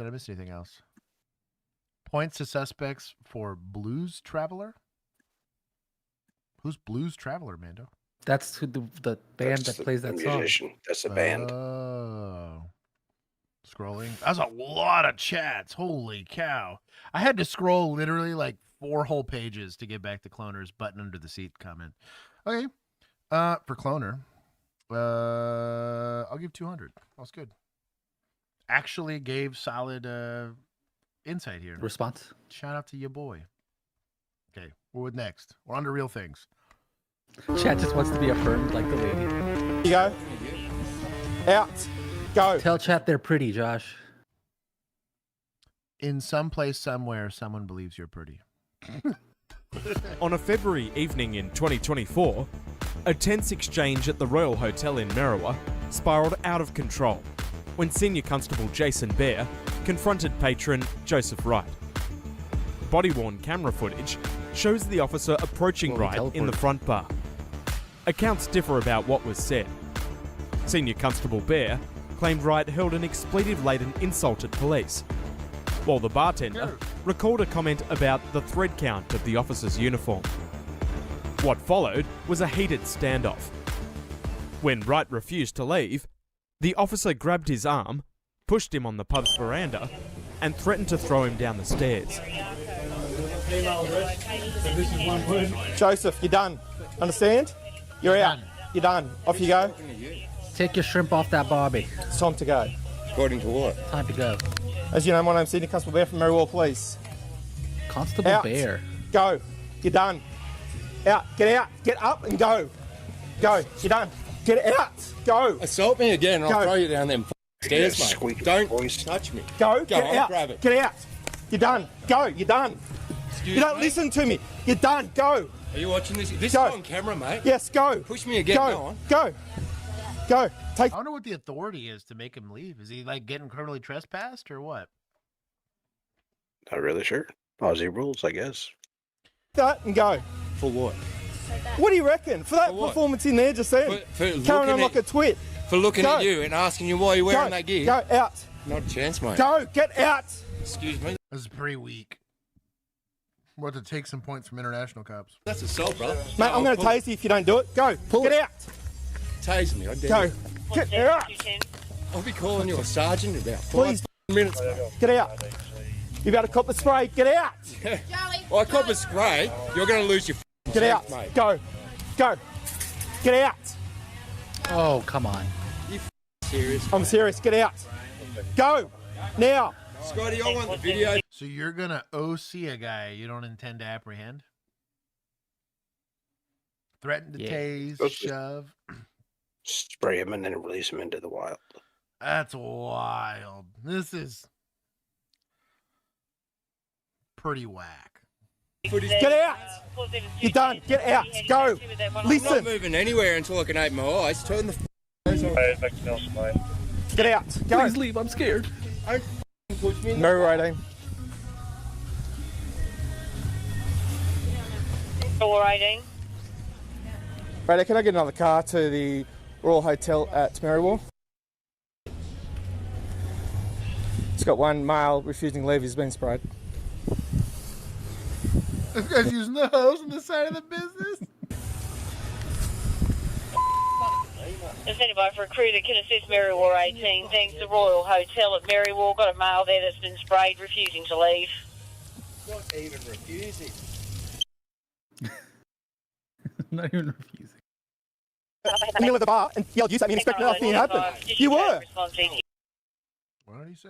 I miss anything else? Points to suspects for Blues Traveler. Who's Blues Traveler, Mando? That's who the band that plays that song. Musician. That's the band. Oh. Scrolling. That's a lot of chats. Holy cow. I had to scroll literally like 4 whole pages to get back to Cloner's button under the seat comment. Okay. For Cloner, I'll give 200. That's good. Actually gave solid insight here. Response. Shout out to your boy. Okay, we're with next. We're on to real things. Chat just wants to be affirmed like the lady. You go. Out. Go. Tell chat they're pretty, Josh. In some place somewhere, someone believes you're pretty. On a February evening in 2024, a tense exchange at the Royal Hotel in Merriwa spiralled out of control when Senior Constable Jason Bear confronted patron Joseph Wright. Body-worn camera footage shows the officer approaching Wright in the front bar. Accounts differ about what was said. Senior Constable Bear claimed Wright hurled an expletive-laden insult at police, while the bartender recalled a comment about the thread count of the officer's uniform. What followed was a heated standoff. When Wright refused to leave, the officer grabbed his arm, pushed him on the pub's veranda, and threatened to throw him down the stairs. Joseph, you're done. Understand? You're out. You're done. Off you go. Take your shrimp off that barbie. It's time to go. According to what? Time to go. As you know, my name's Senior Constable Bear from Merriwell Police. Constable out. Bear. Go. You're done. Out. Get out. Get up and go. Go. You're done. Get out. Go. Assault me again and I'll throw you down them stairs, mate. Squeaky Don't voice. touch me. Go. Go, Get I'll out. grab it. Get out. You're done. Go. You're done. Excuse you don't me? listen to me. You're done. Go. Are you watching this? This Go. is on camera, mate. Yes, go. Push me again. Go. Go on. Go. Go. Take. I wonder what the authority is to make him leave. Is he like getting criminally trespassed or what? Not really sure. Aussie rules, I guess. That and go. For what? What do you reckon? For that For what? performance in there just then? For Carrying on looking like a twit. For looking Go. at you and asking you why you're wearing Go. that gear. Go out. Not a chance, mate. Go. Get out. Excuse me. This is pretty weak. We're about to take some points from international cops. That's assault, brother. Mate, I'm going to tase you if you don't do it. Go. Get out. Tase me. I dare Go. you. Get out. I'll be calling you a sergeant in about 5 Please. minutes. Get out. You about to cop the spray. Get out. Well, I cop a spray. You're going to lose your Get out. mate. Go. Go. Get out. Oh, come on. You serious? I'm serious. Get out. Go. Now. Scotty, I want the video. So you're going to OC a guy you don't intend to apprehend? Threaten to tase, Oops. shove. Spray him and then release him into the wild. That's wild. This is pretty whack. Get out. You're done. Get out. Go. I'm not Listen. moving anywhere until I can open my eyes. Turn the on. Get out. Go. Please leave. I'm scared. Push me in No writing. All writing. Right, can I get another car to the Royal Hotel at Merriwell? It's got one male refusing leave. He's been sprayed. This guy's using the hose on the side of the business. If anybody for a crew that can assist Merriwell 18, thanks the Royal Hotel at Merriwell. Got a male there that's been sprayed, refusing to leave. Not even refusing. Not even refusing. In the middle of the bar and yelled use at me and expected nothing to happen. You were. What did he say?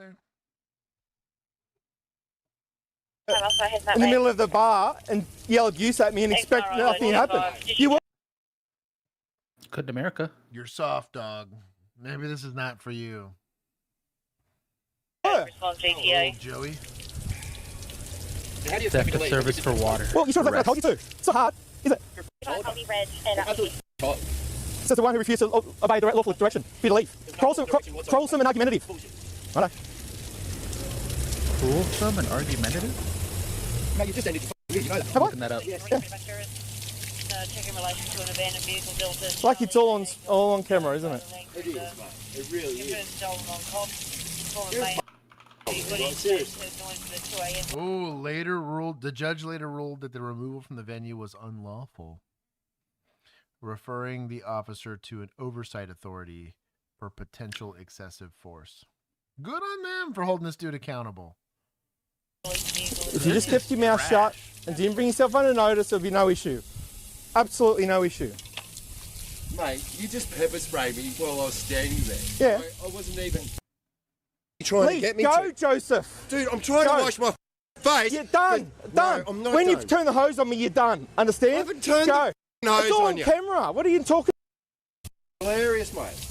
In the middle of the bar and yelled use at me and expected nothing to happen. You were. Good in America. You're soft, dog. Maybe this is not for you. Response GTA. Oh, Joey. Theft of service for water. Well, you sure that's what I told you to. It's not hard, is it? Says the one who refused to obey the lawful direction. For you to leave. Quarrelsome and argumentative. Righto. Quarrelsome and argumentative? Mate, you just ended your you know that. Have I? Looking that up. Yeah. Check in relation to an abandoned vehicle Delta. Like it's all on camera, isn't it? It is, mate. It really is. Oh, the judge later ruled that the removal from the venue was unlawful, referring the officer to an oversight authority for potential excessive force. Good on them for holding this dude accountable. If you just kept your mouth shut and didn't bring yourself under notice, there'll be no issue. Absolutely no issue. Mate, you just pepper sprayed me while I was standing there. Yeah. I wasn't even... You trying Please, to get me go, to... Joseph. Dude, I'm trying to wash my face. You're done. Done. No, I'm not when done. you've turned the hose on me, you're done. Understand? I haven't turned go. the hose it's all on on you. camera. What are you talking Hilarious, mate.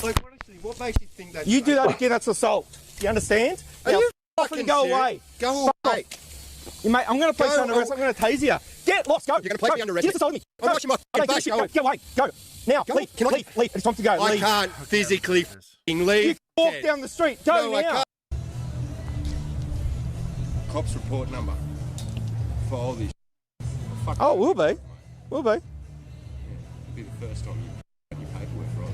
Like, honestly, what makes you think that... You do that again, that's assault. You understand? Are Now, you fucking fucking go serious? away. Go away. You mate, I'm going to place you Go under arrest. I'm going to tase you. Get lost. Go. You're going to place me under arrest? You just assaulted me. I'm Go. washing my Okay, face. go. Get away. Go. Now, Go. leave. Can I- Leave. It's time to go. I leave. can't physically f***ing leave. You walk Ted. down the street. Go No, I now. can't. Cops report number. File this. Fuck Oh, you. will be. Will be. It'll be the first time you got your paperwork right.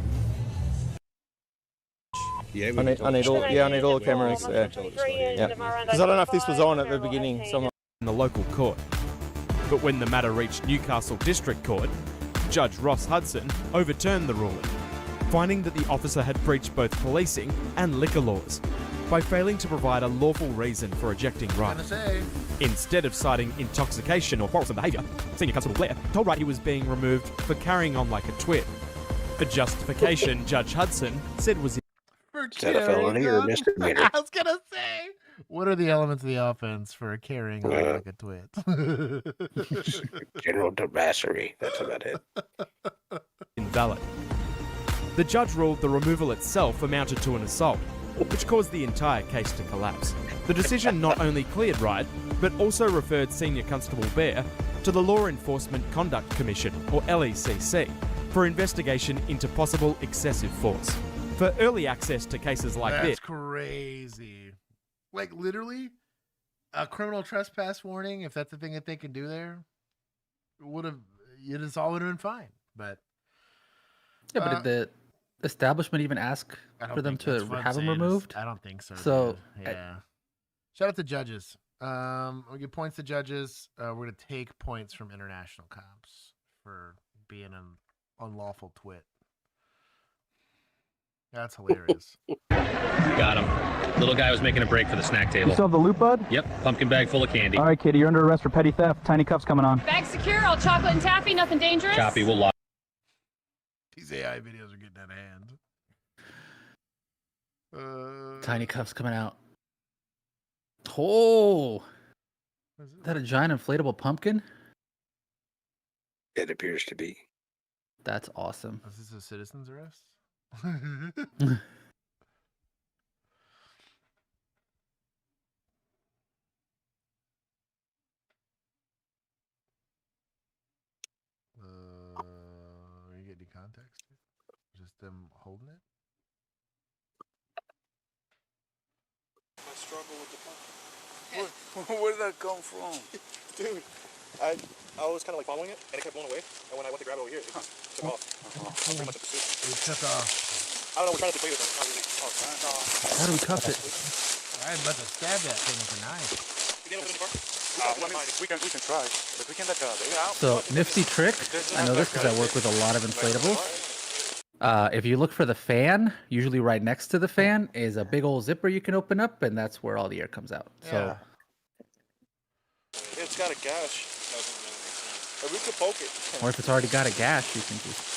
I need all the cameras. Yeah, because I don't know if this was on at the beginning. So I'm not... In the local court. But when the matter reached Newcastle District Court, Judge Ross Hudson overturned the ruling, finding that the officer had breached both policing and liquor laws by failing to provide a lawful reason for ejecting Wright. Instead of citing intoxication or quarrelsome behaviour, Senior Constable Blair told Wright he was being removed for carrying on like a twit. A justification Judge Hudson said was... Is that a felony or a misdemeanor? I was gonna say, what are the elements of the offense for carrying on like a twit? General debassery. That's about it. Invalid. The judge ruled the removal itself amounted to an assault, which caused the entire case to collapse. The decision not only cleared Wright, but also referred Senior Constable Bear to the Law Enforcement Conduct Commission, or LECC, for investigation into possible excessive force. For early access to cases like this... That's crazy. Like, literally, a criminal trespass warning, if that's the thing that they can do there, it all would have been fine. But... Yeah, but did the establishment even ask for them to have them removed? I don't think so. So, yeah. Shout out to judges. We'll give points to judges. We're going to take points from international cops for being an unlawful twit. That's hilarious. Got him. Little guy was making a break for the snack table. You still have the loot, bud? Yep, pumpkin bag full of candy. All right, Kitty, you're under arrest for petty theft. Tiny cuffs coming on. Bag secure, all chocolate and taffy, nothing dangerous. Copy, we'll lock. These AI videos are getting out of hand. Tiny cuffs coming out. Oh! Is that a giant inflatable pumpkin? It appears to be. That's awesome. Is this a citizen's arrest? You get any context? Just them holding it? I struggle with the pumpkin. Where did that come from? Dude, I was kind of like following it, and it kept blowing away. And when I went to grab it over here, it took off. Pretty much a pursuit. It took off. I don't know. We're trying to play with it. Not really. How do we cuff it? I'm about to stab that thing with a knife. We can try, but we can let the baby out. So, nifty trick. I know this because I work with a lot of inflatables. If you look for the fan, usually right next to the fan is a big old zipper you can open up, and that's where all the air comes out. So, it's got a gash. But we could poke it. or if it's already got a gash, you can just...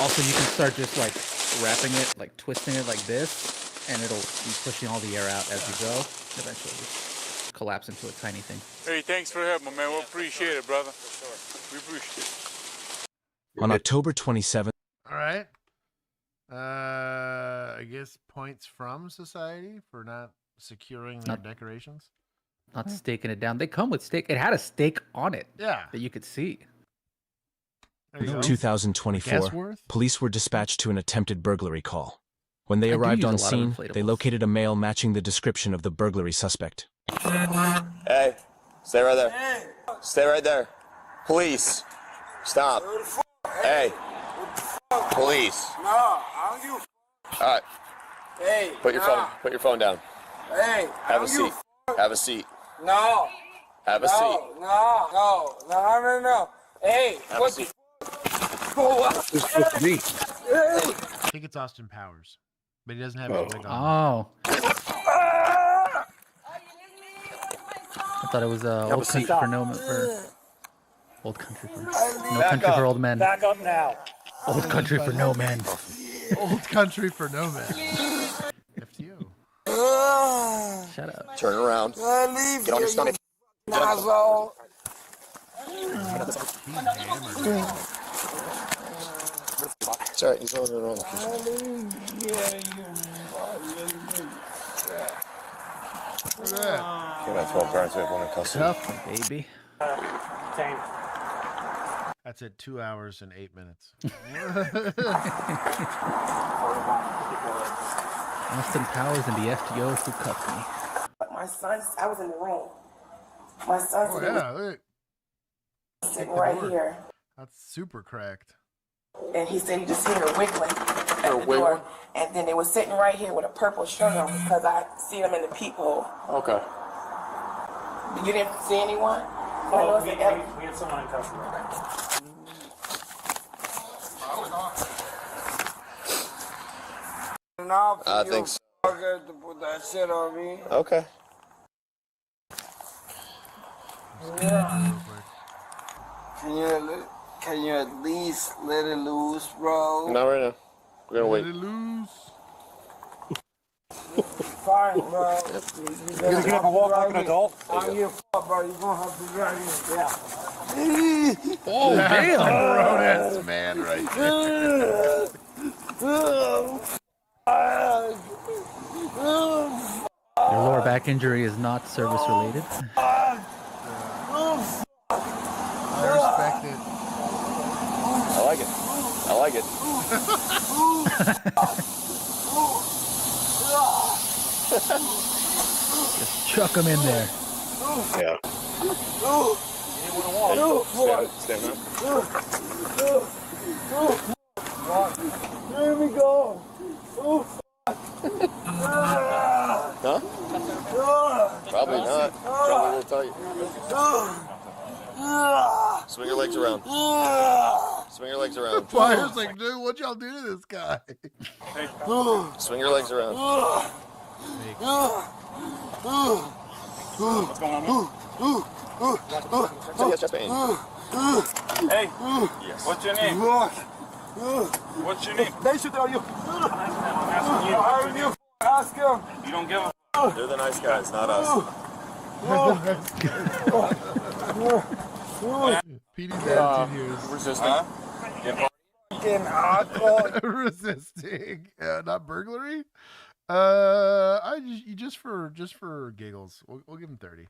Also, you can start just like wrapping it, like twisting it like this, and it'll be pushing all the air out as you go. Eventually, just collapse into a tiny thing. Hey, thanks for helping, man. We appreciate it, brother. We appreciate it. On October 27th. All right. I guess points from society for not securing their decorations. Not staking it down. They come with stake. It had a stake on it. Yeah. That you could see. 2024, police were dispatched to an attempted burglary call. When they arrived on scene, they located a male matching the description of the burglary suspect. Hey, stay right there. Hey. Stay right there. Police, stop. Hey, police. No, I don't give All right. Hey, put your phone down. Hey, have a seat. Have a seat. No. Have a seat. No. Hey, what the Who's supposed to be? I think it's Austin Powers, but he doesn't have his wig on. Oh. I thought it was Old Country for No Men. Old Country for No Country for Old Men. Back up now. Old Country for No Men. Old Country for No Men. FTO. Shut up. Turn around. Get on your stomach. It's alright, he's on the kitchen. Look at that. Can I 12 guards with one in custody? Tough, baby. That's at 2 hours and 8 minutes. Austin Powers and the FTO who cuffed me. My son, I was in the room. My son Oh said he was yeah, look. sitting right here, That's super cracked. and he said he just heard her wiggling at the door, and then they were sitting right here with a purple shirt on because I see them in the peephole. Okay. You didn't see anyone? Oh, we had someone in custody. I think so. To put that shit on me. Okay. Yeah. Can you at least let it loose, bro? Not right now. We're gonna wait. Let it loose. Fine, bro. You gonna get up and walk like an adult? I don't give a fuck, bro. You're gonna have to drive in. Yeah. Oh, damn. Grown-ass man right there. Your lower back injury is not service related. I respect it. I like it. I like it. Just chuck him in there. Yeah. Stand up. Here we go. Huh? Probably not. Probably a little tight. Swing your legs around. Swing your legs around. Fire's like, dude, what y'all do to this guy? Swing your legs around. What's going on? So he has chest pain. Hey, what's your name? What's your name? They should tell you. I'm asking you. Ask him. You don't give a They're the nice guys, not us. Petey's attitude here is Resisting. resisting. Not burglary. Just for giggles, we'll give him 30.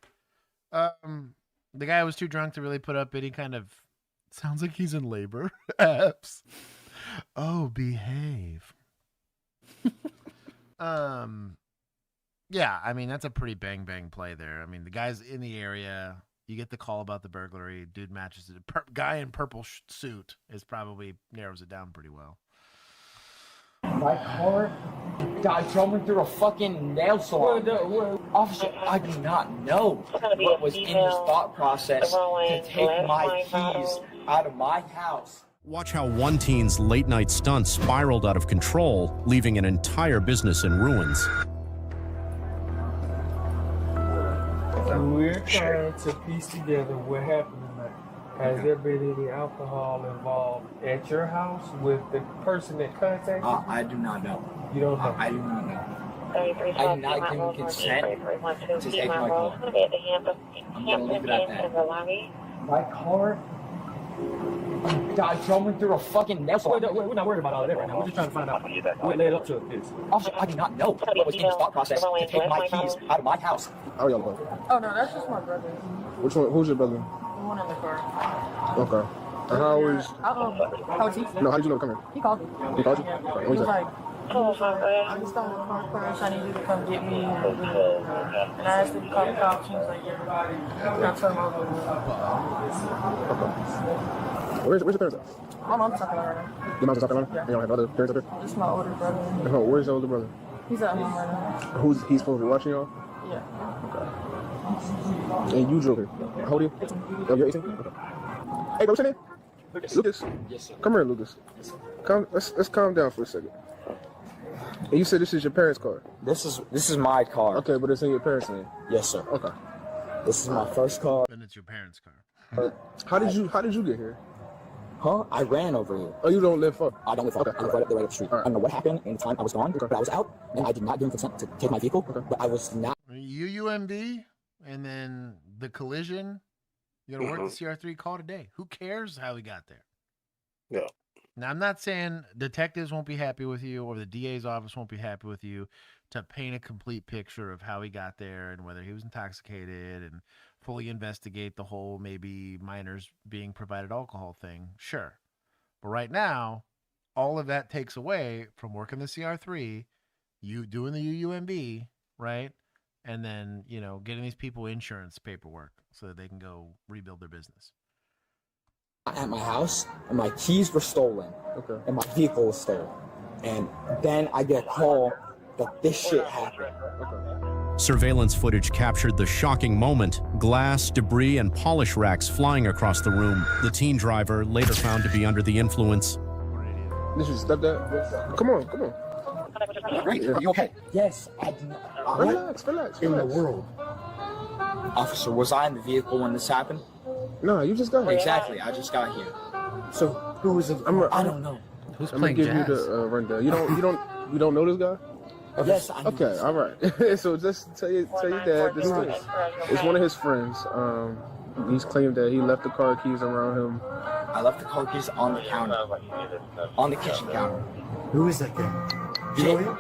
The guy was too drunk to really put up any kind of. Sounds like he's in labor. Apps. Oh, behave. Yeah, I mean that's a pretty bang play there. I mean the guy's in the area. You get the call about the burglary. Dude matches it. Guy in purple suit is probably narrows it down pretty well. My car guy drove me through a fucking nail salon. Officer, I do not know what was in his thought process to take my keys out of my house. Watch how one teen's late-night stunt spiraled out of control, leaving an entire business in ruins. We're trying to piece together what happened tonight. Has there been any alcohol involved at your house with the person that contacted you? I do not know. You don't know? I do not know. I did not give him consent to take my car. I'm going to leave it at that. My car guy drove me through a fucking nail salon. We're not worried about all of that right now. We're just trying to find out what led up to this. Officer, I do not know what was in his thought process to take my keys out of my house. How y'all going? Oh no, that's just my brother. Which one? Who's your brother? The one in the car. Okay. And how is? How is he? No, how did you know to come here? He called me. He called you? Yeah. Okay, He what was is that? like, I just got in a car crash. I need you to come get me. And I asked him to call the cops. He was like, yeah. And I told him I was Okay. Where's your parents at? My mom's talking right now. Your mom's in South Carolina? Yeah. You don't have other parents up here? This is my older brother. Oh, where's your older brother? He's at home right now. He's supposed to be watching y'all? Yeah. Okay. And you drove here? How old are you? 18. Oh, you're 18? Okay. Hey, bro, what's your name? Lucas. Yes, sir. Come here, Lucas. Let's calm down for a second. And you said this is your parents' car? This is my car. Okay, but it's in your parents' name? Yes, sir. Okay. This is my first car. Then it's your parents' car. How did you get here? Huh? I ran over here. Oh, you don't live far? I don't live far. Okay. I live right up the street. Right. I don't know what happened in the time I was gone, but I was out, and I did not give him consent to take my vehicle, but I was not. UUMB, and then the collision. You gotta work the CR3 call today. Who cares how he got there? Yeah. Now, I'm not saying detectives won't be happy with you or the DA's office won't be happy with you to paint a complete picture of how he got there and whether he was intoxicated and fully investigate the whole maybe minors being provided alcohol thing. Sure. But right now, all of that takes away from working the CR3, you doing the UUMB, right? and then, you know, getting these people insurance paperwork so that they can go rebuild their business. At my house, and my keys were stolen, and my vehicle was stolen. And then I get a call that this shit happened. Surveillance footage captured the shocking moment. Glass, debris, and polish racks flying across the room. The teen driver, later found to be under the influence. This is stepdad. Come on. Great. Are you okay? Yes, I do not. Relax. In the world. Officer, was I in the vehicle when this happened? No, you just got here. Exactly, I just got here. So who was it? I don't know. Who's I'm gonna playing give jazz? you the rundown. You don't know this guy? Yes, I know. Okay, all right. So just tell your dad this is one of his friends. He's claimed that he left the car keys around him. I left the car keys on the counter, on the kitchen counter. Who is that guy?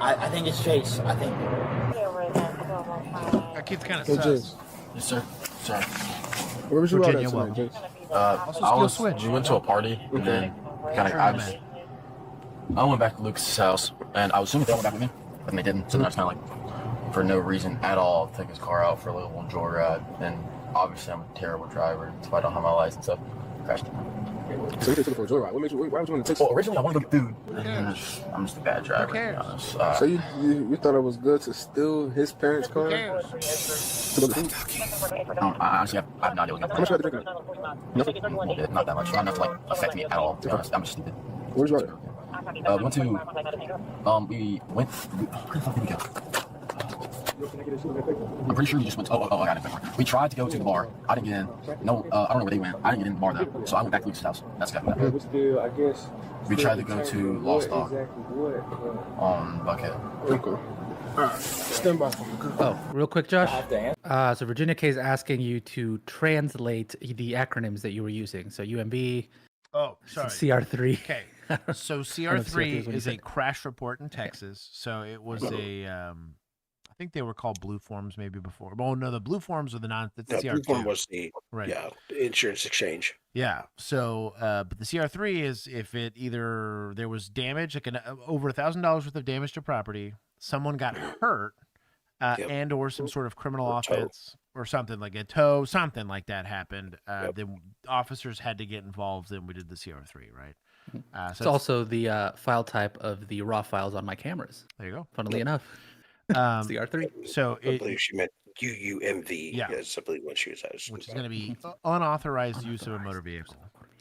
I think it's Chase. I think. That kid's kind of Hey, sus. James. Yes, sir. Sorry. Where was you out Virginia, at tonight, welcome. James? We went to a party, and then I went back to Lucas's house, and I was assuming they went back with me, but they didn't. So then I was kind of like, for no reason at all, took his car out for a little joyride. And obviously, I'm a terrible driver, so I don't have my license up. Crashed. So you took it for a joyride. Why would you want to take? Well, originally I wanted to get food. I'm just a bad driver. Who cares? To be honest. So you thought it was good to steal his parents' car? Honestly, I have no idea. How much you had to drink? Nothing. Not that much. Not enough to like affect me at all. To be honest, I'm just stupid. Where's you at? We went to. We went. Where the fuck did we go? I'm pretty sure we just went to, I got it. We tried to go to the bar. I didn't get in. No, I don't know where they went. I didn't get in the bar though. So I went back to Luke's house. That's got that. We tried to go to Lost Dog on Buckhead. Okay. Alright. Stand by. Oh, real quick, Josh. So Virginia K is asking you to translate the acronyms that you were using. So UMB. Oh, sorry. CR3. Okay. So CR3 is a crash report in Texas. So it was a I think they were called blue forms maybe before. Oh no, the blue forms are the CR2. Blue form was the insurance exchange. Yeah. So, but the CR3 is if it either there was damage, like over $1,000 worth of damage to property, someone got hurt, and or some sort of criminal offense or something like a tow, something like that happened. Then officers had to get involved, and we did the CR3, right? It's also the file type of the raw files on my cameras. There you go. Funnily enough. CR3. So I believe she meant UUMV. Yeah. Is I believe what she was asking. Which is going to be unauthorized use of a motor vehicle.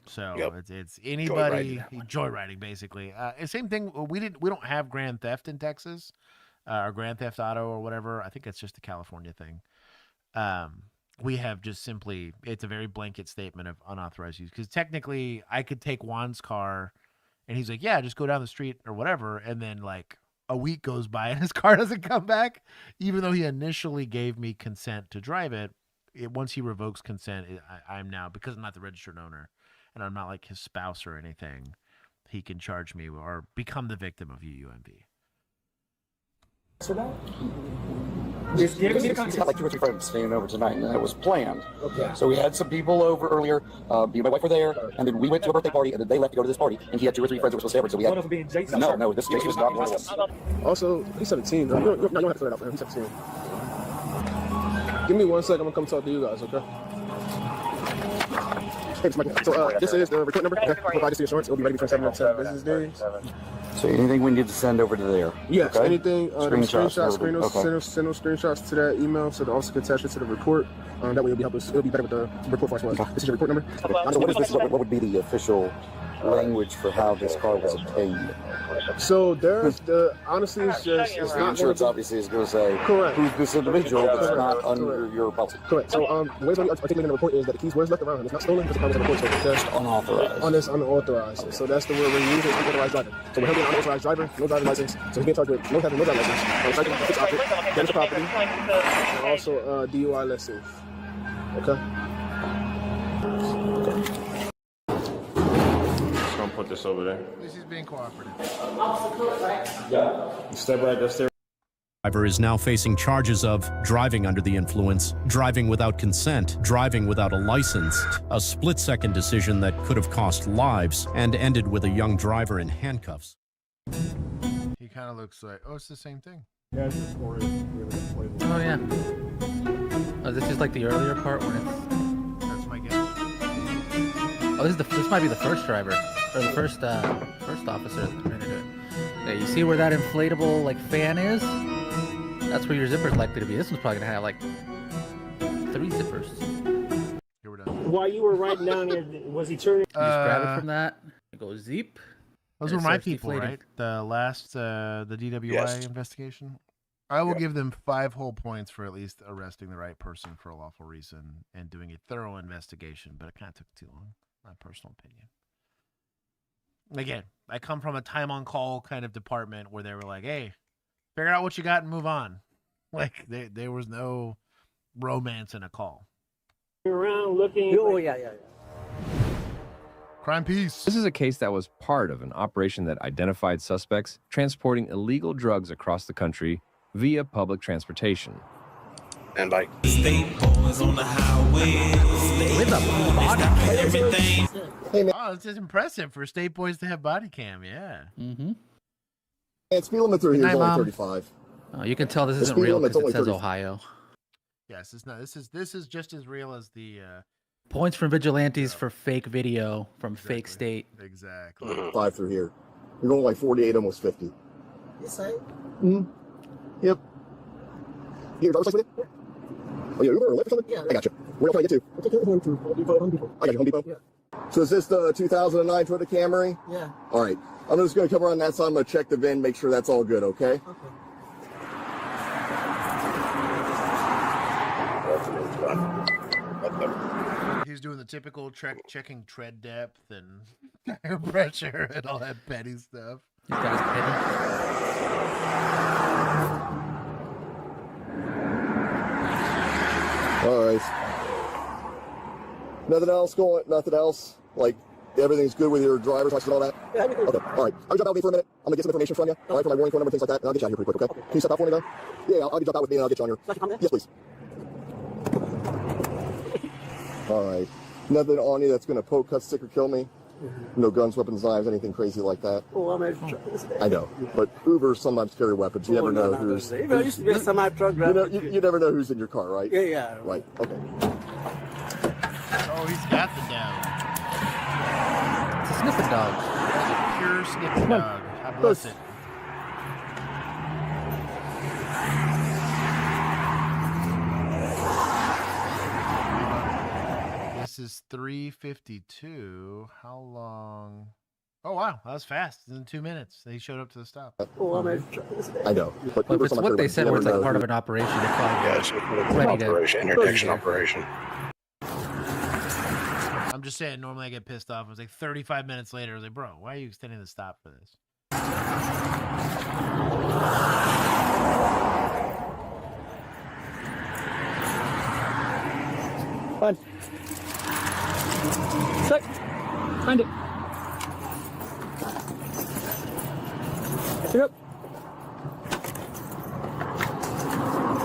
So it's anybody joyriding basically. Same thing. We don't have grand theft in Texas, or grand theft auto or whatever. I think it's just a California thing. We have just simply it's a very blanket statement of unauthorized use because technically I could take Juan's car, and he's like, yeah, just go down the street or whatever, and then like a week goes by and his car doesn't come back, even though he initially gave me consent to drive it. Once he revokes consent, I'm now, because I'm not the registered owner and I'm not like his spouse or anything, he can charge me or become the victim of UUMV. So that? He's got like 2 or 3 friends staying over tonight, and that was planned. Okay. So we had some people over earlier. Me and my wife were there, and then we went to a birthday party, and then they left to go to this party, and he had 2 or 3 friends that were supposed to stay over. So we had. One of them being Jason. No, this Jason was not one of them. Also, he's 17. No, you don't have to fill it out for him. He's 17. Give me 1 second. I'm gonna come talk to you guys, okay? Hey, so this is the report number. Okay. Provide this to insurance. It'll be ready for 7 to 10 business days. So anything we need to send over to there? Yes, okay? anything. Screenshots. Send those screenshots to that email so the officer can attach it to the report. That way it'll be better with the report for us. Okay. This is your report number. So what is this? What would be the official language for how this car was obtained? So there's honestly it's not insurance obviously is going to say correct who's this individual, but it's not under your policy. Correct. So the way it's articulated in the report is that the keys was left around him. It's not stolen because the car was in the report. So it's just unauthorized. It's unauthorized. So that's the word we're using. Unauthorized driver. So we're having an unauthorized driver, no driver license. So he's being charged with no driver license, recycling fixed object, damage to property, and also DUI less safe. Okay. Put this over there. At least he's being cooperative. Yeah. Step right there. Driver is now facing charges of driving under the influence, driving without consent, driving without a license, a split-second decision that could have cost lives and ended with a young driver in handcuffs. He kind of looks like, oh, it's the same thing. Yeah, it's just for it. Oh yeah. Oh, this is like the earlier part when it's. That's my guess. Oh, this might be the first driver or the first officer that's trying to do it. Yeah, you see where that inflatable like fan is? That's where your zipper's likely to be. This one's probably gonna have like 3 zippers. Here we're done. While you were riding down here, was he turning? You just grab it from that. It goes zeep. Those and were it my starts people, deflating. right? The last, the DWI Yes. investigation. I will give them 5 whole points for at least arresting the right person for a lawful reason and doing a thorough investigation, but it kind of took too long. My personal opinion. Again, I come from a time on call kind of department where they were like, hey, figure out what you got and move on. Like, there was no romance in a call. Around looking. Oh, yeah. Crime Peace. This is a case that was part of an operation that identified suspects transporting illegal drugs across the country via public transportation. And like state boys on the highway with a body everything. Oh, it's just impressive for state boys to have body cam. Yeah. Mm-hmm. And speed limit through here is Good night, only Mom. 35. Oh, you can tell this The isn't speed real limit's because it only says 30. Ohio. Yes, it's not. This is just as real as the. Points from vigilantes for fake video from fake state. Exactly. 5 through here. You're going like 48, almost 50. You say? Mm-hmm. Yep. Here, driver's license with you? Oh, yeah, Uber or Lyft or something? Yeah. I got you. Where else can I get to? I think it was to Home Depot. I got you, Home Depot? Yeah. So is this the 2009 Toyota Camry? Yeah. All right. I'm just going to come around that side. I'm going to check the VIN, make sure that's all good, okay? Okay. He's doing the typical checking tread depth and tire pressure and all that petty stuff. These guys petty. All right. Nothing else going? Nothing else? Like everything's good with your driver's license and all that? Yeah, everything's Okay. All right. I'll jump out with me for a minute. I'm gonna get some information from you. All right, for my warning phone number, things like that, and I'll get you out here pretty quick. Okay? Can you step out for me though? Yeah, I'll jump out with me and I'll get you on your. Yes, please. All right. Nothing on you that's gonna poke, cut, stick, or kill me. No guns, weapons, knives, anything crazy like that. Oh, I'm a truck. I know, but Ubers sometimes carry weapons. You never know who's. I used to be a semi-truck driver. You never know who's in your car, right? Yeah. Right. Okay. Oh, he's got the dog. It's a sniffing dog. It's a pure sniffing dog. God bless it. This is 3:52. How long? Oh wow, that was fast. In 2 minutes, they showed up to the stop. Oh, I'm a truck. I know, but Well, if it's what they said, where it's like part of an operation, they're probably yeah, it's an ready to- operation, interdiction operation. I'm just saying. Normally, I get pissed off. It was like 35 minutes later. I was like, bro, why are you extending the stop for this? Fine. Check. Find it. Pick up.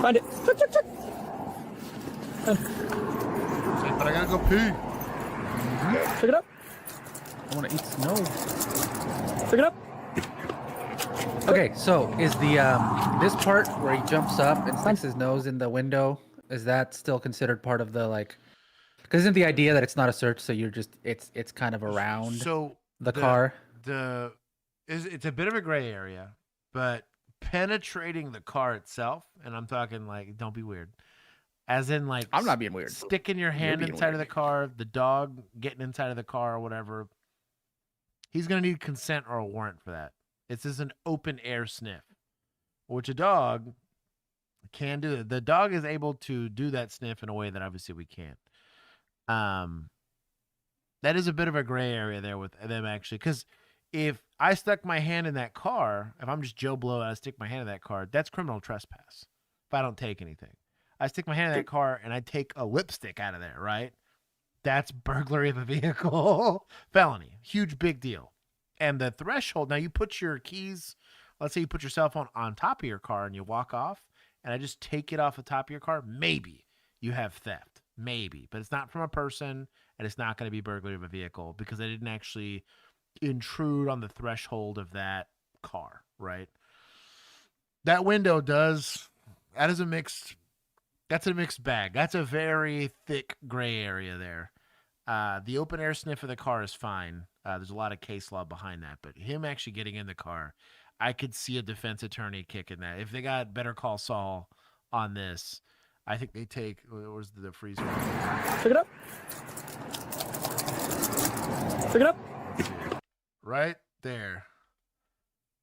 Find it. Check. But I gotta go pee. Pick it up. I want to eat snow. Pick it up. Okay, so is the this part where he jumps up and sticks his nose in the window, is that still considered part of the like? Because isn't the idea that it's not a search, so you're just it's kind of around So the car? It's a bit of a gray area, but penetrating the car itself, and I'm talking like, don't be weird, as in like I'm not being weird. Sticking your hand being inside of weird. the car, the dog getting inside of the car or whatever. He's gonna need consent or a warrant for that. It's just an open air sniff, which a dog can do. The dog is able to do that sniff in a way that obviously we can't. That is a bit of a gray area there with them actually, because if I stuck my hand in that car, if I'm just Joe Blow and I stick my hand in that car, that's criminal trespass. If I don't take anything, I stick my hand in that car and I take a lipstick out of there, right? That's burglary of a vehicle, felony, huge big deal. And the threshold, now you put your keys, let's say you put your cell phone on top of your car and you walk off, and I just take it off the top of your car, maybe you have theft, maybe, but it's not from a person, and it's not going to be burglary of a vehicle because I didn't actually intrude on the threshold of that car, right? That window does. That is a mixed. That's a mixed bag. That's a very thick gray area there. The open air sniff of the car is fine. There's a lot of case law behind that, but him actually getting in the car, I could see a defense attorney kicking that. If they got Better Call Saul on this, I think they take. Where's the freezer? Pick it up. Pick it up. Right there.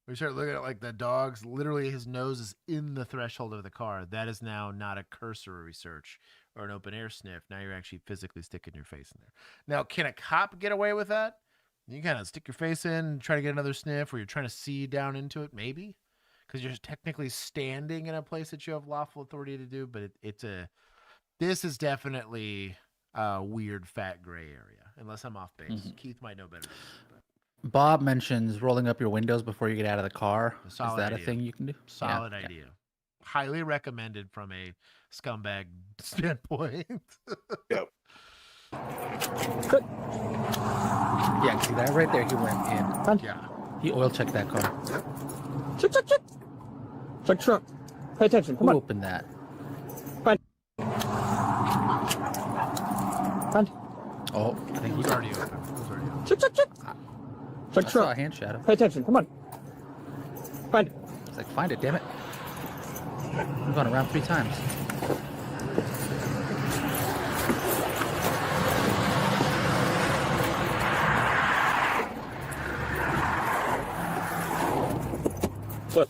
We start looking at like the dog's. Literally, his nose is in the threshold of the car. That is now not a cursory search or an open air sniff. Now you're actually physically sticking your face in there. Now, can a cop get away with that? You kind of stick your face in and try to get another sniff, or you're trying to see down into it, maybe, because you're technically standing in a place that you have lawful authority to do. But this is definitely a weird fat gray area, unless I'm off base. Mm-hmm. Keith might know better. Bob mentions rolling up your windows before you get out of the car. Is that idea. a thing you can do? Solid idea. Highly recommended from a scumbag standpoint. Yep. Good. Yeah, see that right there? He went in. Yeah. He oil checked that car. Check, check, check. Check truck. Pay attention. Come Who on. opened that? Find. Find. Oh, I think He's already open. Check, check, check. Check I truck. saw a hand shadow. Pay attention. Come on. Find it. It's like, find it, damn it. We've gone around 3 times. Flip.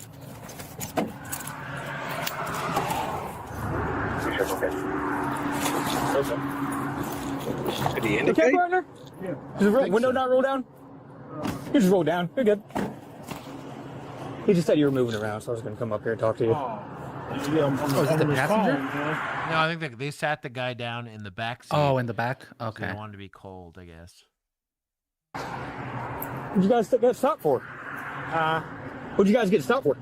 Did he Okay, indicate? partner? Yeah. Does the window not roll down? You just roll down. You're good. He just said you were moving around, so I was going to come up here and talk to you. Oh, is it the passenger? No, I think they sat the guy down in the back seat. Oh, in the back? Okay. So they wanted to be cold, I guess. What'd you guys get stopped for? What'd you guys get stopped for?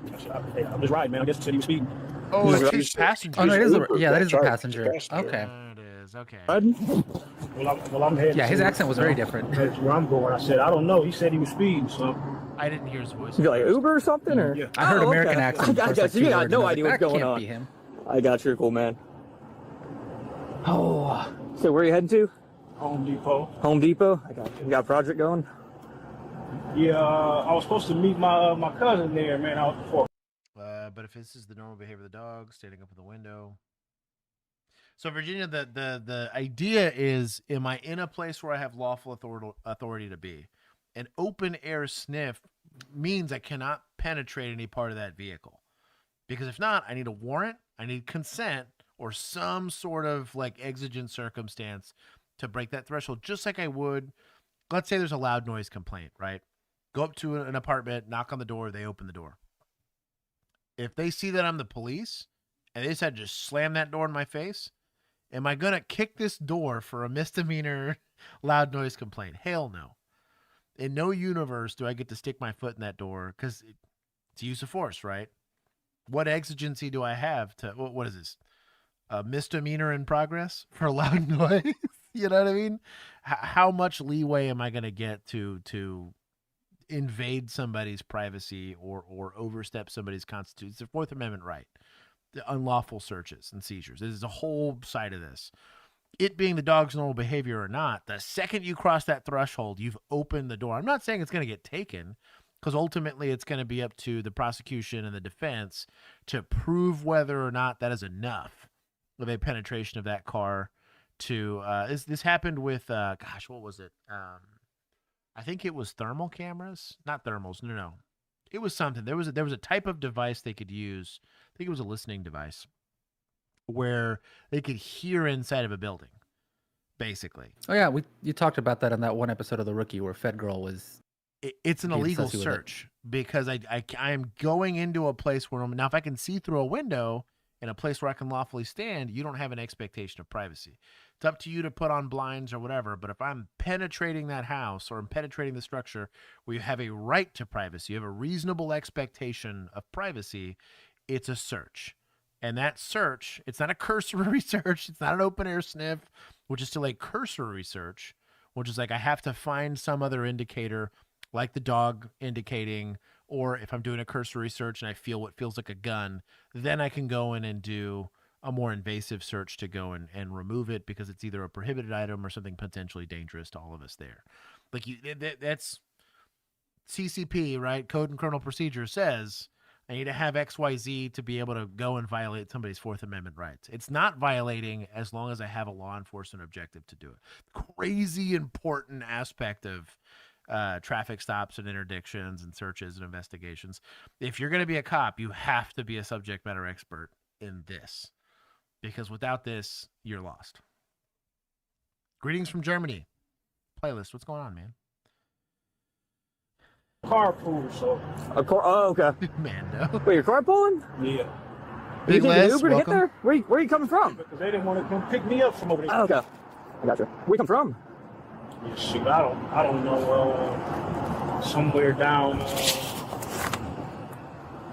I'm just riding, man. I guess said he was speeding. Oh, it's his passenger. Oh, no, it is Uber. that is the Charge passenger. the passenger. Okay. It is, okay. Well, I'm heading. Yeah, his accent was very different. That's where I'm going. I said, I don't know. He said he was speeding, so. I didn't hear his voice. You feel like Uber or something? Or? Yeah. I heard Oh, American okay. accent. I got you. You got no idea what's going on. That can't be him. I got you, cool man. Oh, so where are you heading to? Home Depot. Home Depot? I got you. You got a project going? Yeah, I was supposed to meet my cousin there, man. I was before. But if this is the normal behavior of the dog, standing up in the window. So Virginia, the idea is, am I in a place where I have lawful authority to be? An open air sniff means I cannot penetrate any part of that vehicle. Because if not, I need a warrant, I need consent, or some sort of like exigent circumstance to break that threshold, just like I would. Let's say there's a loud noise complaint, right? Go up to an apartment, knock on the door, they open the door. If they see that I'm the police and they decide to just slam that door in my face, am I going to kick this door for a misdemeanor loud noise complaint? Hell no. In no universe do I get to stick my foot in that door, because it's use of force, right? What exigency do I have to, what is this? A misdemeanor in progress for loud noise? You know what I mean? How much leeway am I going to get to invade somebody's privacy or overstep somebody's constitution? It's a Fourth Amendment right. The unlawful searches and seizures. There's a whole side of this. It being the dog's normal behavior or not, the second you cross that threshold, you've opened the door. I'm not saying it's going to get taken, because ultimately it's going to be up to the prosecution and the defense to prove whether or not that is enough of a penetration of that car to this happened with what was it? I think it was thermal cameras, not thermals. No. It was something. There was a type of device they could use. I think it was a listening device where they could hear inside of a building, basically. Oh yeah, you talked about that on that one episode of The Rookie where Fed Girl was. It's an illegal search because I am going into a place where now if I can see through a window in a place where I can lawfully stand, you don't have an expectation of privacy. It's up to you to put on blinds or whatever, but if I'm penetrating that house or I'm penetrating the structure where you have a right to privacy, you have a reasonable expectation of privacy, it's a search. And that search, it's not a cursory search, it's not an open air sniff, which is still a cursory search, which is like I have to find some other indicator like the dog indicating, or if I'm doing a cursory search and I feel what feels like a gun, then I can go in and do a more invasive search to go and remove it because it's either a prohibited item or something potentially dangerous to all of us there. Like that's CCP, right? Code and Kernel Procedure says I need to have XYZ to be able to go and violate somebody's Fourth Amendment rights. It's not violating as long as I have a law enforcement objective to do it. Crazy important aspect of traffic stops and interdictions and searches and investigations. If you're going to be a cop, you have to be a subject matter expert in this, because without this, you're lost. Greetings from Germany. Playlist, what's going on, man? Carpool, so. Oh, okay. Mando. Wait, you're carpooling? Yeah. Big you Les, take an Uber to get welcome. there? Where are you coming from? Because they didn't want to come pick me up from over there. Oh, okay. I got you. Where you come from? Yeah, shoot, I don't know. Somewhere down.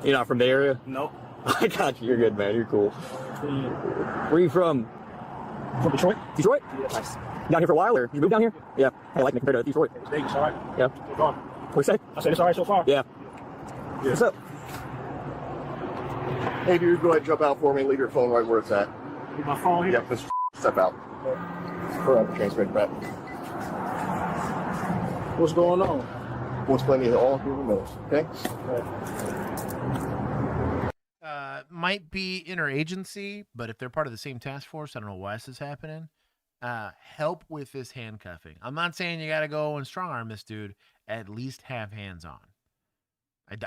You're not from the area? No. I got you. You're good, man. You're cool. Yeah. Where are you from? From Detroit? Detroit? Yeah. Nice. You down here for a while, or you moved down here? Yeah. How you like it compared to Detroit? It's Vegas, all right? Yeah. It's on. What'd you say? I said it's all right so far? Yeah. What's up? Hey, dude, go ahead and jump out for me and leave your phone right where it's at. Leave my phone here? Yep, just step out. Forever, transfer it back. What's going on? We'll explain to you all in a minute, okay? Might be interagency, but if they're part of the same task force, I don't know why this is happening. Help with this handcuffing. I'm not saying you got to go and strong arm this dude. At least have hands on.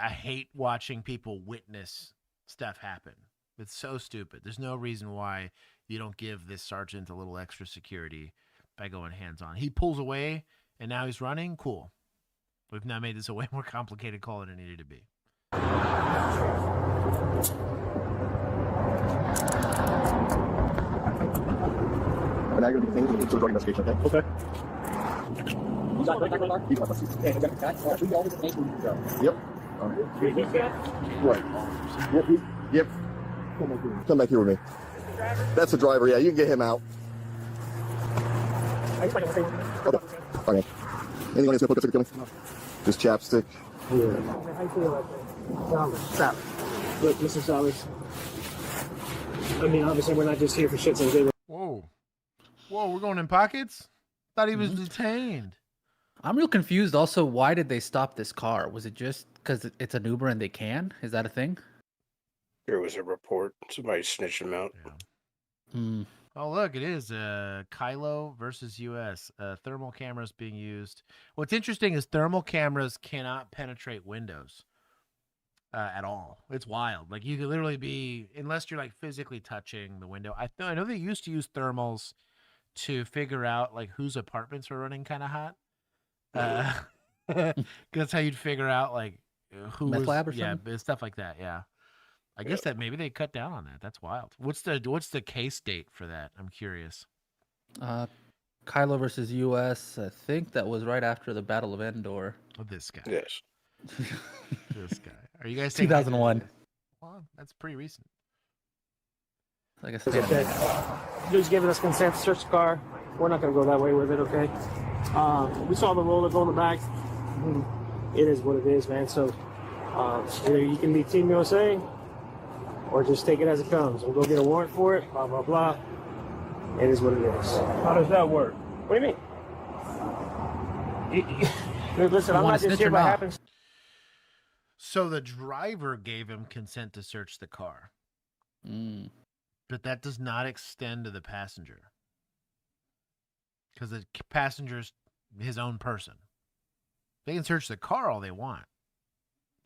I hate watching people witness stuff happen. It's so stupid. There's no reason why you don't give this sergeant a little extra security by going hands on. He pulls away and now he's running. Cool. We've now made this a way more complicated call than it needed to be. And now you're going to do things with the drug investigation, okay? Okay. Yep. Right. Yep. Come back here with me. That's the driver, yeah. You can get him out. Okay. Okay. Anything on his nipple that's killing? Just chapstick. Yeah. How you feel about that? Stop. Look, Mr. Salas. I mean, obviously, we're not just here for shits and giggles. Whoa. Whoa, we're going in pockets? Thought he was detained. I'm real confused also. Why did they stop this car? Was it just because it's an Uber and they can? Is that a thing? There was a report. Somebody snitched him out. Yeah. Oh, look, it is Kylo versus U.S. Thermal cameras being used. What's interesting is thermal cameras cannot penetrate windows at all. It's wild. Like, you could literally be, unless you're, like, physically touching the window. I know they used to use thermals to figure out, like, whose apartments are running kind of hot. That's how you'd figure out, like, who Meth was, lab or something? Yeah, stuff like that, yeah. I guess that maybe they cut down on that. That's wild. What's the case date for that? I'm curious. Kylo versus U.S. I think that was right after the Battle of Endor. Oh, this guy. Yes. This guy. Are you guys saying 2001? Well, that's pretty recent. Like I said, Dude's giving us consent to search the car. We're not going to go that way with it, okay? We saw the roller go in the back. It is what it is, man. So either you can be Team USA or just take it as it comes. We'll go get a warrant for it, blah, blah, blah. It is what it is. How does that work? What do you mean? Listen, I'm not just here by happens. So the driver gave him consent to search the car. But that does not extend to the passenger. Because the passenger's his own person. They can search the car all they want.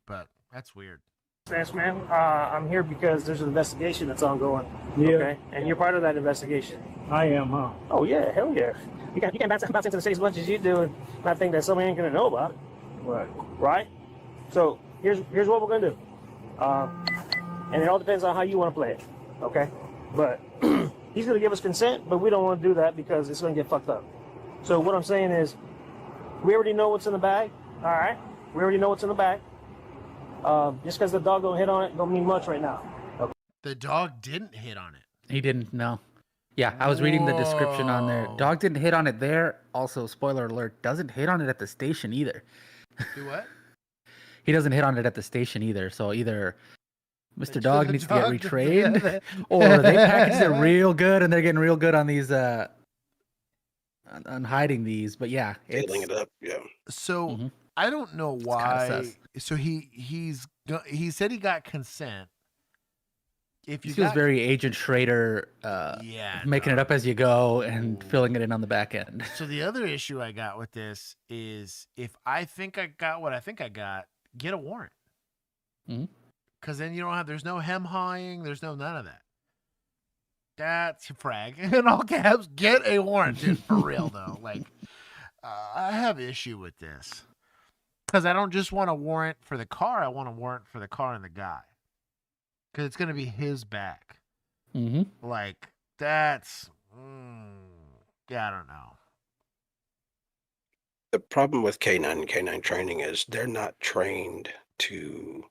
But that's weird. Thanks, man. I'm here because there's an investigation that's ongoing. Yeah. Okay? And you're part of that investigation. I am, huh? Oh, yeah. Hell yeah. You can't bounce into the city as much as you do and not think that somebody ain't going to know about it. Right. Right? So here's what we're going to do. And it all depends on how you want to play it. Okay? But he's going to give us consent, but we don't want to do that because it's going to get fucked up. So what I'm saying is, we already know what's in the bag. All right? We already know what's in the bag. Just because the dog don't hit on it don't mean much right now. Okay. The dog didn't hit on it. He didn't, no. Yeah, I was reading the description on there. Dog didn't hit on it there. Also, spoiler alert, doesn't hit on it at the station either. Do what? He doesn't hit on it at the station either. So either Mr. Dog the needs to get dog- retrained, or they packaged it real good and they're getting real good on these on hiding these. But yeah, Tailing it up. Yeah. So I don't know why. So he said he got consent. If you He was got, very Agent Schrader, making it up as you go and filling it in on the back end. So the other issue I got with this is if I think I got what I think I got, get a warrant. Because then you don't have, there's no hem-hawing, there's no none of that. That's frag. In all caps, get a warrant, dude, for real, though. Like, I have issue with this. Because I don't just want a warrant for the car, I want a warrant for the car and the guy. Because it's going to be his back. Like, that's, yeah, I don't know. The problem with K9 and K9 training is they're not trained to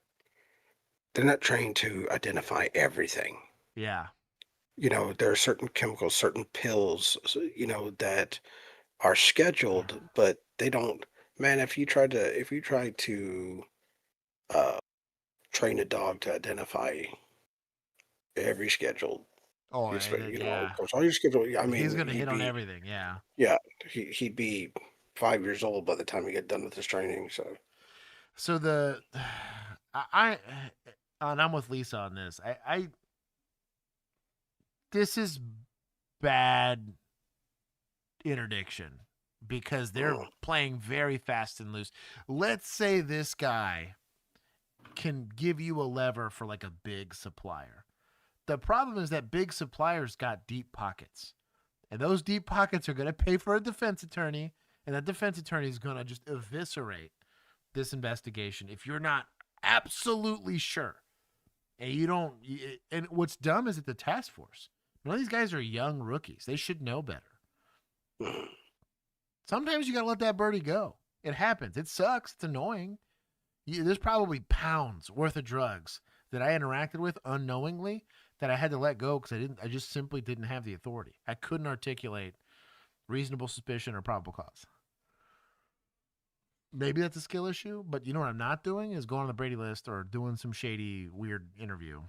identify everything. Yeah. You know, there are certain chemicals, certain pills, you know, that are scheduled, but they don't. Man, if you try to train a dog to identify every scheduled, Oh, of yeah. course, all your schedule. I mean, He's going to hit on everything, yeah. Yeah, he'd be 5 years old by the time he get done with his training. So and I'm with Lisa on this. This is bad interdiction because they're playing very fast and loose. Let's say this guy can give you a lever for like a big supplier. The problem is that big suppliers got deep pockets, and those deep pockets are going to pay for a defense attorney, and that defense attorney is going to just eviscerate this investigation if you're not absolutely sure. And you don't. And what's dumb is that the task force. None of these guys are young rookies. They should know better. Sometimes you got to let that birdie go. It happens. It sucks. It's annoying. There's probably pounds worth of drugs that I interacted with unknowingly that I had to let go because I just simply didn't have the authority. I couldn't articulate reasonable suspicion or probable cause. Maybe that's a skill issue, but you know what I'm not doing is going on the Brady list or doing some shady, weird interview.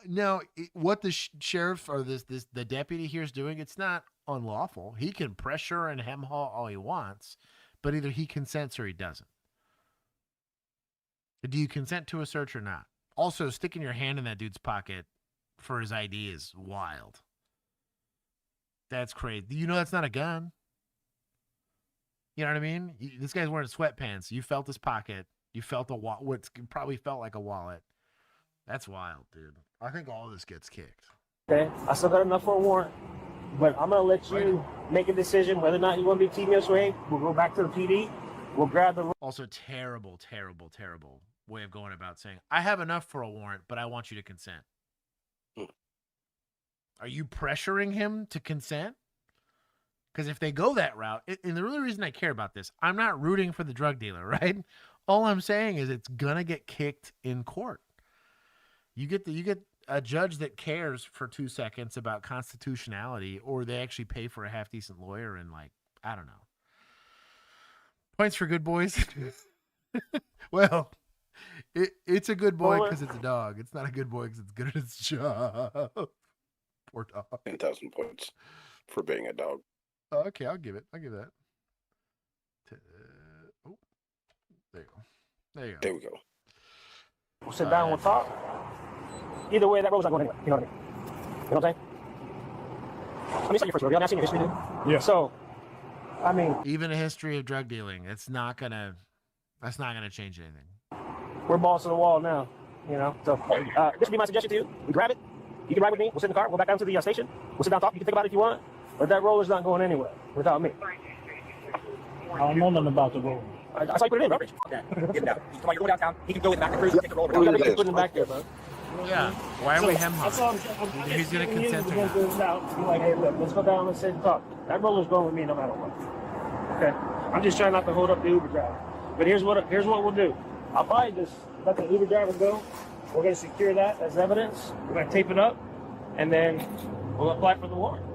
No, what the sheriff or the deputy here is doing, it's not unlawful. He can pressure and hem-haw all he wants, but either he consents or he doesn't. Do you consent to a search or not? Also, sticking your hand in that dude's pocket for his ID is wild. That's crazy. You know that's not a gun. You know what I mean? This guy's wearing sweatpants. You felt his pocket. You felt what probably felt like a wallet. That's wild, dude. I think all this gets kicked. Okay, I still got enough for a warrant, but I'm going to let you make a decision whether or not you want to be Team Sway. We'll go back to the PD. We'll grab the... Also, terrible way of going about saying, I have enough for a warrant, but I want you to consent. Are you pressuring him to consent? Because if they go that route, and the really reason I care about this, I'm not rooting for the drug dealer, right? All I'm saying is it's going to get kicked in court. You get a judge that cares for 2 seconds about constitutionality, or they actually pay for a half-decent lawyer and, like, I don't know. Points for good boys. Well, it's a good boy because it's a dog. It's not a good boy because it's good at its job. Poor dog. 10,000 points for being a dog. Oh, okay, I'll give that. Oh, there you go. There we go. We'll sit down, we'll talk. Either way, that road's not going anywhere. You know what I mean? You know what I'm saying? Let me say your first rodeo. I've seen your history, dude. Yeah. So, I mean, even a history of drug dealing, that's not gonna change anything. We're balls to the wall now, you know. So, this would be my suggestion to you. We grab it. You can ride with me. We'll sit in the car. We'll go back down to the station. We'll sit down and talk. You can think about it if you want. But that roller's not going anywhere without me. I don't know nothing about the roller. I saw you put it in, Robert. Yeah, get it out. Come on, you're going downtown. He can go in the back of the cruise. Take the roller. You gotta put it back there, bro. Yeah. Why are we hem-hawing? He's gonna consent or not. Be like, hey, look, let's go down and sit and talk. That roller's going with me no matter what. Okay. I'm just trying not to hold up the Uber driver. But here's what we'll do. I'll probably just let the Uber driver go. We're gonna secure that as evidence. We're gonna tape it up, and then we'll apply for the warrant.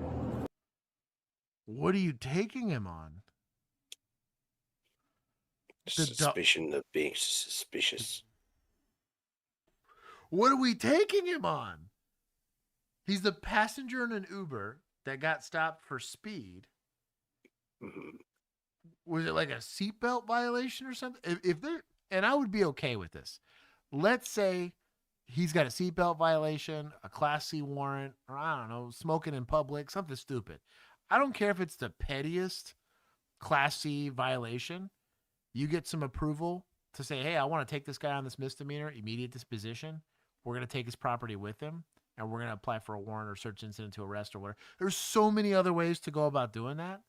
What are you taking him on? Suspicion of being suspicious. What are we taking him on? He's the passenger in an Uber that got stopped for speed. Mm-hmm. Was it like a seatbelt violation or something? If there, and I would be okay with this. Let's say he's got a seatbelt violation, a Class C warrant, or I don't know, smoking in public, something stupid. I don't care if it's the pettiest Class C violation. You get some approval to say, hey, I want to take this guy on this misdemeanor, immediate disposition. We're going to take his property with him, and we're going to apply for a warrant or search incident to arrest or whatever. There's so many other ways to go about doing that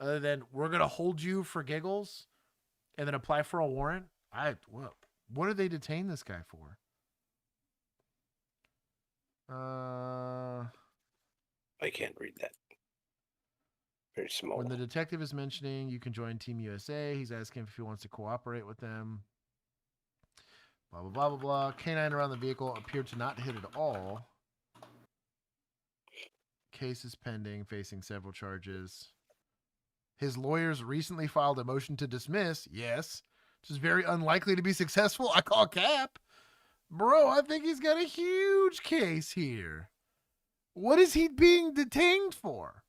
other than we're going to hold you for giggles and then apply for a warrant. What do they detain this guy for? I can't read that. Very small. When the detective is mentioning you can join Team USA, he's asking if he wants to cooperate with them. Blah, blah, blah, blah, blah. Canine around the vehicle appeared to not hit at all. Case is pending, facing several charges. His lawyers recently filed a motion to dismiss. Yes. Which is very unlikely to be successful. I call cap. Bro, I think he's got a huge case here. What is he being detained for?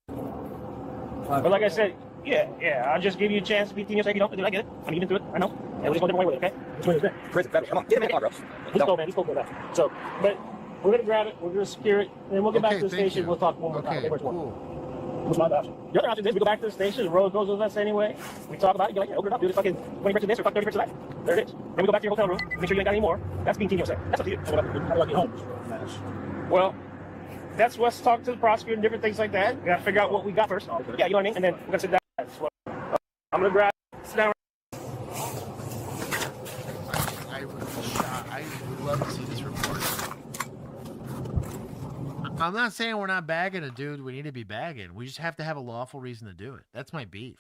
But like I said, yeah, I'll just give you a chance to be Team USA. You know, I get it. I mean, you've been through it. I know. And we'll just go a different way with it, okay? Which way is that? Chris, come on, get him in the car, bro. He's cool, man. He's cool with that. So, but we're going to grab it. We're going to secure it. And then we'll get back to the station. We'll talk one more time. Okay, cool. What's my option? The other option is we go back to the station. The road goes with us anyway. We talk about it. You're like, yeah, open it up. Do this fucking 20% of this or fuck 30% of that. There it is. Then we go back to your hotel room. Make sure you ain't got any more. That's being Team USA. That's up to you. How do I get home? Well, that's what's talk to the prosecutor and different things like that. We got to figure out what we got first. Okay. Yeah, you know what I mean? And then we're going to sit down. I'm going to grab, sit down. I would love to see this report. I'm not saying we're not bagging a dude we need to be bagging. We just have to have a lawful reason to do it. That's my beef.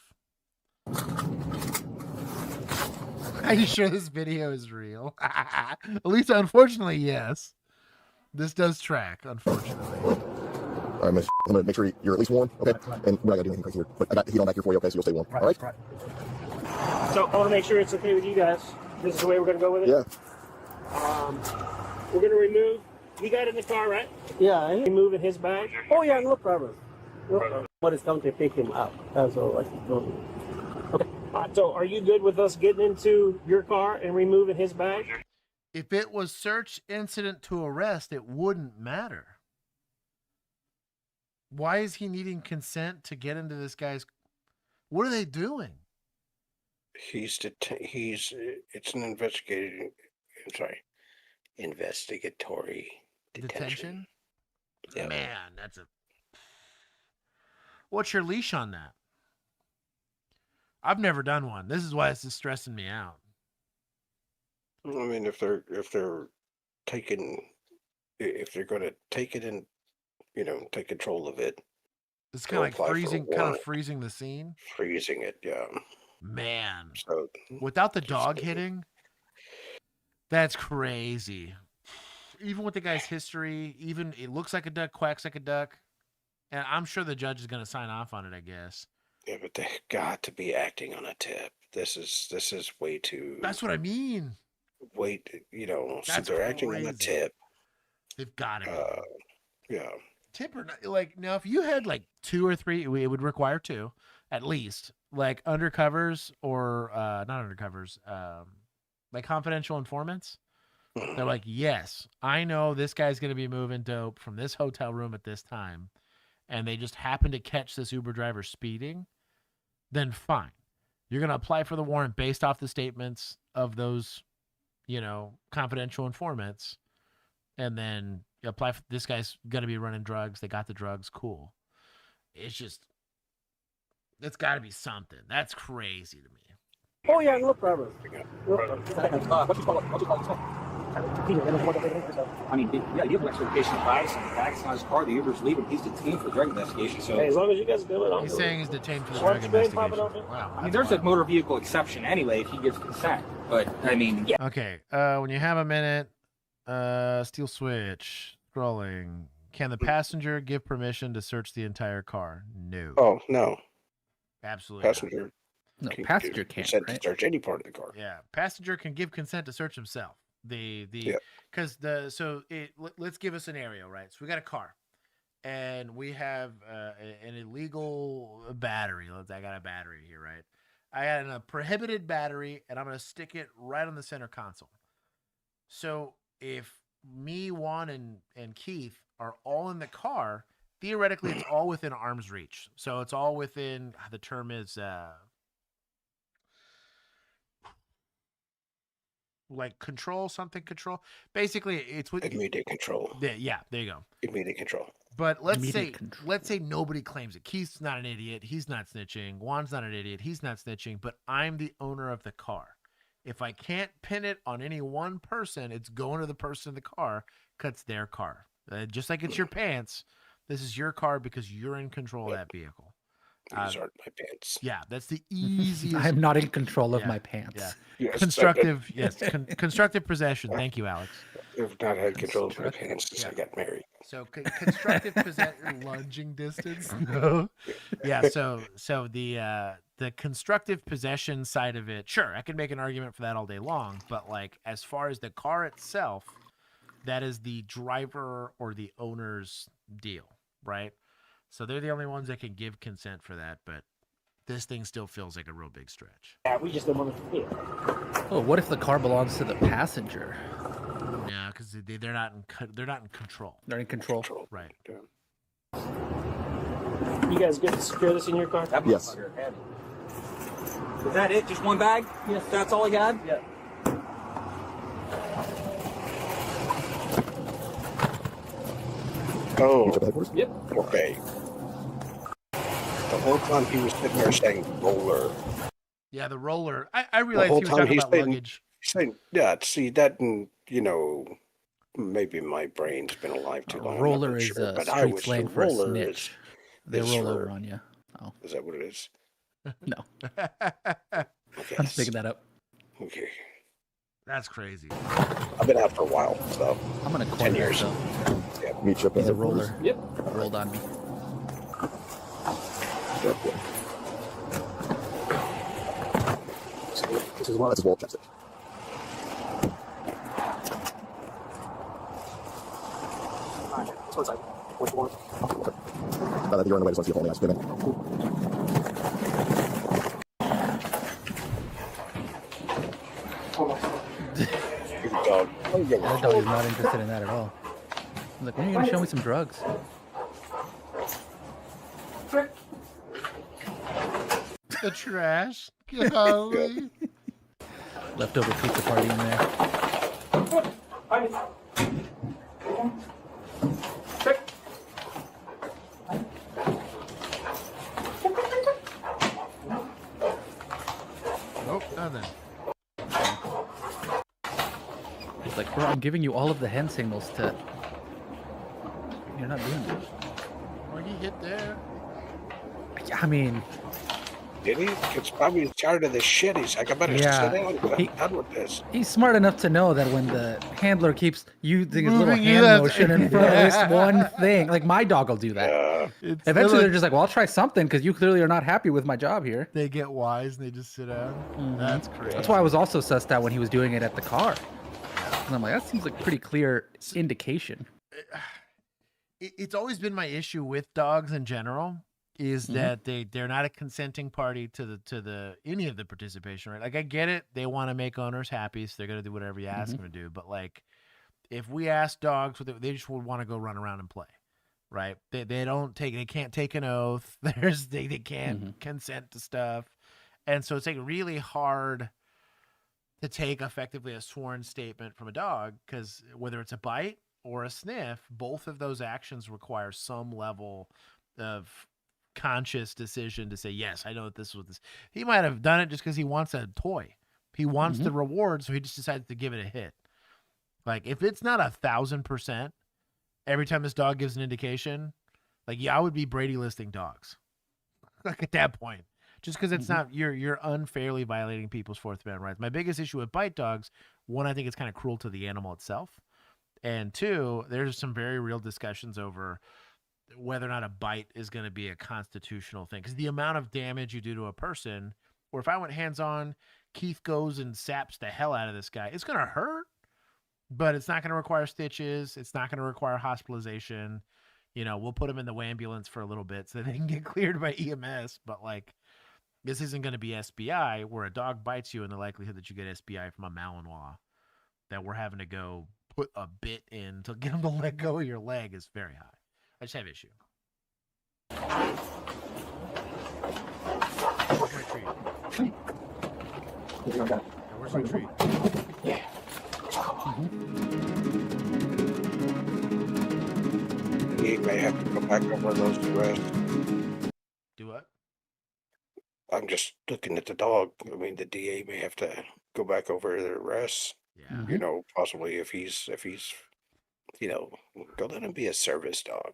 Are you sure this video is real? At least, unfortunately, yes. This does track, unfortunately. All right, miss. I'm going to make sure you're at least warm, okay? And we're not going to do anything crazy here. But I got heat on back here for you, okay? So you'll stay warm, all right? So I want to make sure it's okay with you guys. This is the way we're going to go with it? Yeah. We're going to remove. You got it in the car, right? Yeah. Removing his bag? Oh, yeah, no problem. No problem. But it's time to pick him up. That's all I can do. Okay. All right, so are you good with us getting into your car and removing his bag? If it was search incident to arrest, it wouldn't matter. Why is he needing consent to get into this guy's... What are they doing? It's an investigatory detention. Yeah. Man, that's a... What's your leash on that? I've never done one. This is why it's just stressing me out. I mean, if they're going to take it and, take control of it. It's kind of like freezing the scene. Freezing it, yeah. Man. So without the dog hitting, that's crazy. Even with the guy's history, even it looks like a duck, quacks like a duck. And I'm sure the judge is going to sign off on it, I guess. Yeah, but they got to be acting on a tip. This is way too... That's what I mean. So they're acting on a tip. They've got to be. Yeah. Tip or not, like, now if you had like 2 or 3, it would require 2 at least, like undercovers or not undercovers, like confidential informants. They're like, yes, I know this guy's going to be moving dope from this hotel room at this time, and they just happen to catch this Uber driver speeding, then fine. You're going to apply for the warrant based off the statements of those, confidential informants, and then you apply for this guy's going to be running drugs. They got the drugs. Cool. It's got to be something. That's crazy to me. Oh, yeah, no problem. I mean, yeah, you have expectation of bias on the back. It's not his car. The Uber's leaving. He's detained for drug investigation. So hey, as long as you guys do it, he's saying he's detained for the drug investigation. Wow. I mean, there's a motor vehicle exception anyway if he gives consent. But I mean, yeah. Okay. When you have a minute, steel switch scrolling. Can the passenger give permission to search the entire car? No. Oh no. Absolutely. Passenger. No, passenger give can't, consent right? to search any part of the car. Yeah, passenger can give consent to search himself. Because let's give a scenario, right? So we got a car, and we have an illegal battery. I got a battery here, right? I got a prohibited battery, and I'm gonna stick it right on the center console. So if me, Juan, and Keith are all in the car, theoretically, it's all within arm's reach. So it's all within, the term is like control. Basically, it's with immediate control. Yeah, there you go. Immediate control. But let's say nobody claims it. Keith's not an idiot. He's not snitching. Juan's not an idiot. He's not snitching. But I'm the owner of the car. If I can't pin it on any one person, it's going to the person in the car, 'cause it's their car. Just like it's your pants, this is your car because you're in control of that vehicle. These aren't my pants. Yeah, that's the easiest. I'm not in control of my pants. Yeah. Yes, Constructive, constructive possession. Thank you, Alex. I've not had control of my pants since I got married. So constructive possession, lunging distance. No. Yeah. So the constructive possession side of it, sure, I can make an argument for that all day long. But like, as far as the car itself, that is the driver or the owner's deal, right? So they're the only ones that can give consent for that, but this thing still feels like a real big stretch. Yeah, we just don't want to. Oh, what if the car belongs to the passenger? Yeah, because they're not in control. They're in control. Right. Yeah. You guys good to secure this in your car? Yes. Is that it? Just one bag? Yes. That's all I got? Yeah. Oh. Yep. Okay. The whole time he was sitting there saying roller. Yeah, the roller. I realized The whole he was time talking he's about saying, luggage. saying, yeah, see that, and maybe my brain's been alive too long. Roller I'm not is sure, but I street was slang the for a roller snitch. They is roll for- over on you. Oh, Is that what it is? no. Okay. I'm just making that up. Okay. That's crazy. I've been out for a while, so I'm gonna 10 coin that, years. though. Yeah. Meet you up He's at a roller. Yep. Rolled on me. This is one. That's his wall chapstick. This one's like, which one? Now that you're on the way, just want to see if only I spin it. Dog. That dog is not interested in that at all. I'm like, when are you gonna show me some drugs? The trash. Golly. Leftover pizza party in there. Nope, nothing. It's like, bro, I'm giving you all of the hand signals to. You're not doing it. Well, he hit there. I mean, Did he? It's probably tired of this shit. He's like, I better Yeah, sit down. I'm he- done with this. he's smart enough to know that when the handler keeps using his little Moving you hand that- motion in front of this one thing, like my dog will do that. It's Eventually, like they're just like, "Well, I'll try something because you clearly are not happy with my job here." they get wise and they just sit down. That's crazy. That's why I was also sussed out when he was doing it at the car. And I'm like, that seems like pretty clear indication. It's always been my issue with dogs in general is Mhm. that they're not a consenting party to the any of the participation, right? Like, I get it, they want to make owners happy, so they're gonna do whatever you ask them to do. But like, if we ask dogs, they just would want to go run around and play, right? They can't take an oath. They can't consent to stuff, and so it's like really hard to take effectively a sworn statement from a dog, because whether it's a bite or a sniff, both of those actions require some level of conscious decision to say, yes, I know that this was this. He might have done it just because he wants a toy. He wants the reward, so he just decided to give it a hit. Like, if it's not 1,000% every time this dog gives an indication, like, yeah, I would be Brady listing dogs. Like, at that point. Just because it's not, you're unfairly violating people's Fourth Amendment rights. My biggest issue with bite dogs, one, I think it's kind of cruel to the animal itself. And two, there's some very real discussions over whether or not a bite is going to be a constitutional thing. Because the amount of damage you do to a person or if I went hands-on, Keith goes and saps the hell out of this guy. It's going to hurt, but it's not going to require stitches. It's not going to require hospitalization. You know, we'll put him in the ambulance for a little bit so they can get cleared by EMS. But, like, this isn't going to be SBI, where a dog bites you and the likelihood that you get SBI from a Malinois, that we're having to go put a bit in to get him to let go of your leg is very high. I just have issue. Where's my treat? Where's my treat? Yeah. He may have to go back over those arrests. Do what? I'm just looking at the dog. I mean, the DA may have to go back over the arrests. Yeah. You know, possibly if he's, you know, go let him be a service dog.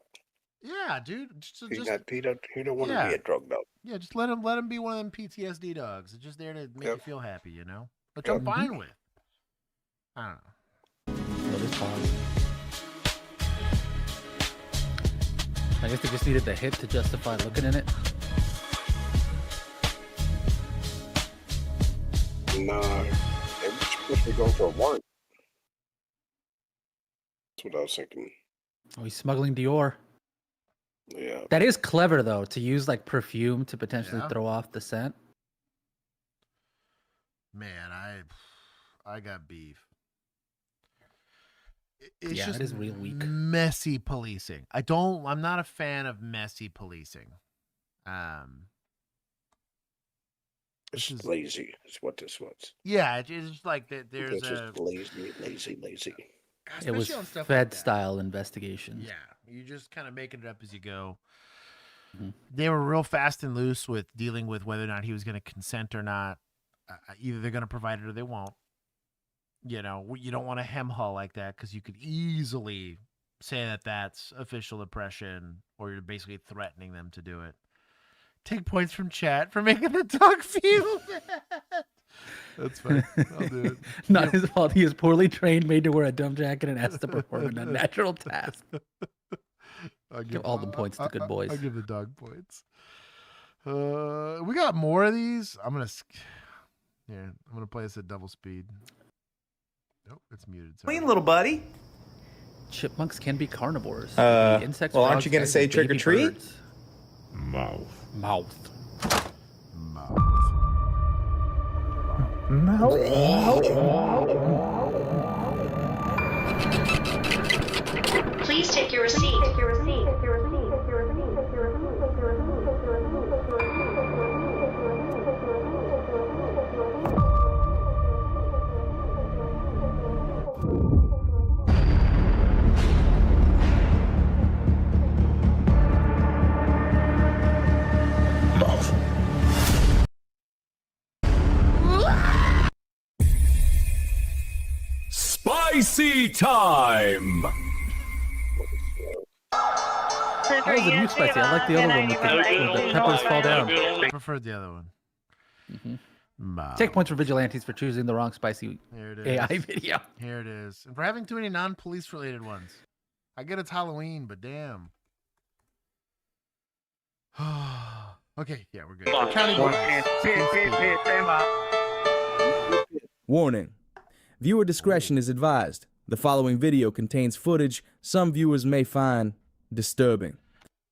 Yeah, dude. He don't want to be a drug dog. Yeah, just let him be one of them PTSD dogs. It's just there to make you feel happy, you know? Which I'm fine with. I don't know. I guess they just needed the hit to justify looking in it. No, they were supposed to be going for a warrant. That's what I was thinking. Oh, he's smuggling Dior. Yeah. That is clever, though, to use like perfume to potentially throw off the scent. Man, I got beef. It's Yeah, just it is real weak. Messy policing. I'm not a fan of messy policing. It's just lazy. Is what this was. Yeah, it's just like that. There's it's just lazy. It was Fed-style investigation. Yeah, you just kind of making it up as you go. They were real fast and loose with dealing with whether or not he was going to consent or not. Either they're going to provide it or they won't. You know, you don't want to hem haul like that because you could easily say that that's official oppression, or you're basically threatening them to do it. Take points from chat for making the dog feel bad. That's fine. I'll do it. Not his fault. He is poorly trained, made to wear a dumb jacket, and has to perform an unnatural task. I'll give all the points to good boys. I'll give the dog points. We got more of these. I'm gonna play this at double speed. Nope, it's muted. Sorry. Clean, little buddy. Chipmunks can be carnivores. Insects, well, aren't you going to say trick or treat? Birds. Mouth. Please take your receipt. Spicy time! That was a new spicy. I like the other one with the peppers fall down. I preferred the other one. Take points for vigilantes for choosing the wrong spicy Here it is. AI video. Here it is. And for having too many non-police related ones. I get it's Halloween, but damn. Okay, yeah, we're good. County Warning. Viewer discretion is advised. The following video contains footage some viewers may find disturbing.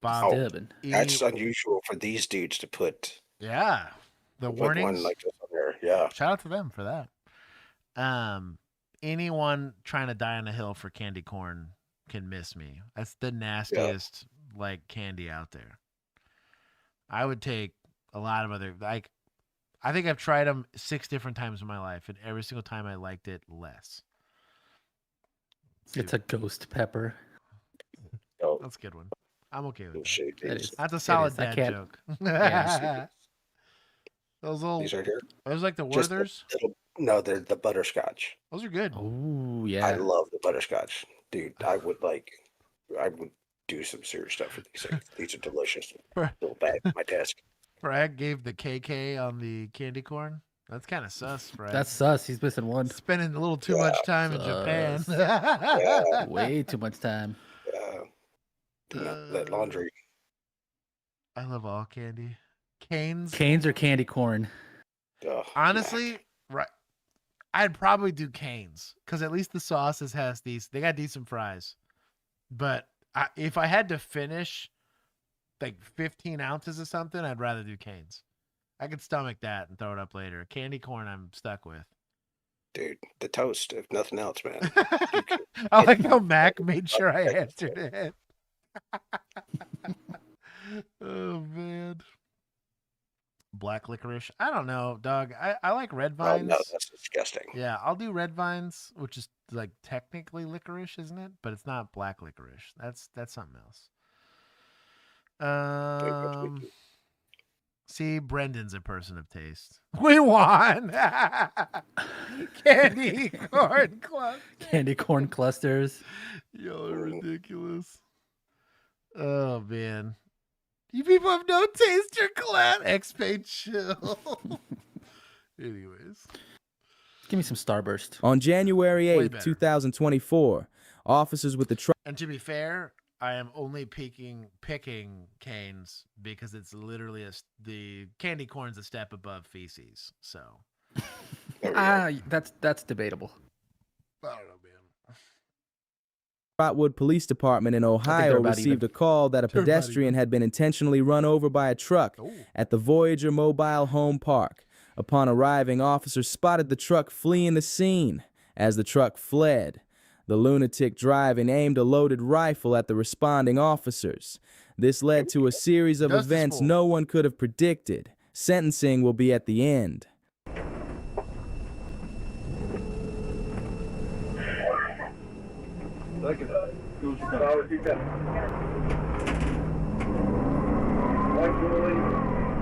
That's unusual for these dudes to put. Yeah. The warnings. One like this on there. Yeah. Shout out to them for that. Anyone trying to die on a hill for candy corn can miss me. That's the nastiest like candy out there. I would take a lot of other I think I've tried them 6 different times in my life, and every single time I liked it less. It's a ghost pepper. That's a good one. I'm okay with that. That's a It solid is. I dad can't- joke. Yeah. Those little. These right here. Those like the Just the Werthers. No, they're the butterscotch. Those are good. Ooh, yeah. I love the butterscotch, dude. I would do some serious stuff for these things. These are delicious. Little bag at my desk. Bragg gave the KK on the candy corn. That's kind of sus, Bragg. That's sus. He's missing one. Spending a little too much time in Japan. Way too much time. That laundry. I love all candy. Canes. Canes or candy corn? Honestly, right. I'd probably do Cane's because at least the sauces they got decent fries. But if I had to finish like 15 ounces of something, I'd rather do Cane's. I could stomach that and throw it up later. Candy corn, I'm stuck with. Dude, the toast, if nothing else, man. I like how Mac made sure I answered it. Oh, man. Black licorice. I don't know, dog. I like red vines. Oh, no, that's disgusting. Yeah, I'll do red vines, which is like technically licorice, isn't it? But it's not black licorice. That's something else. See, Brendan's a person of taste. We won. Candy corn clusters. Candy corn clusters. Y'all are ridiculous. Oh man. You people have no taste or class. X-Pay chill. Anyways. Give me some Starburst. On January 8th, 2024, officers with the truck. And to be fair, I am only picking Cane's because it's literally the candy corn's a step above feces. So that's debatable. I don't know, man. Trotwood Police Department in Ohio received a call that a pedestrian had been intentionally run over by a truck at the Voyager Mobile Home Park. Upon arriving, officers spotted the truck fleeing the scene. As the truck fled, the lunatic driver aimed a loaded rifle at the responding officers. This led to a series of events no one could have predicted. Sentencing will be at the end.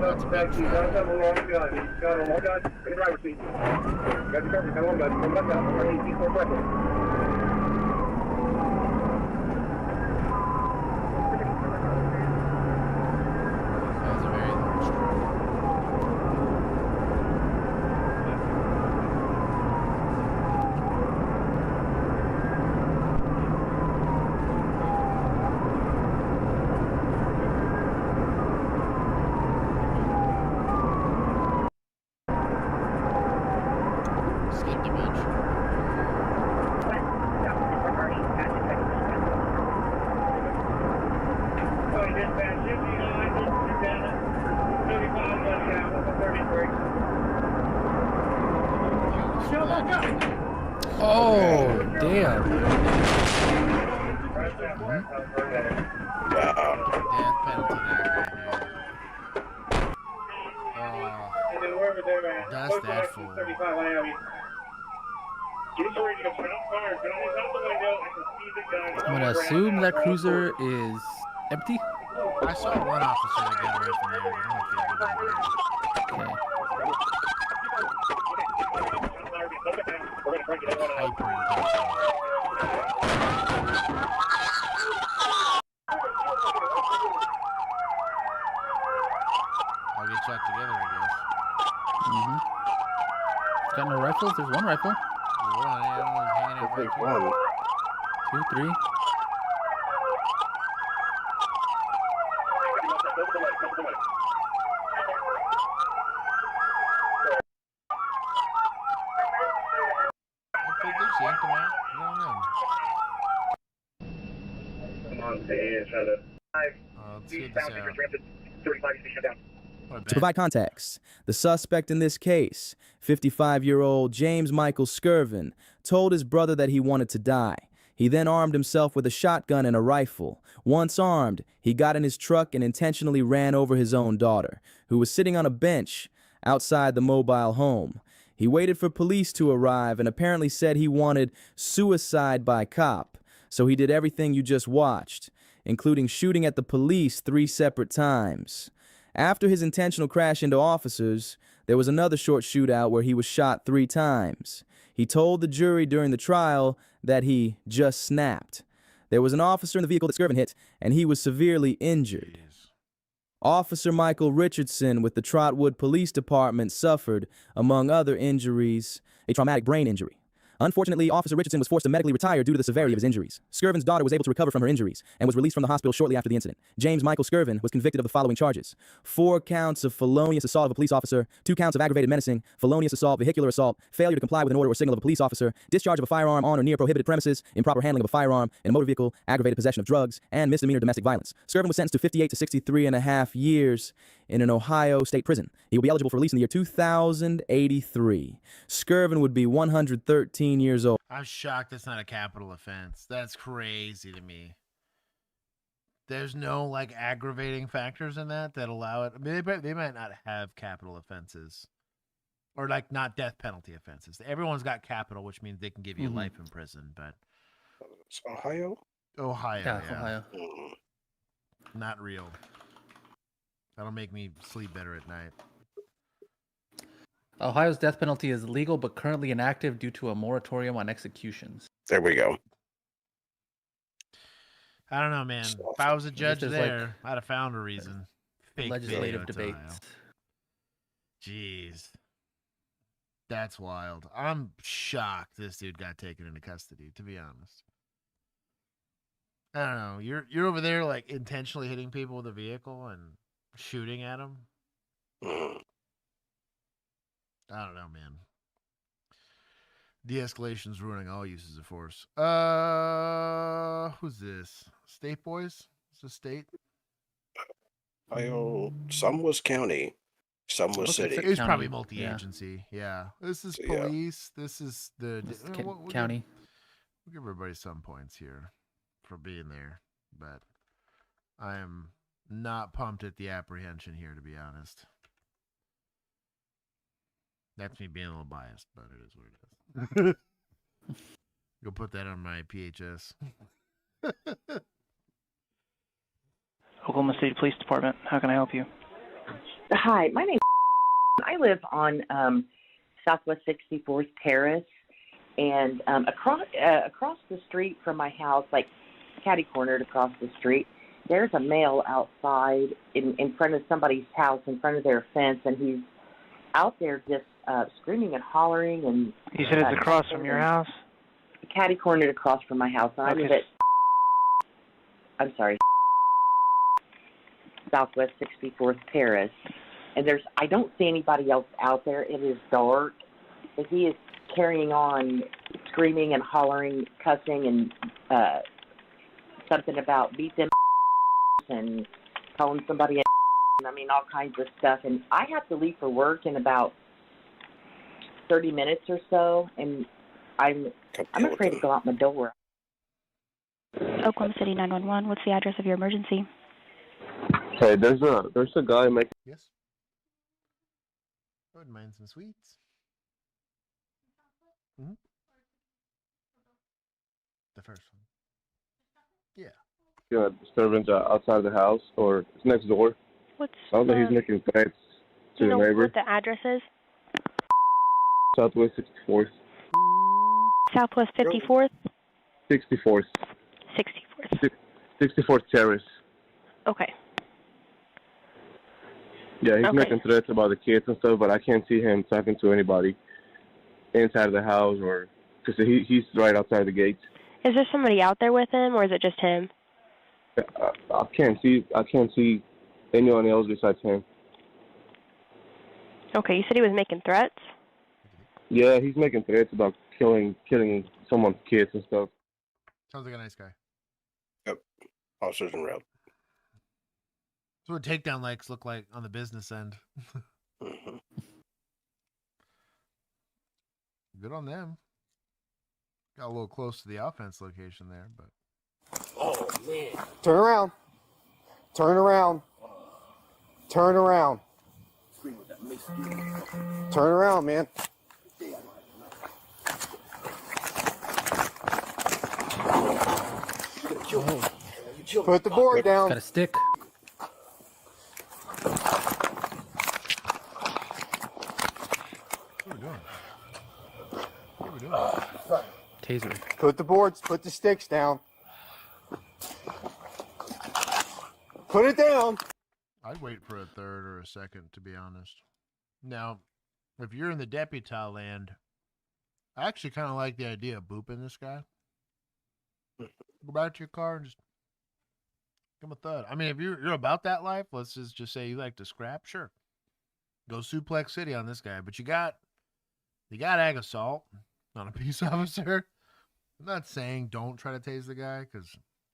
That's back to you. Got a long gun. He's got a long gun in the driver's seat. Got your coverage. Got a long gun. Come back out. We're going to need more pressure. Oh, damn. That's that fool. I'm gonna assume that cruiser is empty. I saw one officer that got away from there, but I don't think the other one did. I'll get shot together, I guess. Got no rifles? There's one rifle. One. 2, 3. Yanked him out. Come on, To provide context, the suspect in this case, 55-year-old James Michael Skirvin, told his brother that he wanted to die. He then armed himself with a shotgun and a rifle. Once armed, he got in his truck and intentionally ran over his own daughter, who was sitting on a bench outside the mobile home. He waited for police to arrive and apparently said he wanted suicide by cop, so he did everything you just watched, including shooting at the police 3 separate times. After his intentional crash into officers, there was another short shootout where he was shot 3 times. He told the jury during the trial that he just snapped. There was an officer in the vehicle that Skirvin hit, and he was severely injured. Officer Michael Richardson with the Trotwood Police Department suffered, among other injuries, a traumatic brain injury. Unfortunately, Officer Richardson was forced to medically retire due to the severity of his injuries. Skirvin's daughter was able to recover from her injuries and was released from the hospital shortly after the incident. James Michael Skirvin was convicted of the following charges: 4 counts of felonious assault of a police officer, 2 counts of aggravated menacing, felonious assault, vehicular assault, failure to comply with an order or signal of a police officer, discharge of a firearm on or near prohibited premises, improper handling of a firearm in a motor vehicle, aggravated possession of drugs, and misdemeanor domestic violence. Skirvin was sentenced to 58 to 63.5 years in an Ohio state prison. He will be eligible for release in the year 2083. Skirvin would be 113 years old. I'm shocked that's not a capital offense. That's crazy to me. There's no like aggravating factors in that allow it. I mean, they might not have capital offenses, or like not death penalty offenses. Everyone's got capital, which means they can give you life in prison. But it's Ohio. Yeah. Ohio. Not real. That'll make me sleep better at night. Ohio's death penalty is legal but currently inactive due to a moratorium on executions. There we go. I don't know, man. If I was a judge there, I'd have found a reason. Fake legislative video debates. Ohio. Jeez. That's wild. I'm shocked this dude got taken into custody, to be honest. I don't know. You're over there like intentionally hitting people with a vehicle and shooting at them. I don't know, man. De-escalation's ruining all uses of force. Who's this? State boys? Is this state? Ohio. Some was county, some was city. It's probably multi-agency. Yeah. This is police. Yeah. This is the county. We'll give everybody some points here for being there, but I am not pumped at the apprehension here, to be honest. That's me being a little biased, but it is what it is. Go put that on my PHS. Oklahoma City Police Department. How can I help you? Hi, my name is I live on Southwest 64th Terrace, and across the street from my house, like catty-cornered across the street, there's a male outside in front of somebody's house, in front of their fence, and he's out there just screaming and hollering. And you said it's across from your house? Catty-cornered across from my house. I live at, I'm sorry, Southwest 64th Terrace. And I don't see anybody else out there. It is dark. But he is carrying on screaming and hollering, cussing, and something about beat them and calling somebody I mean, all kinds of stuff. And I have to leave for work in about 30 minutes or so, and I'm afraid to go out my door. Oklahoma City 911. What's the address of your emergency? Hey, there's a guy making. Yes. I wouldn't mind some sweets. Mm-hmm. The first one. Yeah. Disturbance outside the house or it's next door. Sounds like he's making threats to the neighbor. What the address is? Southwest 64th. Southwest 54th? 64th. 64th. 64th Terrace. Okay. Yeah, he's making threats about the kids and stuff, but I can't see him talking to anybody inside of the house or because he's right outside the gates. Is there somebody out there with him, or is it just him? I can't see anyone else besides him. Okay, you said he was making threats? Yeah, he's making threats about killing someone's kids and stuff. Sounds like a nice guy. Yep. Officers en route. That's what takedown likes look like on the business end. Mm-hmm. Good on them. Got a little close to the offense location there, but. Oh, man. Turn around. Turn around. Turn around. Turn around, man. Put the board down. Got a stick. What are we doing? What are we doing? Taser. Put the sticks down. Put it down. I'd wait for a third or a second, to be honest. Now, if you're in the deputy land, I actually kind of like the idea of booping this guy. Go back to your car and just give him a thud. I mean, if you're about that life, let's just say you like to scrap, sure. Go suplex city on this guy. But you got ag assault on a peace officer. I'm not saying don't try to tase the guy because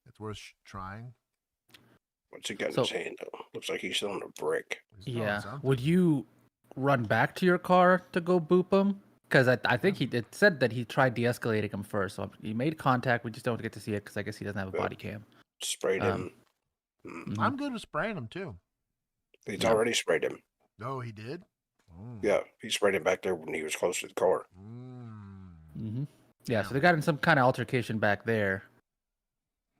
it's worth trying. What's he got in his hand, though? Looks like he's on a brick. Yeah. Would you run back to your car to go boop him? Because I think it said that he tried de-escalating him first. So he made contact. We just don't get to see it because I guess he doesn't have a body cam. Sprayed him. I'm good with spraying him too. He's already sprayed him. Oh, he did? Yeah, he sprayed him back there when he was close to the car. Mm-hmm. Yeah, so they got in some kind of altercation back there.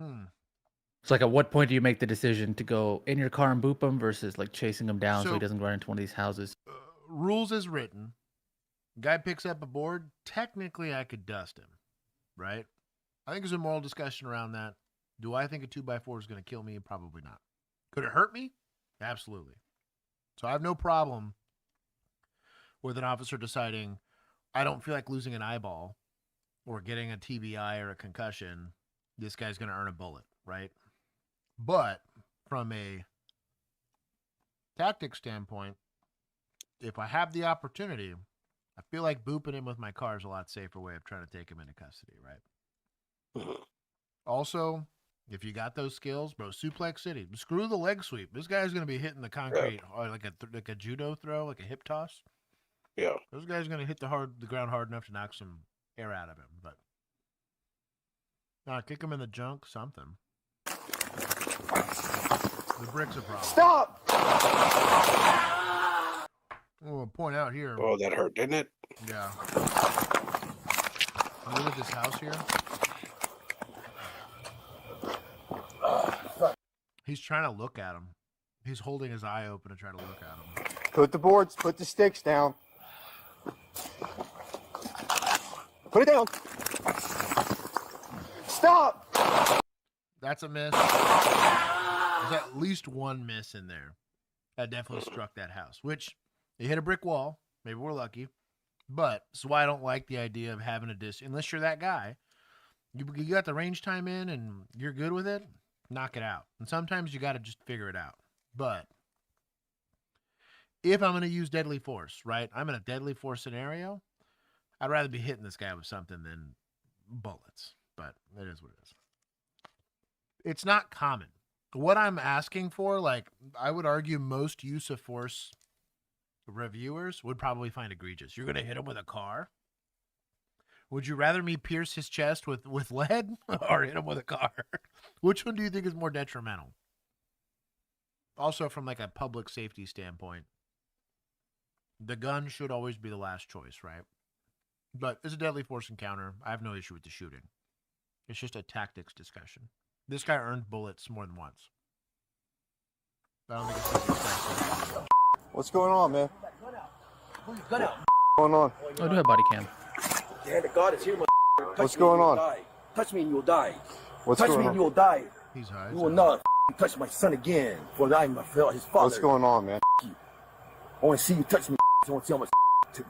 It's like, at what point do you make the decision to go in your car and boop him versus like chasing him down so he doesn't run into one of these houses? Rules as written. Guy picks up a board. Technically, I could dust him, right? I think there's a moral discussion around that. Do I think a 2x4 is going to kill me? Probably not. Could it hurt me? Absolutely. So I have no problem with an officer deciding, I don't feel like losing an eyeball or getting a TBI or a concussion. This guy's going to earn a bullet, right? But from a tactic standpoint, if I have the opportunity, I feel like booping him with my car is a lot safer way of trying to take him into custody, right? Also, if you got those skills, bro, suplex city. Screw the leg sweep. This guy's going to be hitting the concrete like a judo throw, like a hip toss. Yeah. Those guys are going to hit the ground hard enough to knock some air out of him. But kick him in the junk, something. The brick's a problem. Stop! I'll point out here. Oh, that hurt, didn't it? Yeah. Look at this house here. He's trying to look at him. He's holding his eye open to try to look at him. Put the boards, put the sticks down. Put it down. Stop! That's a miss. There's at least one miss in there. That definitely struck that house, which they hit a brick wall. Maybe we're lucky. But that's why I don't like the idea of having a distance. Unless you're that guy. You got the range time in and you're good with it, knock it out. And sometimes you got to just figure it out. But if I'm going to use deadly force, right? I'm in a deadly force scenario. I'd rather be hitting this guy with something than bullets. But it is what it is. It's not common. What I'm asking for, like, I would argue most use of force reviewers would probably find egregious. You're going to hit him with a car? Would you rather me pierce his chest with lead or hit him with a car? Which one do you think is more detrimental? Also, from like a public safety standpoint, the gun should always be the last choice, right? But it's a deadly force encounter. I have no issue with the shooting. It's just a tactics discussion. This guy earned bullets more than once. I don't think it's What's going on, man? What's going on? Oh, I do have body cam. The hand of God is here, What's going on? Touch me and you'll die. What's touch going me on? and you'll die. He's high. You will not touch my son again, for I am his father. What's going on, man? I want to see you touch me. I want to see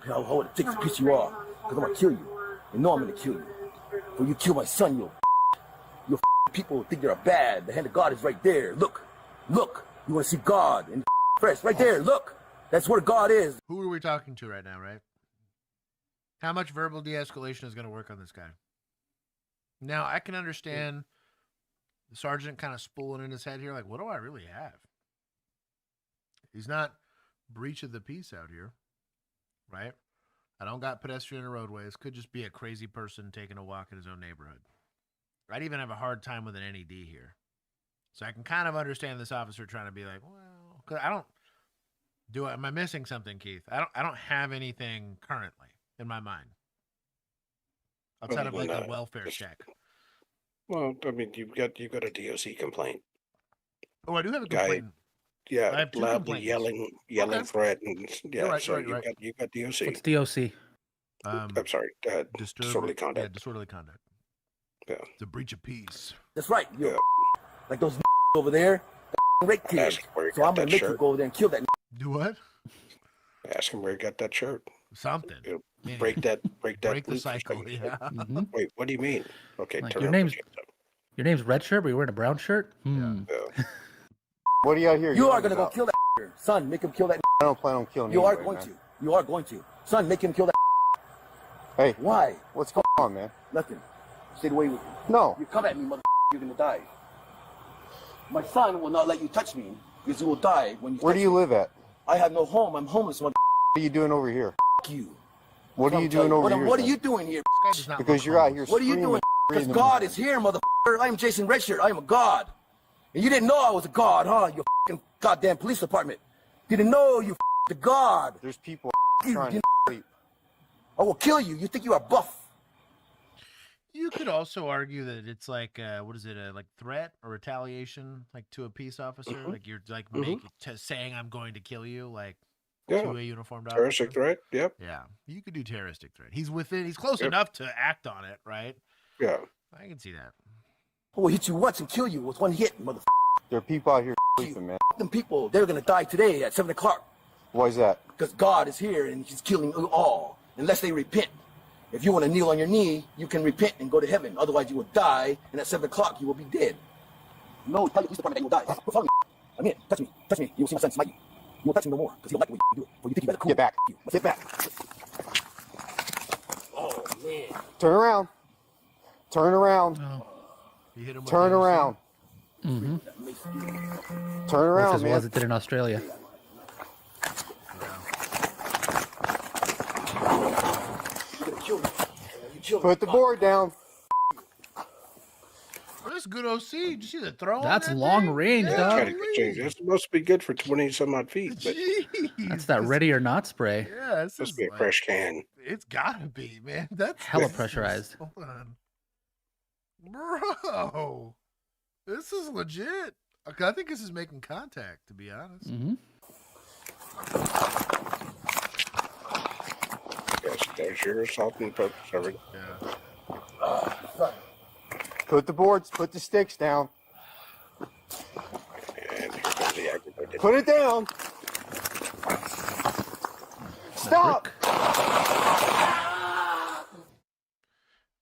how it takes to piss you off. Because I'm going to kill you. You know I'm going to kill you. When you kill my son, you people think you're bad. The hand of God is right there. Look. You want to see God in fresh. Right there. Look. That's where God is. Who are we talking to right now, right? How much verbal de-escalation is going to work on this guy? Now, I can understand the sergeant kind of spooling in his head here, like, what do I really have? He's not breach of the peace out here, right? I don't got pedestrian roadways. Could just be a crazy person taking a walk in his own neighborhood. I'd even have a hard time with an NED here. So I can kind of understand this officer trying to be like, well, because am I missing something, Keith? I don't have anything currently in my mind outside of like a welfare check. Well, I mean, you've got a DOC complaint. Oh, I do have a complaint. Yeah, I have two loudly complaints. yelling threat, and yeah, Right, so right. you've got DOC. What's DOC? I'm sorry, disorderly conduct. Yeah, disorderly conduct. Yeah, it's a breach of peace. That's right. Like those over there, rape kids. So I'm gonna make you go over there and kill that. Do what? Ask him where he got that shirt. something. Break that Break the loop for cycle. somebody. Yeah. Mm-hmm. Wait, what do you mean? Okay, Like turn your up the name's jams up. your name's Red Shirt, but you're wearing a brown shirt. Hmm. Yeah. What do you out here? You are gonna go kill that son. Make him kill that. I don't plan on killing You are anybody, going man. to. You are going to. Son, make him kill that. Hey, Why? what's going on, man? Nothing. Stay away with me. No. You come at me, mother. You're gonna die. My son will not let you touch me because you will die when you. Where do you live at? I have no home. I'm homeless, mother. What are you doing over here? You. What are you doing over here? What are you doing here? Because you're out here What are you screaming doing? Because God is here, mother. I am Jason Redshirt. I am a God. And you didn't know I was a God, huh? You fucking goddamn police department. Didn't know you the God. There's people You trying to didn't- sleep. I will kill you. You think you are buff. You could also argue that it's like, what is it, like threat or retaliation, like to a peace officer? Like you're like saying I'm going to kill you, like to a uniformed officer. Terroristic threat. Yep. Yeah, you could do terroristic threat. He's close Yep. enough to act on it, right? Yeah. I can see that. I will hit you once and kill you with one hit, mother. There are people out here sleeping, man. Them people, they're gonna die today at 7 o'clock. Why is that? Because God is here and he's killing you all, unless they repent. If you want to kneel on your knee, you can repent and go to heaven. Otherwise, you will die, and at 7 o'clock, you will be dead. No, tell your police department that you will die. Follow me. I'm in. Touch me. Touch me. You will see my son smite you. You won't touch me no more, because he'll like the way you do it. Or you think you better cool. Get back. Get back. Oh, man. Turn around. Turn around. You hit him with Turn the around. Mm-hmm. Turn around, as man. well as it did in Australia. Put the board down. Oh, that's good OC. Did you see the throw? That's long range, dog. It's supposed to be good for 20 some odd feet, but That's that ready or not spray. Yeah, it's supposed to be a fresh can. It's gotta be, man. That's Hella pressurized. Hold on, bro. This is legit. Okay, I think this is making contact. To be honest. Mm-hmm. Yes, there's your assault and purpose. Yeah. Put the boards. Put the sticks down. And here comes the aggravated. Put it down. Stop.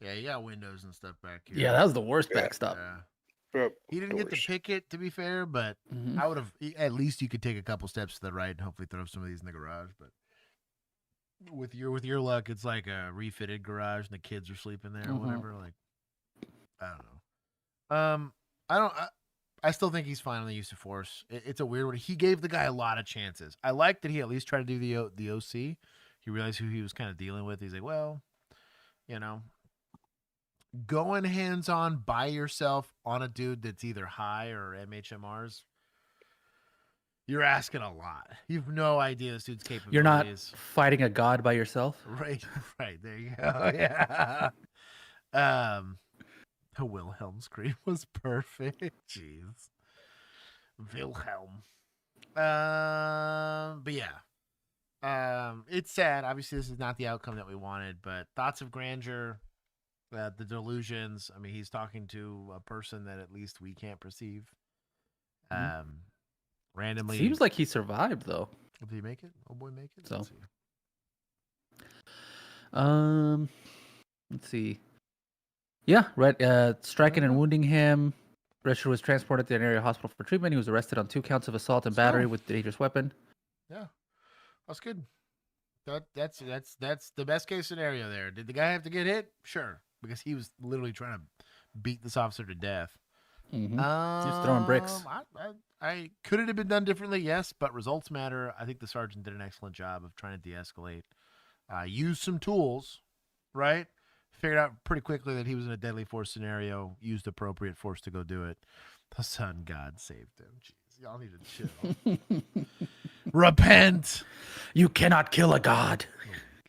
Yeah, you got windows and stuff back here. Yeah, that was the worst backstop. Yeah. He didn't get to pick it, to be fair, but I would have. At least you could take a couple steps to the right and hopefully throw some of these in the garage. But with your luck, it's like a refitted garage and the kids are sleeping there or whatever. Like, I don't know. I still think he's fine on the use of force. It's a weird one. He gave the guy a lot of chances. I like that he at least tried to do the OC. He realized who he was kind of dealing with. He's like, well, you know, going hands-on by yourself on a dude that's either high or MHMRs, you're asking a lot. You've no idea this dude's capabilities. You're not fighting a god by yourself. Right. There you go. Yeah. The Wilhelm scream was perfect. Jeez. Wilhelm. But yeah. It's sad. Obviously, this is not the outcome that we wanted, but thoughts of grandeur, the delusions. I mean, he's talking to a person that at least we can't perceive. Randomly. Seems like he survived, though. Did he make it? Oh boy, make it? So. Let's see. Let's see. Yeah, striking and wounding him. Richard was transported to an area hospital for treatment. He was arrested on 2 counts of assault and battery with dangerous weapon. Yeah, that's good. That's the best case scenario there. Did the guy have to get hit? Sure, because he was literally trying to beat this officer to death. Just throwing bricks. I could it have been done differently? Yes, but results matter. I think the sergeant did an excellent job of trying to de-escalate. Used some tools, right? Figured out pretty quickly that he was in a deadly force scenario. Used appropriate force to go do it. The son God saved him. Jeez, y'all need to chill. Repent. You cannot kill a god.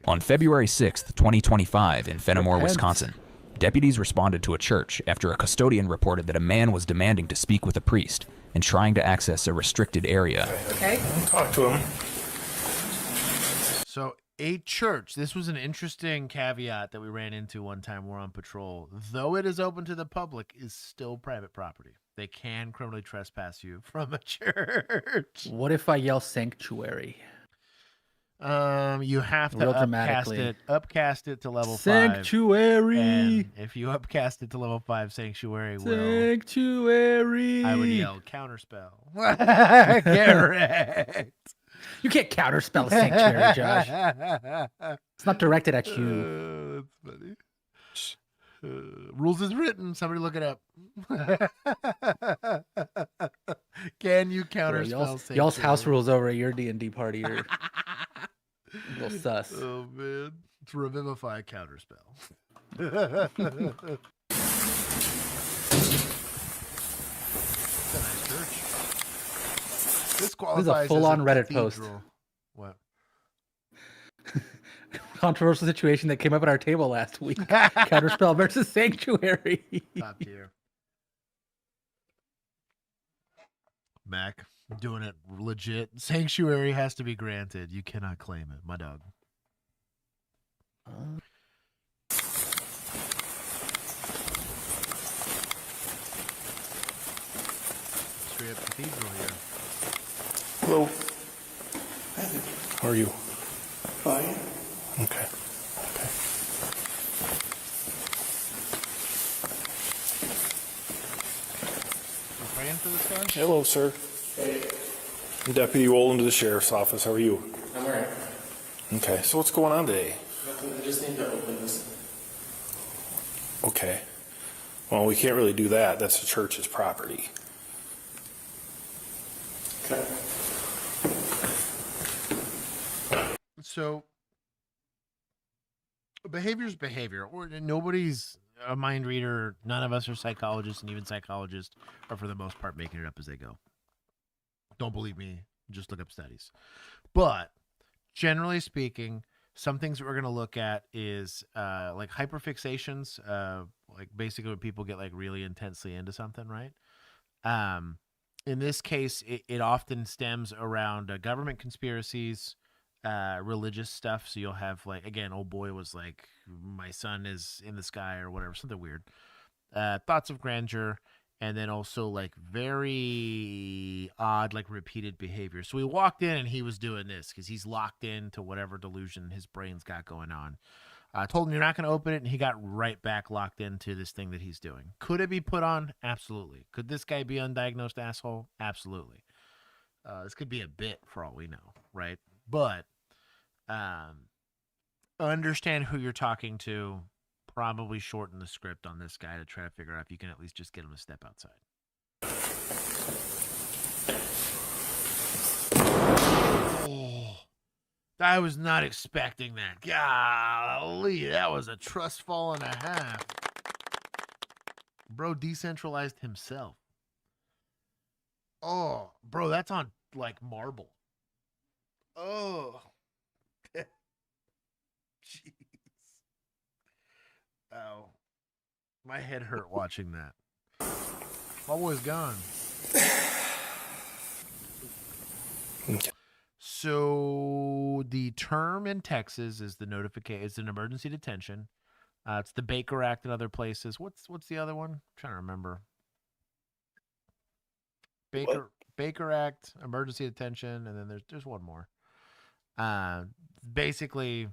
On February 6th, 2025, in Fenimore, Wisconsin, deputies responded to a church after a custodian reported that a man was demanding to speak with a priest and trying to access a restricted area. Okay. Talk to him. So, a church. This was an interesting caveat that we ran into one time we're on patrol. Though it is open to the public, is still private property. They can criminally trespass you from a church. What if I yell sanctuary? You have to Real upcast it to level 5. Sanctuary. And if you upcast it to level 5, Sanctuary Sanctuary. I would yell counterspell. Correct. You can't counterspell Sanctuary, Josh. It's not directed at you. That's funny. Rules is written. Somebody look it up. Can you counterspell Sanctuary? Y'all's house rules over at your D&D party are a little sus. Oh, man. It's Revivify counterspell. This qualifies This is a full-on Reddit post. post. What? Controversial situation that came up at our table last week. Counterspell versus Sanctuary. Top tier. Mac, doing it legit. Sanctuary has to be granted. You cannot claim it, my dog. Straight up cathedral here. Hello. How are you? Fine. Okay. You praying for this guy? Hello, sir. Hey. Deputy Wolin to the Sheriff's Office. How are you? I'm alright. Okay, so what's going on today? Nothing. I just need to open this. Okay. Well, we can't really do that. That's the church's property. Okay. So, behavior's behavior. Nobody's a mind reader. None of us are psychologists, and even psychologists are, for the most part, making it up as they go. Don't believe me. Just look up studies. But, generally speaking, some things that we're going to look at is like hyperfixations, like basically when people get like really intensely into something, right? In this case, it often stems around government conspiracies, religious stuff. So you'll have like, again, old boy was like, my son is in the sky or whatever, something weird. Thoughts of grandeur, and then also like very odd, like repeated behavior. So we walked in and he was doing this because he's locked into whatever delusion his brain's got going on. I told him you're not going to open it, and he got right back locked into this thing that he's doing. Could it be put on? Absolutely. Could this guy be undiagnosed asshole? Absolutely. This could be a bit for all we know, right? But understand who you're talking to. Probably shorten the script on this guy to try to figure out if you can at least just get him to step outside. Oh, I was not expecting that. Golly, that was a trust fall and a half. Bro decentralized himself. Oh, bro, that's on like marble. Oh. Jeez. Oh. My head hurt watching that. My boy's gone. So the term in Texas is the notification. It's an emergency detention. It's the Baker Act in other places. What's the other one? I'm trying to remember. Baker Act, emergency detention, and then there's one more. Basically,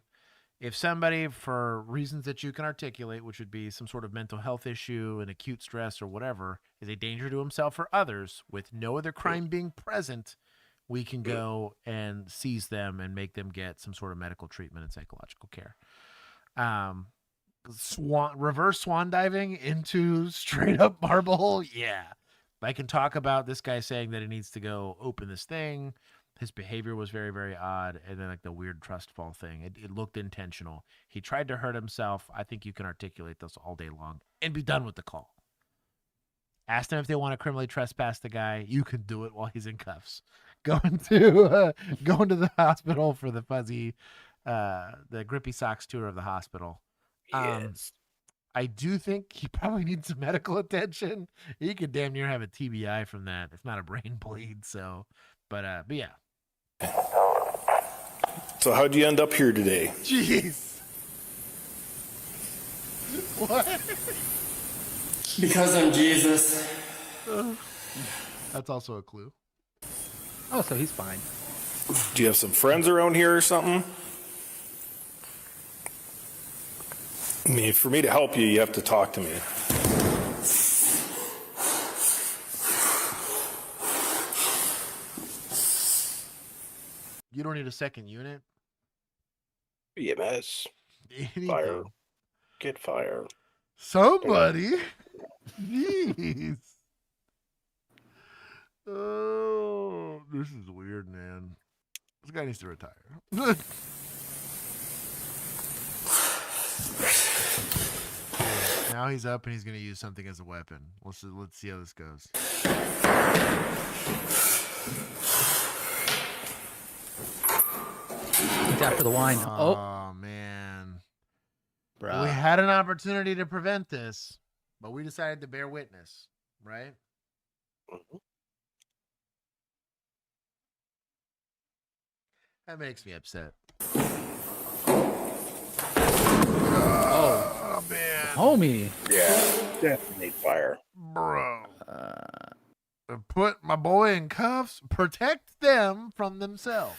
if somebody, for reasons that you can articulate, which would be some sort of mental health issue, an acute stress or whatever, is a danger to himself or others with no other crime being present, we can go and seize them and make them get some sort of medical treatment and psychological care. Reverse swan diving into straight up marble. Yeah. I can talk about this guy saying that he needs to go open this thing. His behavior was very, very odd. And then like the weird trust fall thing. It looked intentional. He tried to hurt himself. I think you can articulate this all day long and be done with the call. Ask them if they want to criminally trespass the guy. You can do it while he's in cuffs. Going to the hospital for the fuzzy, the grippy socks tour of the hospital. Yes. I do think he probably needs some medical attention. He could damn near have a TBI from that, if not a brain bleed. So, but yeah. So how'd you end up here today? Jeez. What? Because I'm Jesus. That's also a clue. Oh, so he's fine. Do you have some friends around here or something? I mean, for me to help you, you have to talk to me. You don't need a second unit? EMS. Fire. Get fire. Somebody. Jeez. Oh, this is weird, man. This guy needs to retire. Now he's up and he's going to use something as a weapon. Let's see how this goes. He's after the wine. Oh man. Bruh. We had an opportunity to prevent this, but we decided to bear witness, right? That makes me upset. Oh man. Homie. Yeah, definitely fire. Bro. Put my boy in cuffs. Protect them from themselves.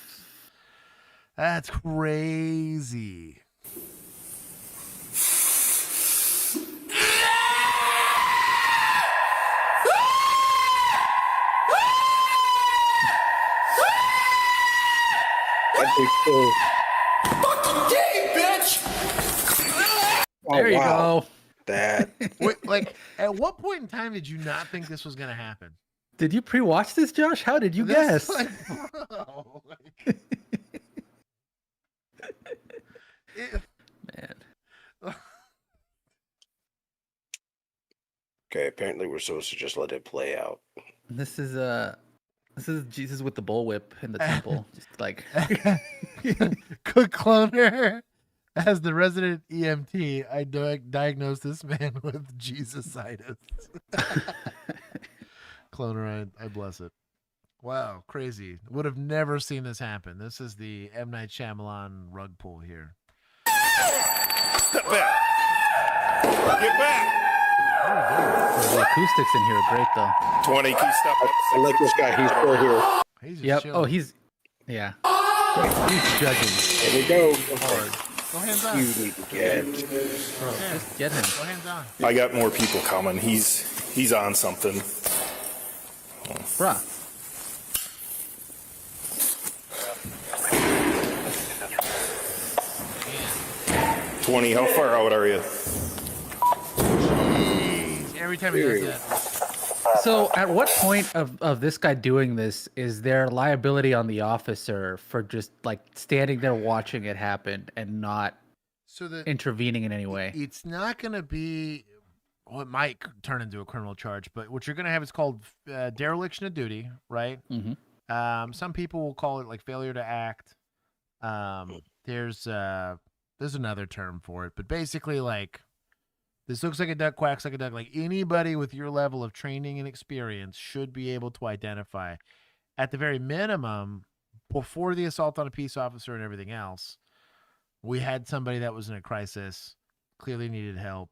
That's crazy. Fucking gay, bitch! There you go. That. Wait, like, at what point in time did you not think this was going to happen? Did you pre-watch this, Josh? How did you This, guess? like, bro, like... Man. Okay, apparently we're supposed to just let it play out. This is Jesus with the bullwhip in the temple. Just like Cook Cloner, as the resident EMT, I diagnosed this man with Jesus-itis. Cloner, I bless it. Wow, crazy. Would have never seen this happen. This is the M. Night Shyamalan rug pull here. Step back. Get back. the acoustics in here are great though. 20, key step up. I like this guy. He's still here. He's just Yep. chilling. Oh, he's judging. There we go. Hard. Go hands on. You need to get. Just get him. Go hands on. I got more people coming. He's on something. Bruh. Yeah. 20, how far out are you? Jeez. Every time he does that. So at what point of this guy doing this is there liability on the officer for just like standing there watching it happen and not intervening in any way? It's not going to be, well, it might turn into a criminal charge, but what you're going to have is called dereliction of duty, right? Mm-hmm. Some people will call it like failure to act. There's another term for it, but basically like, this looks like a duck, quacks like a duck. Like anybody with your level of training and experience should be able to identify, at the very minimum, before the assault on a peace officer and everything else, we had somebody that was in a crisis, clearly needed help,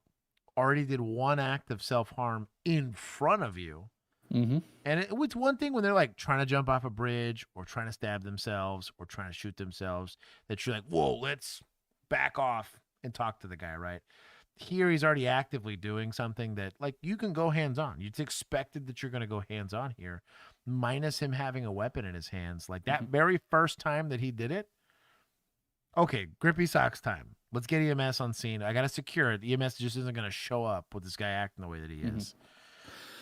already did one act of self-harm in front of you. Mm-hmm. And it was one thing when they're like trying to jump off a bridge or trying to stab themselves or trying to shoot themselves, that you're like, whoa, let's back off and talk to the guy, right? Here he's already actively doing something that like you can go hands-on. It's expected that you're going to go hands-on here, minus him having a weapon in his hands. Like that very first time that he did it. Okay, grippy socks time. Let's get EMS on scene. I got to secure it. EMS just isn't going to show up with this guy acting the way that he is.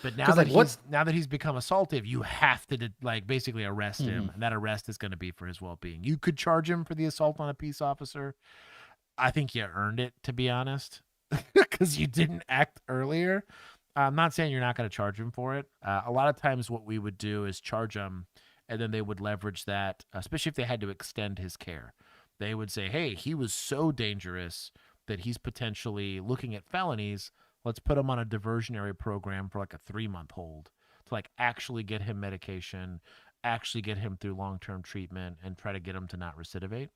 But now that now that he's become assaultive, you have to like basically arrest him, and that arrest is going to be for his well-being. You could charge him for the assault on a peace officer. I think you earned it, to be honest. Because you didn't act earlier. I'm not saying you're not going to charge him for it. A lot of times what we would do is charge him, and then they would leverage that, especially if they had to extend his care. They would say, hey, he was so dangerous that he's potentially looking at felonies. Let's put him on a diversionary program for like a 3-month hold to like actually get him medication, actually get him through long-term treatment, and try to get him to not recidivate.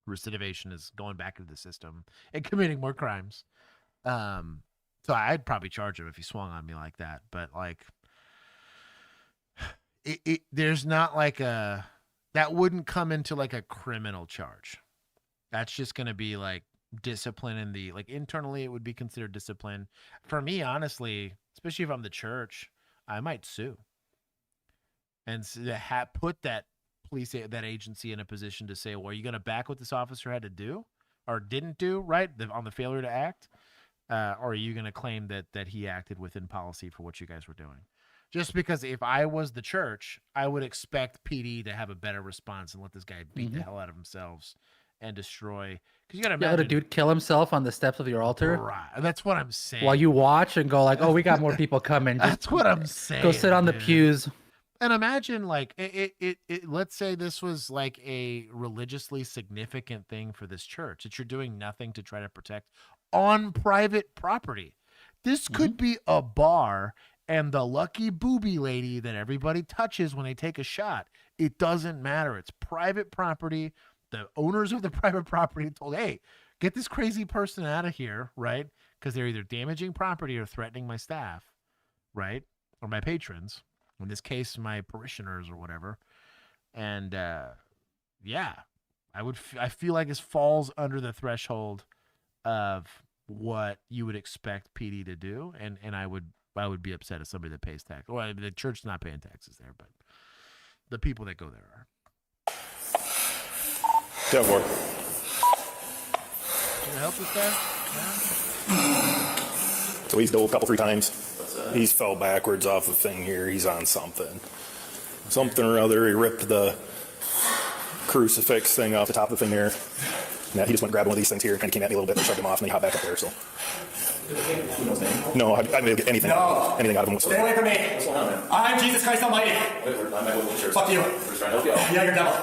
Recidivation is going back into the system and committing more crimes. So I'd probably charge him if he swung on me like that. But like, there's not like a that wouldn't come into like a criminal charge. That's just going to be like discipline in the, like internally it would be considered discipline. For me, honestly, especially if I'm the church, I might sue. And put that that agency in a position to say, well, are you going to back what this officer had to do or didn't do, right? On the failure to act? Or are you going to claim that he acted within policy for what you guys were doing? Just because if I was the church, I would expect PD to have a better response and let this guy beat the hell out of themselves and destroy. Because you got to imagine. Let a dude kill himself on the steps of your altar? Right. That's what I'm saying. While you watch and go like, oh, we got more people coming. That's what I'm saying. Go sit on the pews. And imagine, like, let's say this was like a religiously significant thing for this church, that you're doing nothing to try to protect on private property. This could be a bar and the lucky booby lady that everybody touches when they take a shot. It doesn't matter. It's private property. The owners of the private property told, hey, get this crazy person out of here, right? Because they're either damaging property or threatening my staff, right? Or my patrons. In this case, my parishioners or whatever. And yeah, I feel like this falls under the threshold of what you would expect PD to do, and I would be upset as somebody that pays tax. Well, the church's not paying taxes there, but the people that go there are. Go for it. Can I help this guy? Yeah. So he's dove a couple, 3 times. He's fell backwards off a thing here. He's on something or other. He ripped the crucifix thing off the top of the thing here. Now he just went and grabbed one of these things here, kind of came at me a little bit, and shoved him off, and then he hopped back up there. So no, I didn't get anything out of him. Stay away from me. I'm Jesus Christ Almighty. Fuck you. We're trying to help you out. Yeah, you're devil.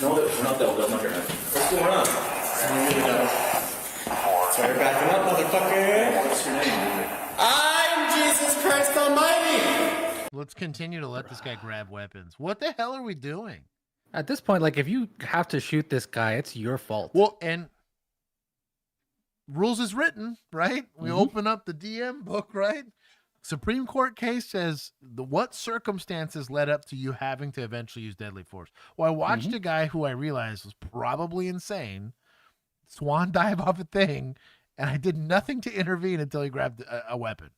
No, we're not devil. That's not your name. What's going on? You're the devil. So you're backing up, motherfucker. What's your name? I'm Jesus Christ Almighty. Let's continue to let this guy grab weapons. What the hell are we doing? At this point, like, if you have to shoot this guy, it's your fault. Well, and rules is written, right? We open up the DM book, right? Supreme Court case says what circumstances led up to you having to eventually use deadly force. Well, I watched a guy who I realized was probably insane swan dive off a thing, and I did nothing to intervene until he grabbed a weapon.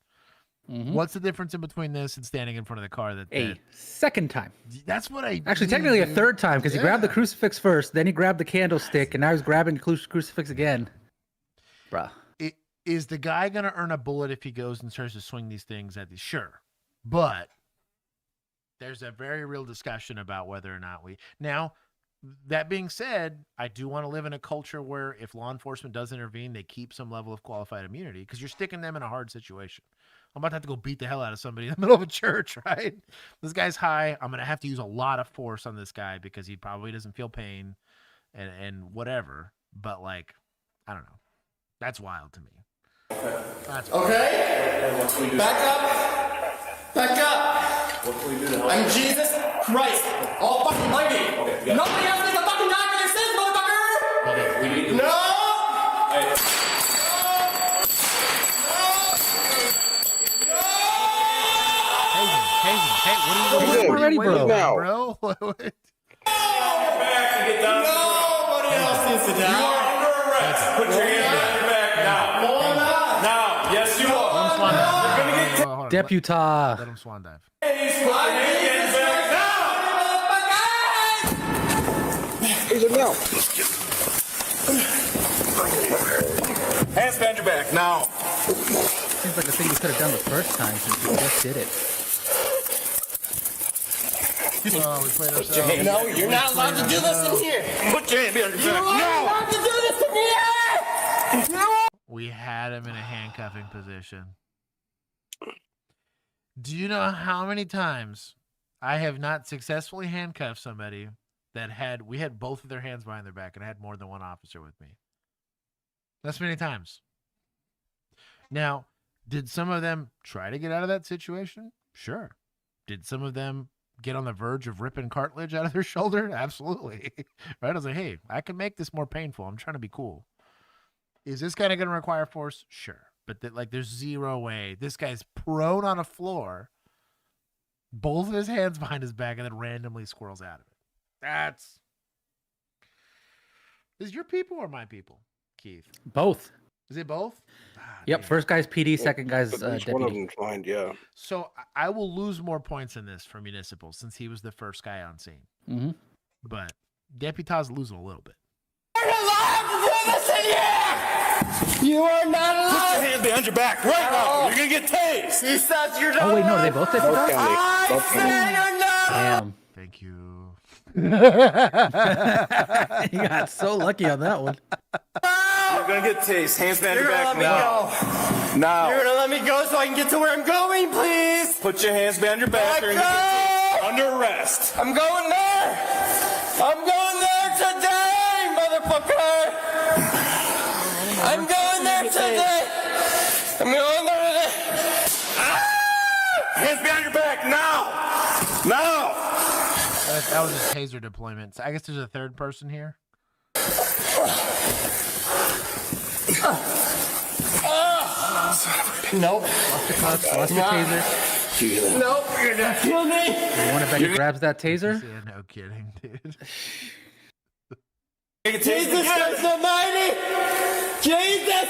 What's the difference in between this and standing in front of the car? A second time. That's what I actually technically a third time, because he grabbed the crucifix first, then he grabbed the candlestick, and now he's grabbing the crucifix again. Bruh. Is the guy going to earn a bullet if he goes and starts to swing these things at these? Sure. But there's a very real discussion about whether or not we... Now, that being said, I do want to live in a culture where if law enforcement does intervene, they keep some level of qualified immunity, because you're sticking them in a hard situation. I'm about to have to go beat the hell out of somebody in the middle of a church, right? This guy's high. I'm going to have to use a lot of force on this guy because he probably doesn't feel pain and whatever. But, like, I don't know. That's wild to me. That's wild. Okay. Back up. Back up. What can we do to help? I'm Jesus Christ. All fucking mighty. Okay. Nobody else needs to fucking die for their sins, motherfucker. Okay. We need to... No. Hey. Hey, what are you doing? Already, bro. Bro? Nobody else needs to die. You are under arrest. Put your hands behind your back now. Now. Yes, you are. Let him swan dive. You're going to get... Deputy. Let him swan dive. Hands behind your back now. Seems like a thing you could have done the first time since you just did it. Oh, we played ourselves. No, you're not allowed to do this in here. Put your hand behind your You're back. not allowed to do this in here. No. We had him in a handcuffing position. Do you know how many times I have not successfully handcuffed somebody that we had both of their hands behind their back and I had more than one officer with me? That's many times. Now, did some of them try to get out of that situation? Sure. Did some of them get on the verge of ripping cartilage out of their shoulder? Absolutely. Right? I was like, hey, I can make this more painful. I'm trying to be cool. Is this kind of going to require force? Sure. But there's zero way. This guy's prone on a floor, both of his hands behind his back, and then randomly squirrels out of it. Is your people or my people, Keith? Both. Is it both? Yep. Damn. First guy's PD, second guy's deputy. One of them's mine, yeah. So I will lose more points in this for municipal since he was the first guy on scene. Mm-hmm. But Deputy's losing a little bit. You are not allowed. Put your hands behind your back right now. You're gonna get tased. He says you're not. Oh wait, no, they both did. I say you're not. Damn. Thank you. You got so lucky on that one. You're gonna get tased. Hands behind your back now. Go. Now. You're gonna let me go so I can get to where I'm going, please. Put your hands behind your back. You're gonna get tased. Under arrest. I'm going there. I'm going there today, motherfucker. I'm going there today. I'm going there today. Hands behind your back now. Now. That was a taser deployment. So I guess there's a third person here. Nope. Lost your taser. Nope. You're gonna kill me. One of Becky grabs that taser. Yeah, no kidding, dude. Jesus Christ Almighty! Jesus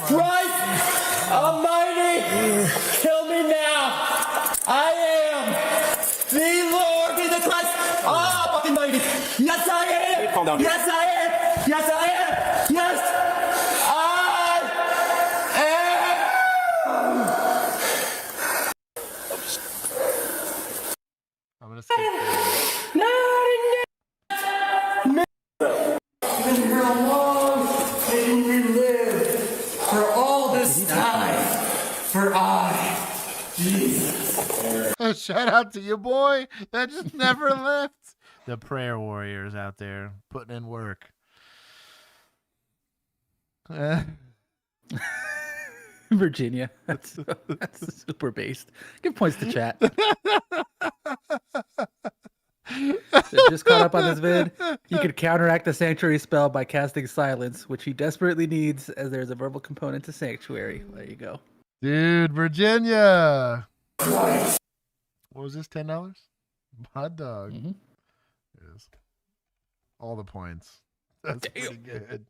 Christ Almighty! Kill me now! I am the Lord Jesus Christ! Oh, fucking mighty! Yes, I am! Calm down, yes, I am! Yes, I am! Yes, I am! I'm gonna skip Been here long, making me live for all this time. For I, Jesus. Shout out to you, boy. That just never left. The prayer warriors out there putting in work. Virginia. That's super based. Give points to chat. Just caught up on this vid. He could counteract the sanctuary spell by casting silence, which he desperately needs as there's a verbal component to sanctuary. There you go. Dude, Virginia. What was this, $10? Hot dog. Mm-hmm. Yes. All the points. That's pretty good.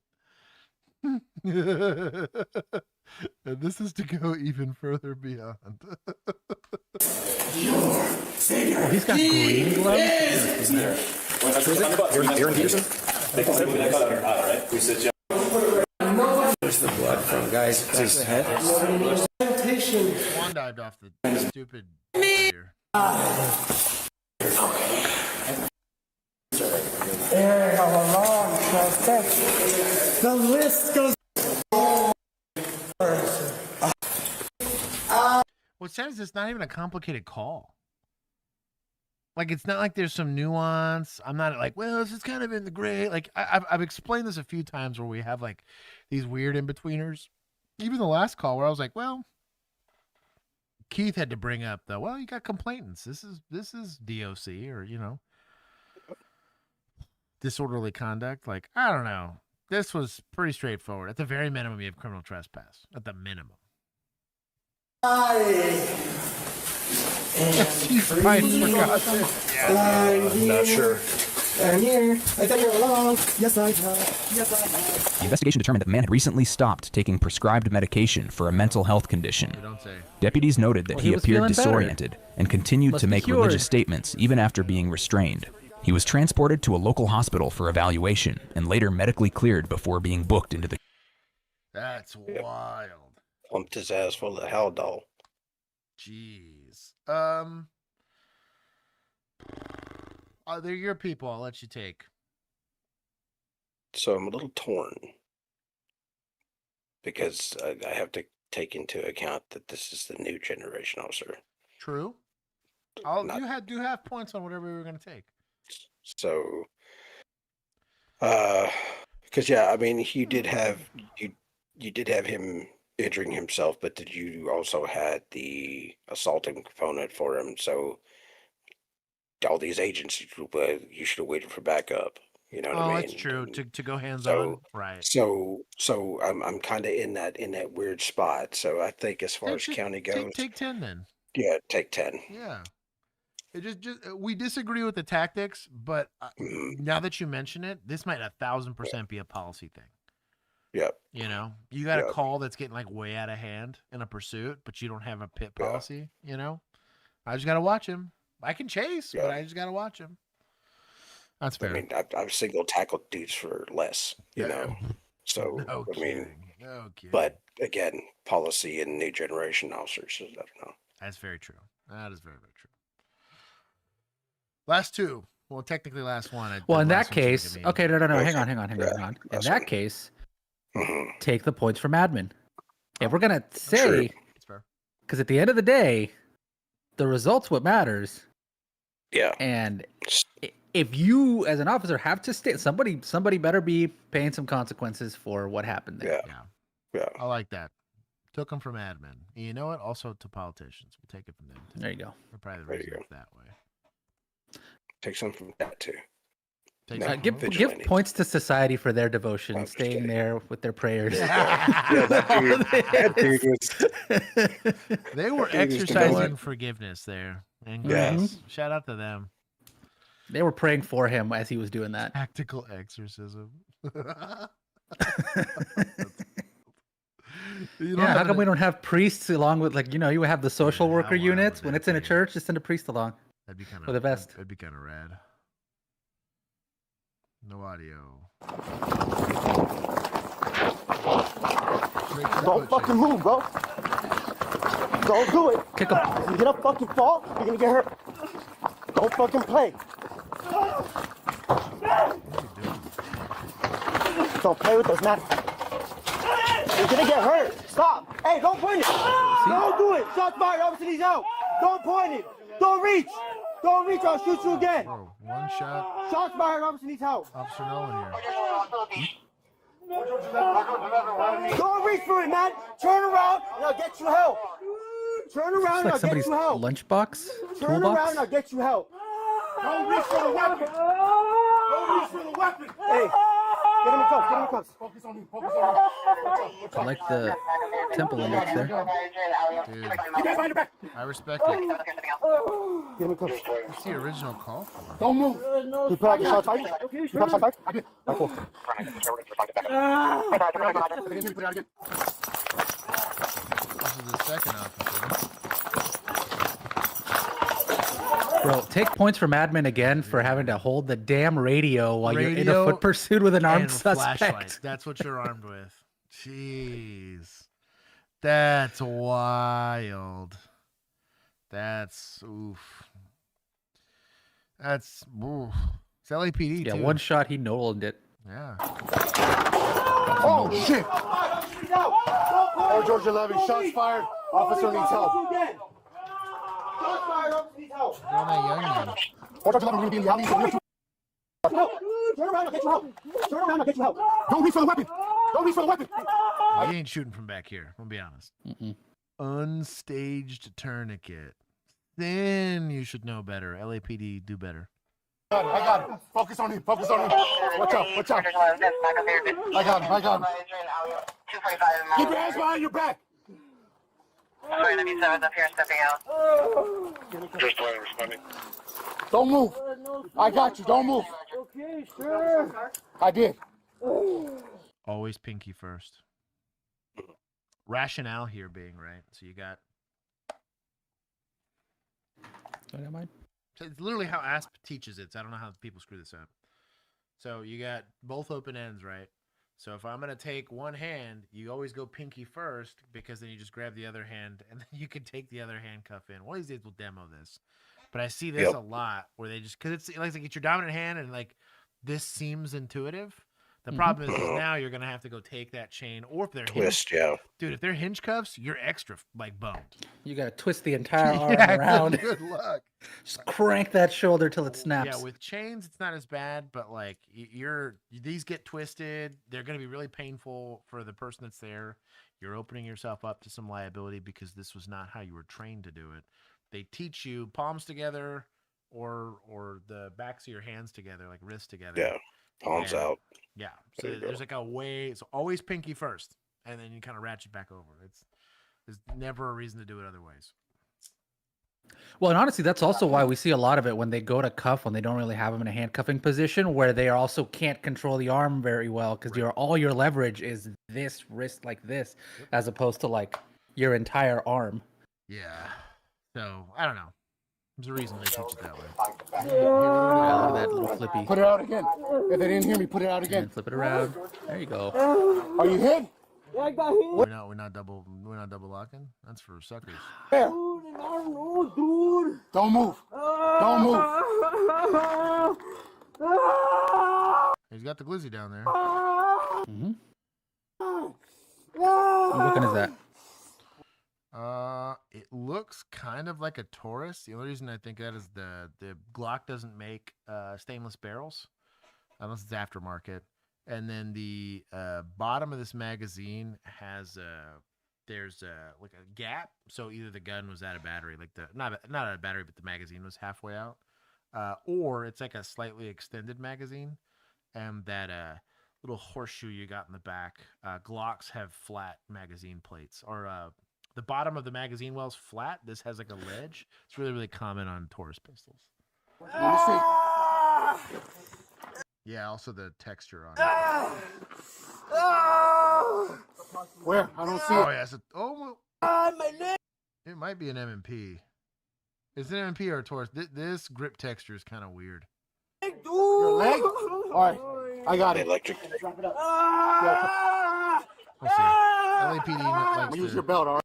And this is to go even further beyond. Oh, he's got green gloves. Aaron Peterson? They call him that cut out right? Who said Jeff? Where's the blood from, guys? It's his head. One dived off the stupid here. There, how long? The list goes. What's sad is it's not even a complicated call. Like, it's not like there's some nuance. I'm not like, well, this is kind of in the gray. Like, I've explained this a few times where we have like these weird in-betweeners. Even the last call where I was like, well, Keith had to bring up the, well, you got complainants. This is DOC or, you know, disorderly conduct. Like, I don't know. This was pretty straightforward. At the very minimum, you have criminal trespass. At the minimum. I'm not sure. I'm here. I thought you were alone. Yes, I have. Yes, I have. The investigation determined that the man had recently stopped taking prescribed medication for a mental health condition. Deputies noted that he appeared disoriented and continued to make religious statements even after being restrained. He was transported to a local hospital for evaluation and later medically cleared before being booked into the... That's wild. Pumped his ass full of Haldol. Jeez. They're your people. I'll let you take. So I'm a little torn because I have to take into account that this is the new generation officer. True. Do have points on whatever we were going to take. So, because yeah, I mean, you did have him injuring himself, but did you also had the assaulting component for him? So all these agents, you should have waited for backup. You know what I mean? That's true. To go hands on, right? So I'm kind of in that weird spot. So I think as far as county goes, take 10 then. Yeah, take 10. Yeah. It just we disagree with the tactics, but now that you mention it, this might 1,000% be a policy thing. Yeah. You know, you got a call that's getting like way out of hand in a pursuit, but you don't have a pit policy. You know, I just got to watch him. I can chase, but I just got to watch him. That's fair. I mean, I've single tackled dudes for less, you know. So No I mean, kidding. But again, policy and new generation officers, I don't know. That's very true. That is very, very true. Last two. Well, technically last one. Well, in that case, okay, no. Hang on. In that case, take the points from admin. If we're gonna say, because at the end of the day, the result's what matters. Yeah. And if you, as an officer, have to stay, somebody better be paying some consequences for what happened there. Yeah. I like that. Took them from admin. And you know what? Also to politicians. We'll take it from them. There you go. We're probably the reason it's that way. Take some from that too. Give points to society for their devotion, staying there with their prayers. That dude was. They were exercising forgiveness there. And grace. Shout out to them. They were praying for him as he was doing that. Tactical exorcism. How come we don't have priests along with, like, you have the social worker units? When it's in a church, just send a priest along. That'd be kind of with a vest. That'd be kind of rad. No audio. Don't fucking move, bro. Don't do it. Kick him. If you get up fucking fall, you're gonna get hurt. Don't fucking play. Don't play with us, man. You're gonna get hurt. Stop. Hey, don't point it. Don't do it. Shots fired. Officer needs help. Don't point it. Don't reach. Don't reach. I'll shoot you again. Bro, one shot. Shots fired. Officer needs help. Officer Nolan here. Don't reach for it, man. Turn around and I'll get you help. Turn around and I'll get you help. Lunchbox? Turn around and I'll get you help. Don't reach for the weapon. Don't reach for the weapon. Hey, get him in cuffs. Get him in cuffs. Focus on me. Focus on me. I like the temple index there. Dude, I respect it. Get him in cuffs. What's the original call for? Don't move. You put out your shots fired? You put out shots fired? I did. All right, cool. This is the second officer. Bro, take points from admin again for having to hold the damn radio while you're in a foot pursuit with an armed suspect. Flashlight. That's what you're armed with. Jeez. That's wild. That's oof. That's oof. It's LAPD too. One shot, he Nolaned it. Yeah. Oh, shit. Air George 11, shots fired. Officer needs help. Shots fired, officer needs help. They're on that young man. Air George 11, we're going to be in the alley. Turn around, I'll get you help. Turn around, I'll get you help. Don't reach for the weapon. Don't reach for the weapon. He ain't shooting from back here. I'll be honest. Unstaged tourniquet. Then you should know better. LAPD, do better. I got him. Focus on him. Focus on him. Watch out. Watch out. I got him. I got him. Keep your hands behind your back. up here stepping out. Just responding. Don't move. I got you. Don't move. Okay, sure. I did. Always pinky first. Rationale here being right. So you got. Don't mind. It's literally how ASP teaches it. So I don't know how people screw this up. So you got both open ends, right? So if I'm going to take one hand, you always go pinky first because then you just grab the other hand and then you can take the other handcuff in. One of these days we'll demo this. But I see this a lot where they just, because it's like it's your dominant hand and like this seems intuitive. The problem is now you're going to have to go take that chain, or if they're twist, dude, if they're hinge cuffs, you're extra like boned. You got to twist the entire arm around. Good luck. Just crank that shoulder till it snaps. Yeah, with chains, it's not as bad, but like these get twisted. They're going to be really painful for the person that's there. You're opening yourself up to some liability because this was not how you were trained to do it. They teach you palms together or the backs of your hands together, like wrists together. Yeah, palms out. Yeah, so there's like a way. So always pinky first, and then you kind of ratchet back over. There's never a reason to do it other ways. Well, and honestly, that's also why we see a lot of it when they go to cuff, when they don't really have them in a handcuffing position, where they also can't control the arm very well because all your leverage is this wrist like this, as opposed to like your entire arm. Yeah. So I don't know. There's a reason they teach it that way. Yeah, look at that little flippy. Put it out again. If they didn't hear me, put it out again. And flip it around. There you go. Are you hit? Yeah, I got hit. We're not double locking. That's for suckers. There. Dude. Don't move. Don't move. He's got the glizzy down there. Mm-hmm. What looking is that? It looks kind of like a Taurus. The only reason I think that is the Glock doesn't make stainless barrels unless it's aftermarket. And then the bottom of this magazine has there's like a gap, so either the gun was out of battery, like not out of battery, but the magazine was halfway out, or it's like a slightly extended magazine, and that little horseshoe you got in the back. Glocks have flat magazine plates, or the bottom of the magazine well's flat. This has like a ledge. It's really common on Taurus pistols. Let me see. Yeah, also the texture on it. Where? I don't see Oh it. yeah, my leg. It might be an M&P. It's an M&P or a Taurus. This grip texture is kind of weird. Your leg? All right, I got it. Electric. Drop it up. Let's see. LAPD likes I'm gonna use to- your belt, all right?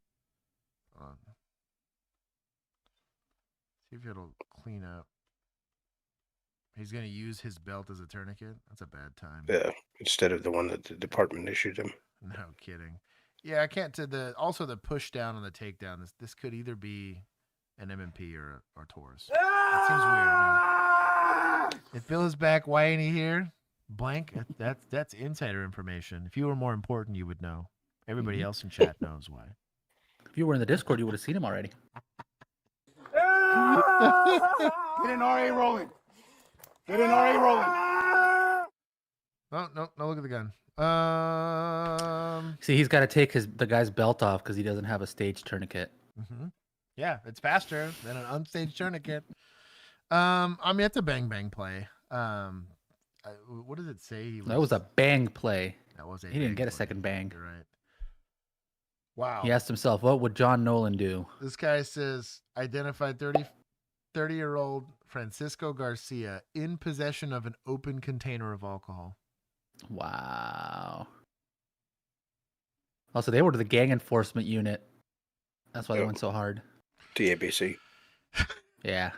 See if it'll clean up. He's gonna use his belt as a tourniquet. That's a bad time. Yeah, instead of the one that the department issued him. No kidding. Yeah, I can't. Also the push down and the takedown. This could either be an M&P or Taurus. That seems weird. I mean, if Bill is back, why ain't he here? Blank. That's insider information. If you were more important, you would know. Everybody else in chat knows why. If you were in the Discord, you would have seen him already. Get an RA rolling. Get an RA rolling. No, look at the gun. See, he's got to take the guy's belt off because he doesn't have a staged tourniquet. Mm-hmm. Yeah, it's faster than an unstaged tourniquet. I mean, it's a bang play. What does it say? That was a bang play. That was a He didn't bang get a play. second bang. You're right. Wow. He asked himself, what would John Nolan do? This guy says, identified 30-year-old Francisco Garcia in possession of an open container of alcohol. Wow. Also, they were the gang enforcement unit. That's why they went so hard. TABC. I Yeah.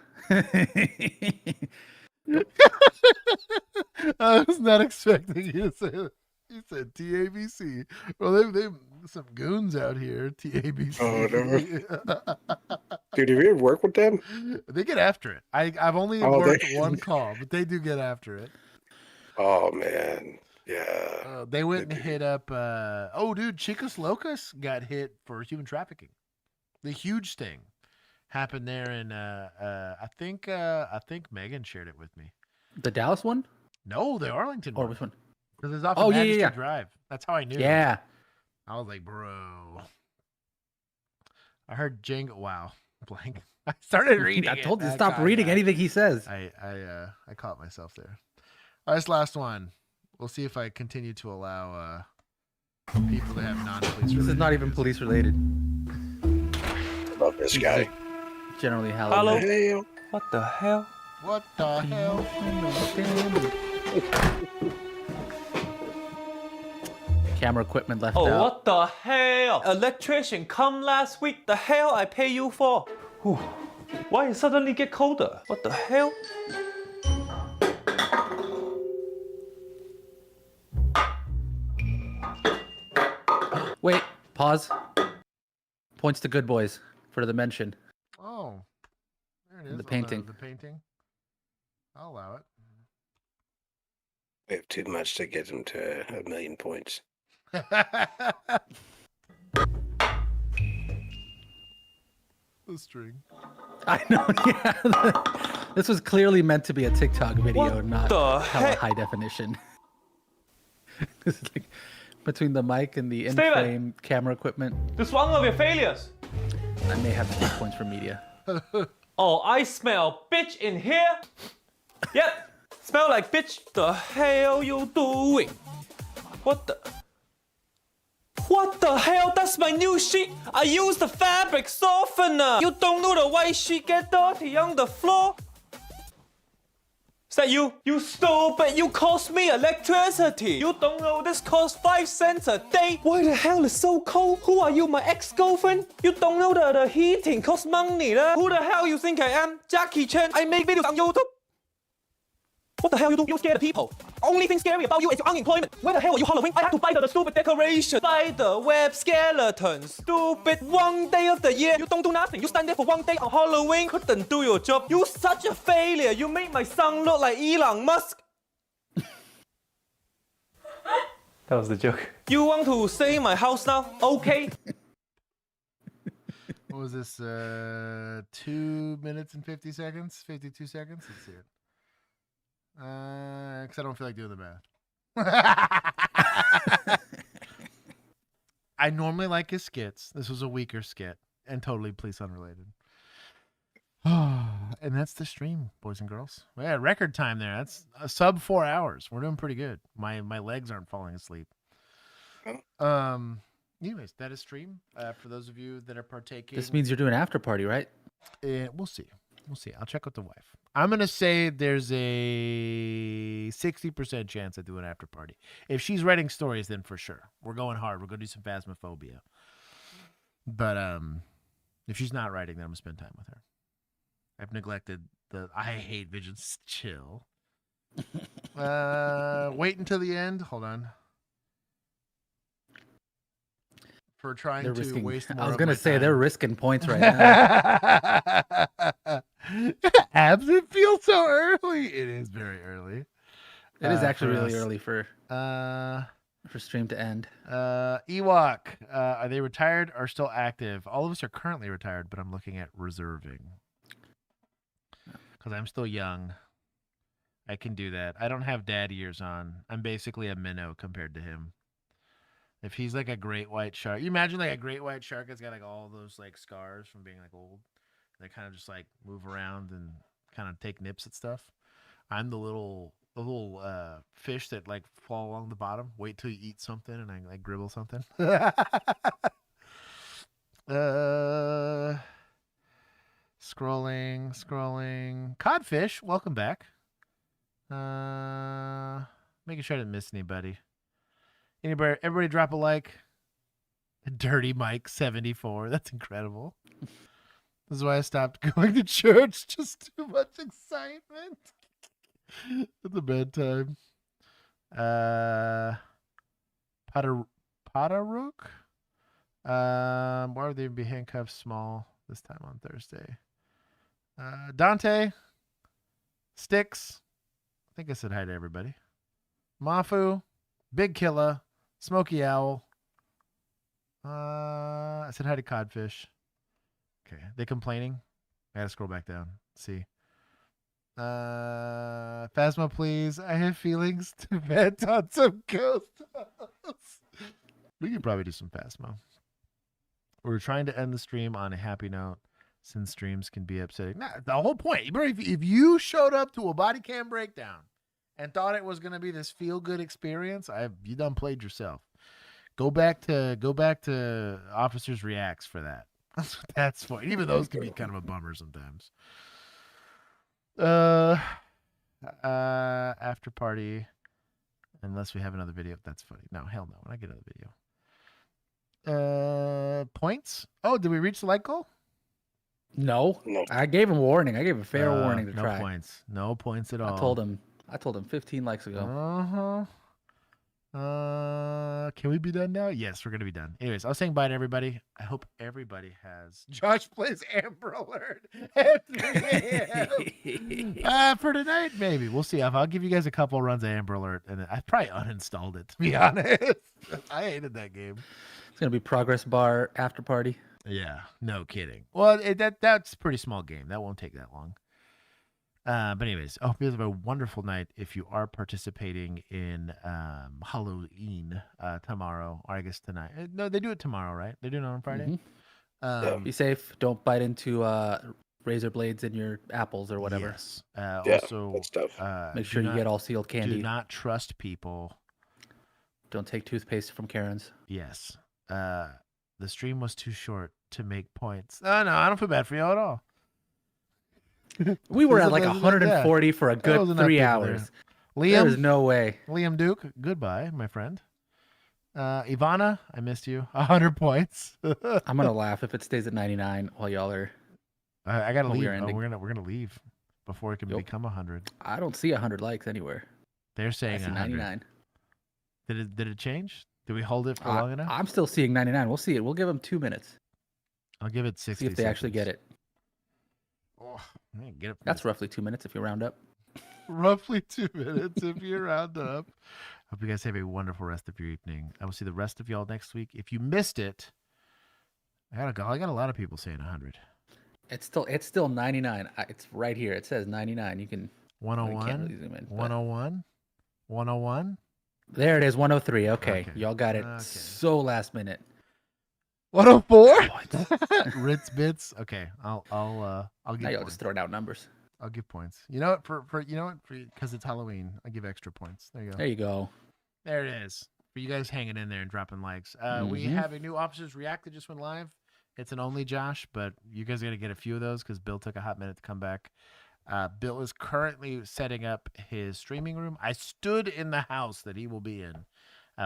was not expecting you to say that. You said TABC. Well, they some goons out here. TABC. Oh, no. Dude, have you ever worked with them? They get after it. I've only worked one call, but they do get after it. Oh man, yeah. They went and hit up. Dude, Chicas Locas got hit for human trafficking. The huge sting happened there, and I think Megan shared it with me. The Dallas one? No, the Arlington one. Or which one? Because it's off of Majesty yeah. Drive. That's how I knew. Yeah. I was like, bro. I heard Django. Wow. Blank. I started reading. I told you to stop reading anything he says. I caught myself there. All right, this last one. We'll see if I continue to allow people to have non-police. This is not even police related. Love this guy. Generally, Hello. What the hell? What the hell? Camera equipment left Oh, out. what the hell? Electrician come last week. The hell I pay you for? Whew. Why it suddenly get colder? What the hell? Wait, pause. Points to Good Boys for the mention. Oh, there it is. The on painting. The painting. I'll allow it. We have too much to get him to 1,000,000 points. The string. I know, yeah. This was clearly meant to be a TikTok video, not the hella heck? high definition. This is like between the mic and the Steven! in-frame camera equipment. This one of your failures. I may have to take points for media. Oh, I smell bitch in here. Yep, smell like bitch. The hell you doing? What the? What the hell? That's my new sheet. I used the fabric softener. You don't know the white sheet get dirty on the floor? Is that you? You stupid! You cost me electricity! You don't know this costs 5 cents a day! Why the hell is so cold? Who are you, my ex-girlfriend? You don't know the heating costs money lah! Who the hell you think I am? Jackie Chan! I make videos on YouTube! What the hell you do? You scare the people! Only thing scary about you is your unemployment! Where the hell are you Halloween? I have to buy the stupid decoration! Spider web skeleton! Stupid! 1 day of the year! You don't do nothing! You stand there for 1 day on Halloween! Couldn't do your job! You such a failure! You made my son look like Elon Musk! That was the joke. You want to save my house now? Okay! What was this? 2 minutes and 50 seconds? 52 seconds? Let's see it. Because I don't feel like doing the math. I normally like his skits. This was a weaker skit and totally police unrelated. And that's the stream, boys and girls. Yeah, record time there. That's a sub 4 hours. We're doing pretty good. My legs aren't falling asleep. Anyways, that is stream. For those of you that are partaking. This means you're doing after party, right? We'll see. We'll see. I'll check with the wife. I'm going to say there's a 60% chance I do an after party. If she's writing stories, then for sure. We're going hard. We're going to do some Phasmophobia. But if she's not writing, then I'm going to spend time with her. I've neglected I hate Vigilance. Chill. Wait until the end. Hold on. For trying to waste more. I was going to say they're risking points right now. Abs, it feels so early. It is very early. It is actually really early for stream to end. Ewok, are they retired or still active? All of us are currently retired, but I'm looking at reserving. Because I'm still young. I can do that. I don't have dad years on. I'm basically a minnow compared to him. If he's like a great white shark, you imagine like a great white shark that's got like all those like scars from being like old. They kind of just like move around and kind of take nips at stuff. I'm the little fish that like fall along the bottom. Wait till you eat something and I like gribble something. Scrolling. Codfish, welcome back. Making sure I didn't miss anybody. Everybody drop a like. Dirty Mike 74. That's incredible. This is why I stopped going to church. Just too much excitement. It's a bad time. Potarook. Why would they be handcuffed small this time on Thursday? Dante. Sticks. I think I said hi to everybody. Mafu. Big Killa. Smokey Owl. I said hi to Codfish. Okay. They complaining? I gotta scroll back down. See. Phasma, please. I have feelings to vent on some ghost. We could probably do some Phasma. We're trying to end the stream on a happy note since streams can be upsetting. Nah, the whole point. If you showed up to a body cam breakdown and thought it was going to be this feel-good experience, you done played yourself. Go back to Officers Reacts for that. That's fine. Even those can be kind of a bummer sometimes. After party, unless we have another video. That's funny. No, hell no. When I get another video. Points? Oh, did we reach the like goal? No. I gave him a warning. I gave a fair warning to try. No points. No points at all. I told him 15 likes ago. Can we be done now? Yes, we're gonna be done. Anyways, I was saying bye to everybody. I hope everybody has Josh plays Amber Alert at 3 a.m. For tonight, maybe. We'll see. I'll give you guys a couple runs of Amber Alert, and I probably uninstalled it, to be honest. I hated that game. It's gonna be progress bar after party. Yeah, no kidding. Well, that's a pretty small game. That won't take that long. But anyways, I hope you have a wonderful night if you are participating in Halloween tomorrow, or I guess tonight. No, they do it tomorrow, right? They do it on Friday. Be safe. Don't bite into razor blades in your apples or whatever. Yes. Also, make sure you get all sealed candy. Do not trust people. Don't take toothpaste from Karen's. Yes. The stream was too short to make points. Oh, no, I don't feel bad for you at all. We were at like 140 for a good 3 hours. Liam, there's no way. Liam Duke, goodbye, my friend. Ivana, I missed you. 100 points. I'm gonna laugh if it stays at 99 while y'all are. I gotta leave. We're gonna leave before it can become 100. I don't see 100 likes anywhere. They're saying 99. Did it change? Did we hold it for long enough? I'm still seeing 99. We'll see it. We'll give them 2 minutes. I'll give it 60. See if they actually get it. Oh, get it. That's roughly 2 minutes if you round up. Roughly 2 minutes if you round up. Hope you guys have a wonderful rest of your evening. I will see the rest of y'all next week. If you missed it, I got a lot of people saying 100. It's still 99. It's right here. It says 99. You can 101. Can't really zoom in, 101. 101. There it is. 103. Okay. Y'all got it. So last minute. 104. Ritz bits. Okay. I'll give. Now y'all just throwing out numbers. I'll give points. You know what? Because it's Halloween, I give extra points. There you go. There you go. There it is. For you guys hanging in there and dropping likes. We have a new Officers React that just went live. It's an only Josh, but you guys are going to get a few of those because Bill took a hot minute to come back. Bill is currently setting up his streaming room. I stood in the house that he will be in.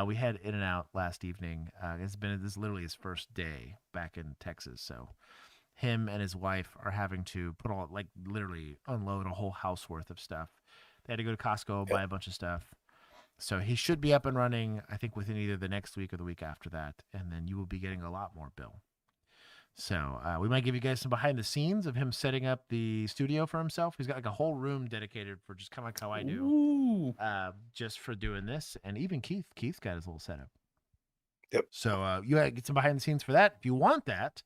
We had In and Out last evening. This is literally his first day back in Texas. So him and his wife are having to literally unload a whole house worth of stuff. They had to go to Costco, buy a bunch of stuff. So he should be up and running, I think, within either the next week or the week after that. And then you will be getting a lot more, Bill. So we might give you guys some behind the scenes of him setting up the studio for himself. He's got like a whole room dedicated for just kind of like how I do, just for doing this. And even Keith's got his little setup. Yep. So you get some behind the scenes for that. If you want that,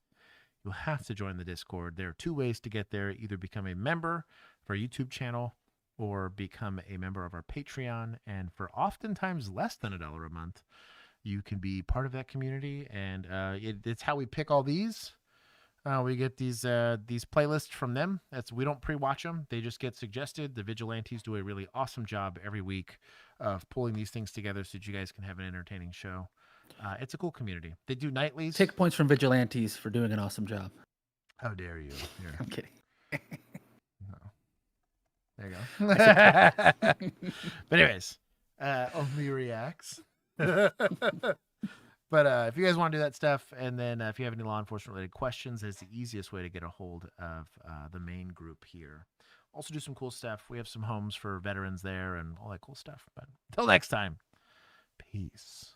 you'll have to join the Discord. There are 2 ways to get there. Either become a member of our YouTube channel or become a member of our Patreon. And for oftentimes less than $1 a month, you can be part of that community. And it's how we pick all these. We get these playlists from them. We don't pre-watch them. They just get suggested. The Vigilantes do a really awesome job every week of pulling these things together so that you guys can have an entertaining show. It's a cool community. They do nightlies. Take points from Vigilantes for doing an awesome job. How dare you? Here. I'm kidding. No. There you go. But anyways, only reacts. But if you guys want to do that stuff, and then if you have any law enforcement related questions, that's the easiest way to get a hold of the main group here. Also do some cool stuff. We have some homes for veterans there and all that cool stuff. But until next time, peace.